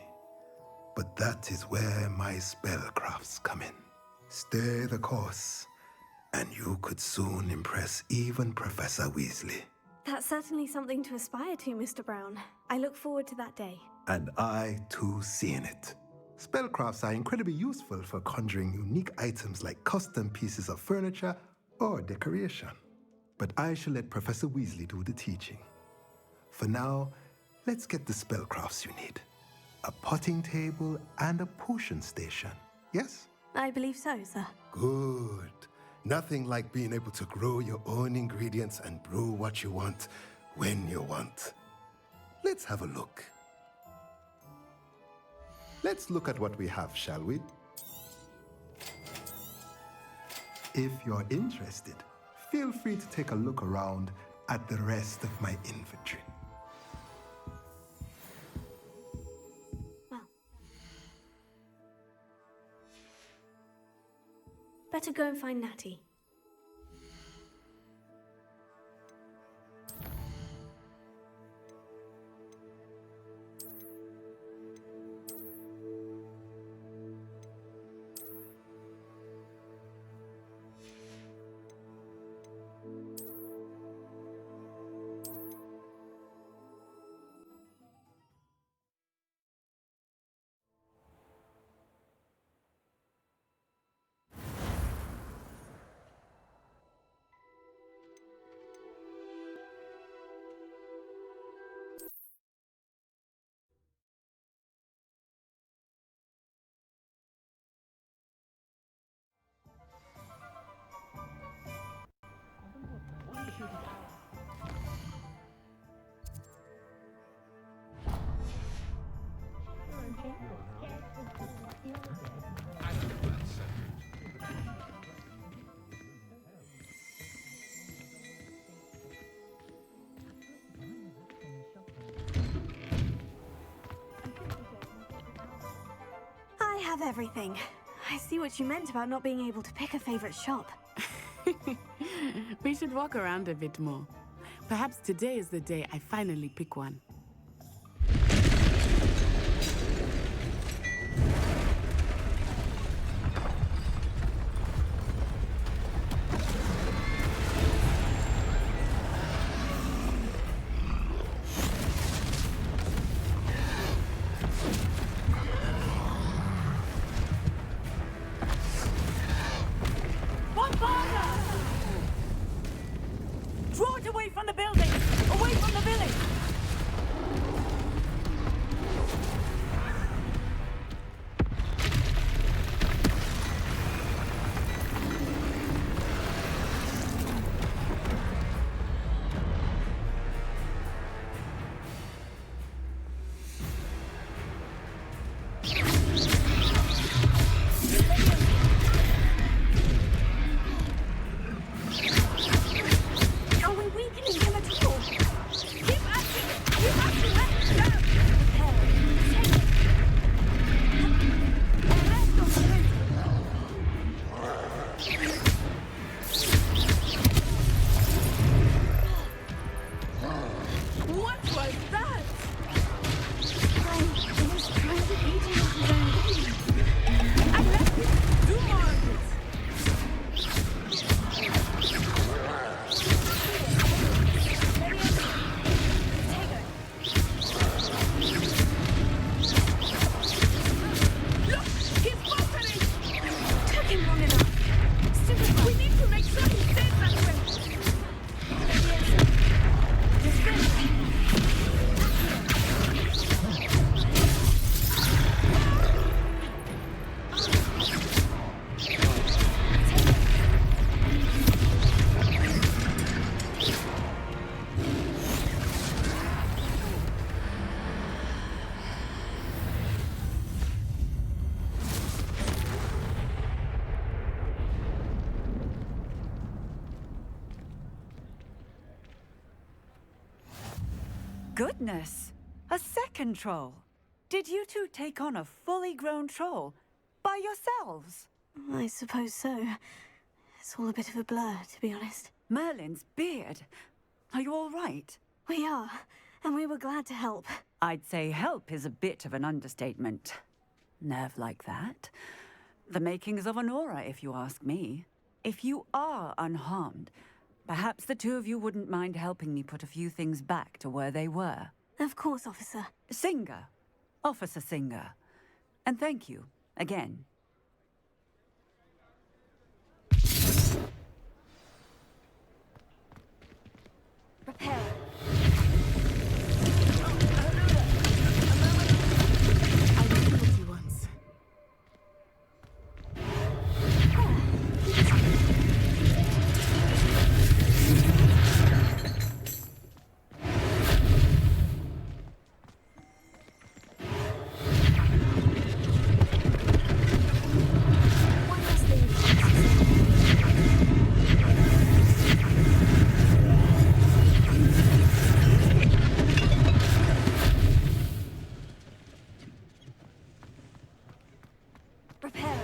but that is where my spellcrafts come in. Stay the course, and you could soon impress even Professor Weasley. That's certainly something to aspire to, Mr. Brown. I look forward to that day. And I, too, seeing it. Spellcrafts are incredibly useful for conjuring unique items like custom pieces of furniture or decoration. But I shall let Professor Weasley do the teaching. For now, let's get the spellcrafts you need. A potting table and a potion station, yes? I believe so, sir. Good. Nothing like being able to grow your own ingredients and brew what you want when you want. Let's have a look. Let's look at what we have, shall we? If you're interested, feel free to take a look around at the rest of my inventory. Better go and find Natty. I have everything. I see what you meant about not being able to pick a favorite shop. We should walk around a bit more. Perhaps today is the day I finally pick one. Draw it away from the building! Away from the village! Goodness! A second troll! Did you two take on a fully grown troll? By yourselves? I suppose so. It's all a bit of a blur, to be honest. Merlin's beard. Are you all right? We are, and we were glad to help. I'd say help is a bit of an understatement. Nerve like that. The makings of an aura, if you ask me. If you are unharmed, perhaps the two of you wouldn't mind helping me put a few things back to where they were. Of course, officer. Singer. Officer Singer. And thank you, again. Prepare. Reparo.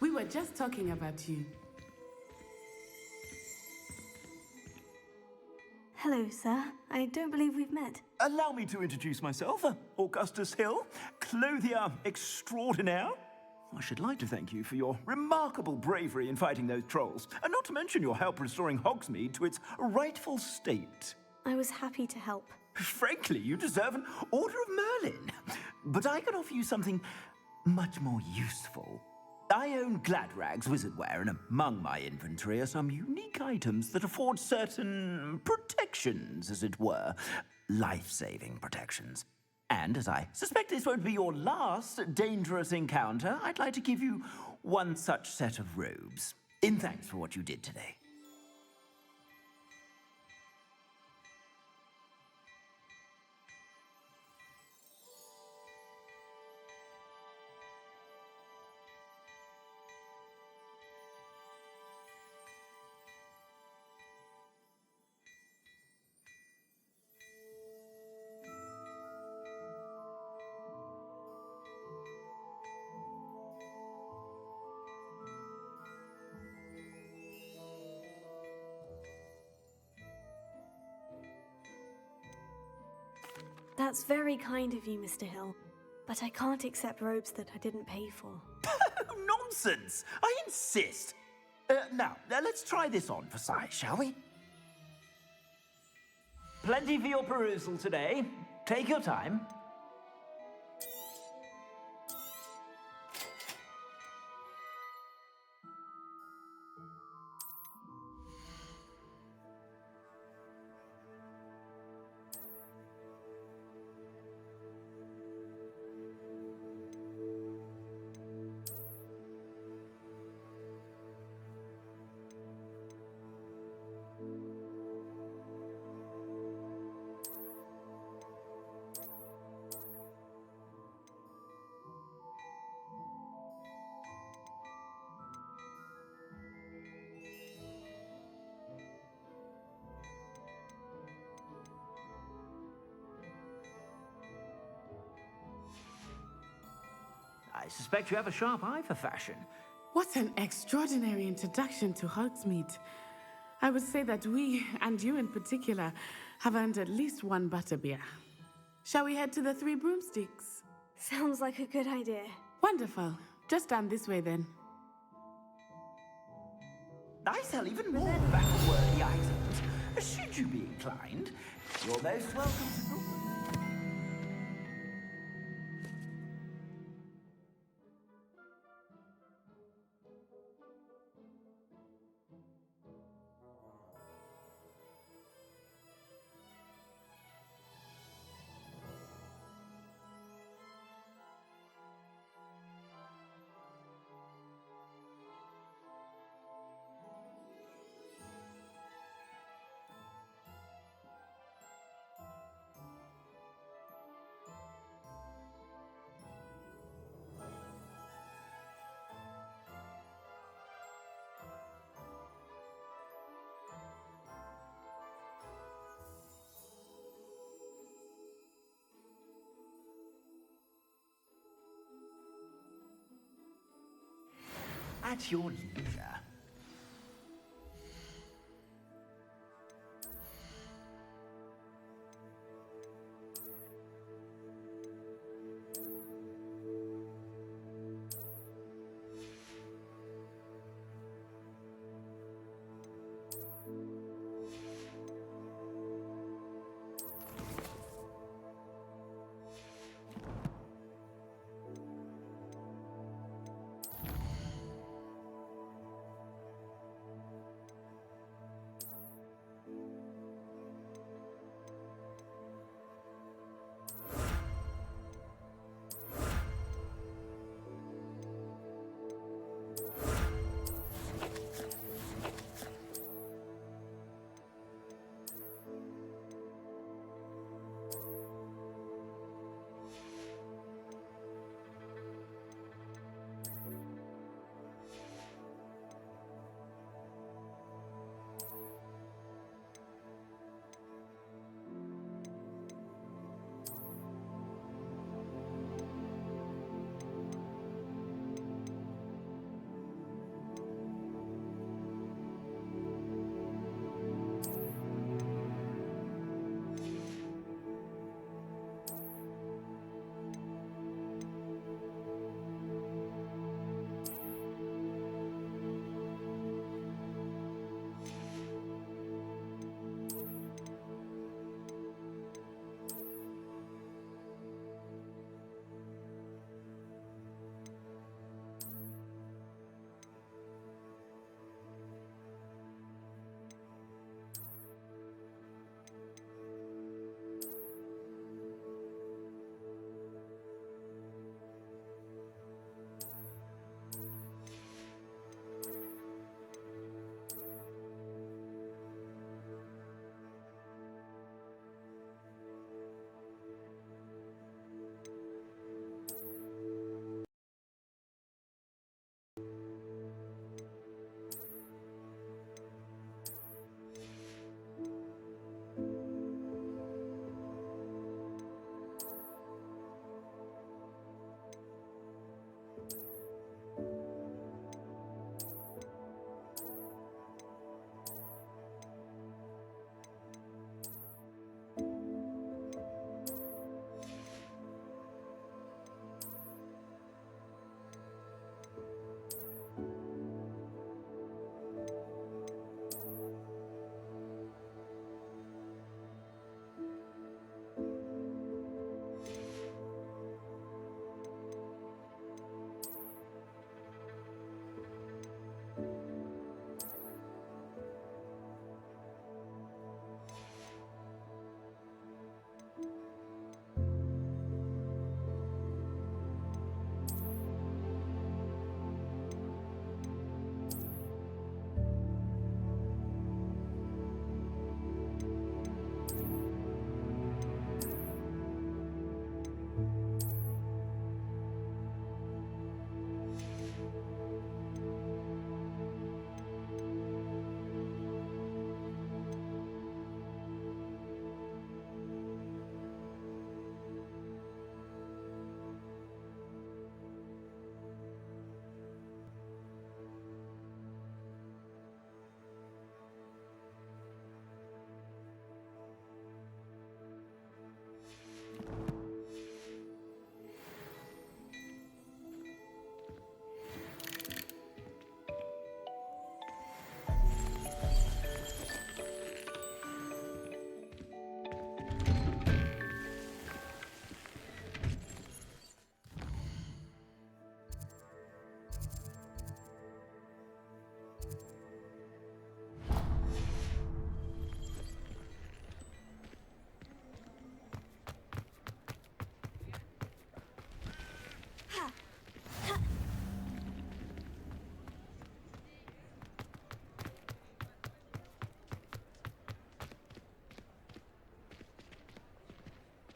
We were just talking about you. Hello, sir. I don't believe we've met. Allow me to introduce myself, Augustus Hill, clothier extraordinaire. I should like to thank you for your remarkable bravery in fighting those trolls, and not to mention your help restoring Hogsmeade to its rightful state. I was happy to help. Frankly, you deserve an Order of Merlin. But I can offer you something much more useful. I own Gladrag's wizardware, and among my inventory are some unique items that afford certain protections, as it were. Life-saving protections. And as I suspect this won't be your last dangerous encounter, I'd like to give you one such set of robes, in thanks for what you did today. That's very kind of you, Mr. Hill. But I can't accept robes that I didn't pay for. Nonsense! I insist! Now, let's try this on for size, shall we? Plenty for your perusal today. Take your time. I suspect you have a sharp eye for fashion. What an extraordinary introduction to Hogsmeade. I would say that we, and you in particular, have earned at least one butterbeer. Shall we head to the Three Broomsticks? Sounds like a good idea. Wonderful. Just down this way then. I sell even more battle-worthy items. Should you be inclined, you're most welcome to... At your leisure.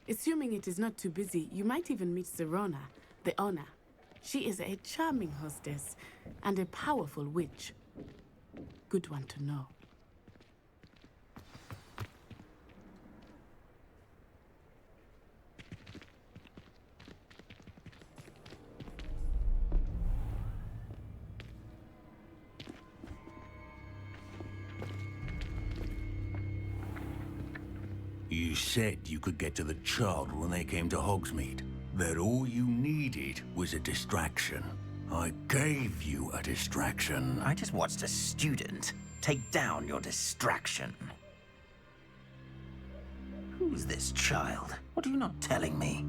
Assuming it is not too busy, you might even meet Serona, the owner. She is a charming hostess and a powerful witch. Good one to know. You said you could get to the child when they came to Hogsmeade. That all you needed was a distraction. I gave you a distraction. I just watched a student take down your distraction. Who's this child? What are you not telling me?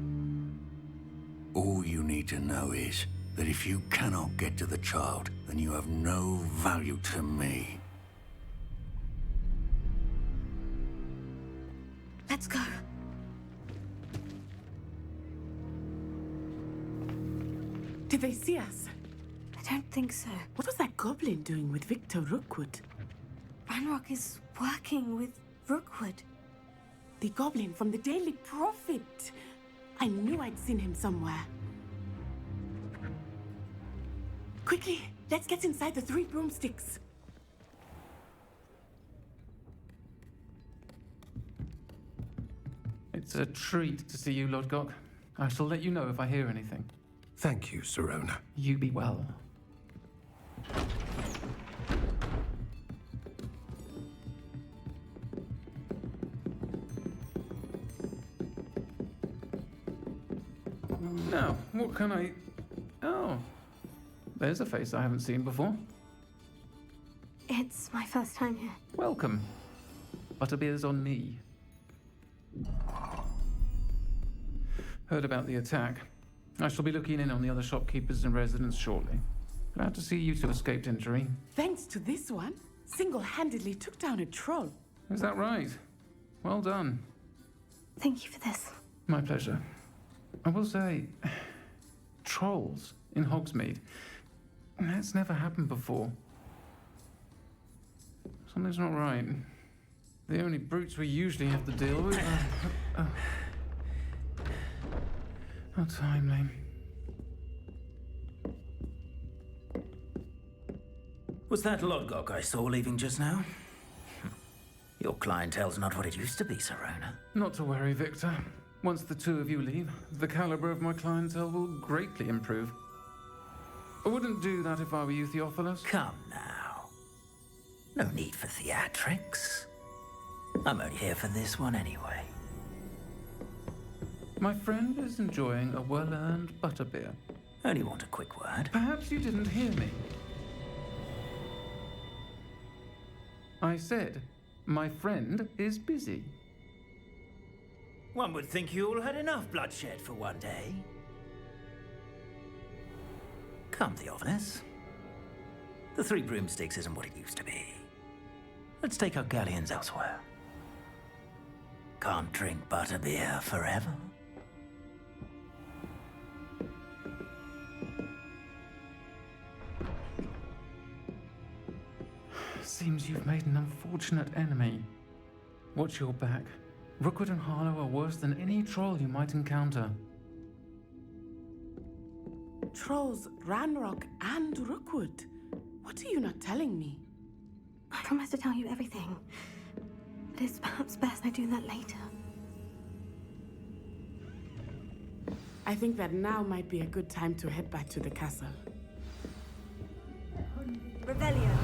All you need to know is that if you cannot get to the child, then you have no value to me. Let's go. Did they see us? I don't think so. What was that goblin doing with Victor Rookwood? Ranrock is working with Rookwood. The goblin from the Daily Prophet. I knew I'd seen him somewhere. Quickly, let's get inside the 3 broomsticks. It's a treat to see you, Lodgok. I shall let you know if I hear anything. Thank you, Serona. You be well. Now, what can I... Oh, there's a face I haven't seen before. It's my first time here. Welcome. Butterbeer's on me. Heard about the attack. I shall be looking in on the other shopkeepers and residents shortly. Glad to see you two escaped injury. Thanks to this one, single-handedly took down a troll. Is that right? Well done. Thank you for this. My pleasure. I will say, trolls in Hogsmeade. That's never happened before. Something's not right. The only brutes we usually have to deal with are... How timely. Was that Lodgok I saw leaving just now? Your clientele's not what it used to be, Serona. Not to worry, Victor. Once the two of you leave, the caliber of my clientele will greatly improve. I wouldn't do that if I were you, Theophilus. Come now. No need for theatrics. I'm only here for this one anyway. My friend is enjoying a well-earned butterbeer. Only want a quick word. Perhaps you didn't hear me. I said, my friend is busy. One would think you all had enough bloodshed for one day. Come, Theophilus. The 3 broomsticks isn't what it used to be. Let's take our galleons elsewhere. Can't drink butterbeer forever. Seems you've made an unfortunate enemy. Watch your back. Rookwood and Harlow are worse than any troll you might encounter. Trolls, Ranrock, and Rookwood. What are you not telling me? I promise to tell you everything. But it's perhaps best I do that later. I think that now might be a good time to head back to the castle. Revelio.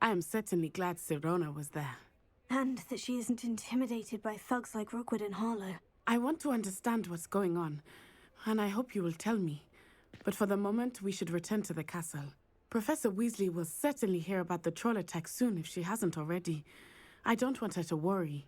I am certainly glad Sirona was there. And that she isn't intimidated by thugs like Rookwood and Harlow. I want to understand what's going on, and I hope you will tell me. But for the moment, we should return to the castle. Professor Weasley will certainly hear about the troll attack soon if she hasn't already. I don't want her to worry.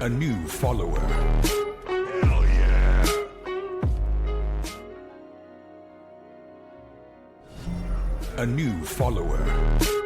A new follower. Hell yeah! A new follower.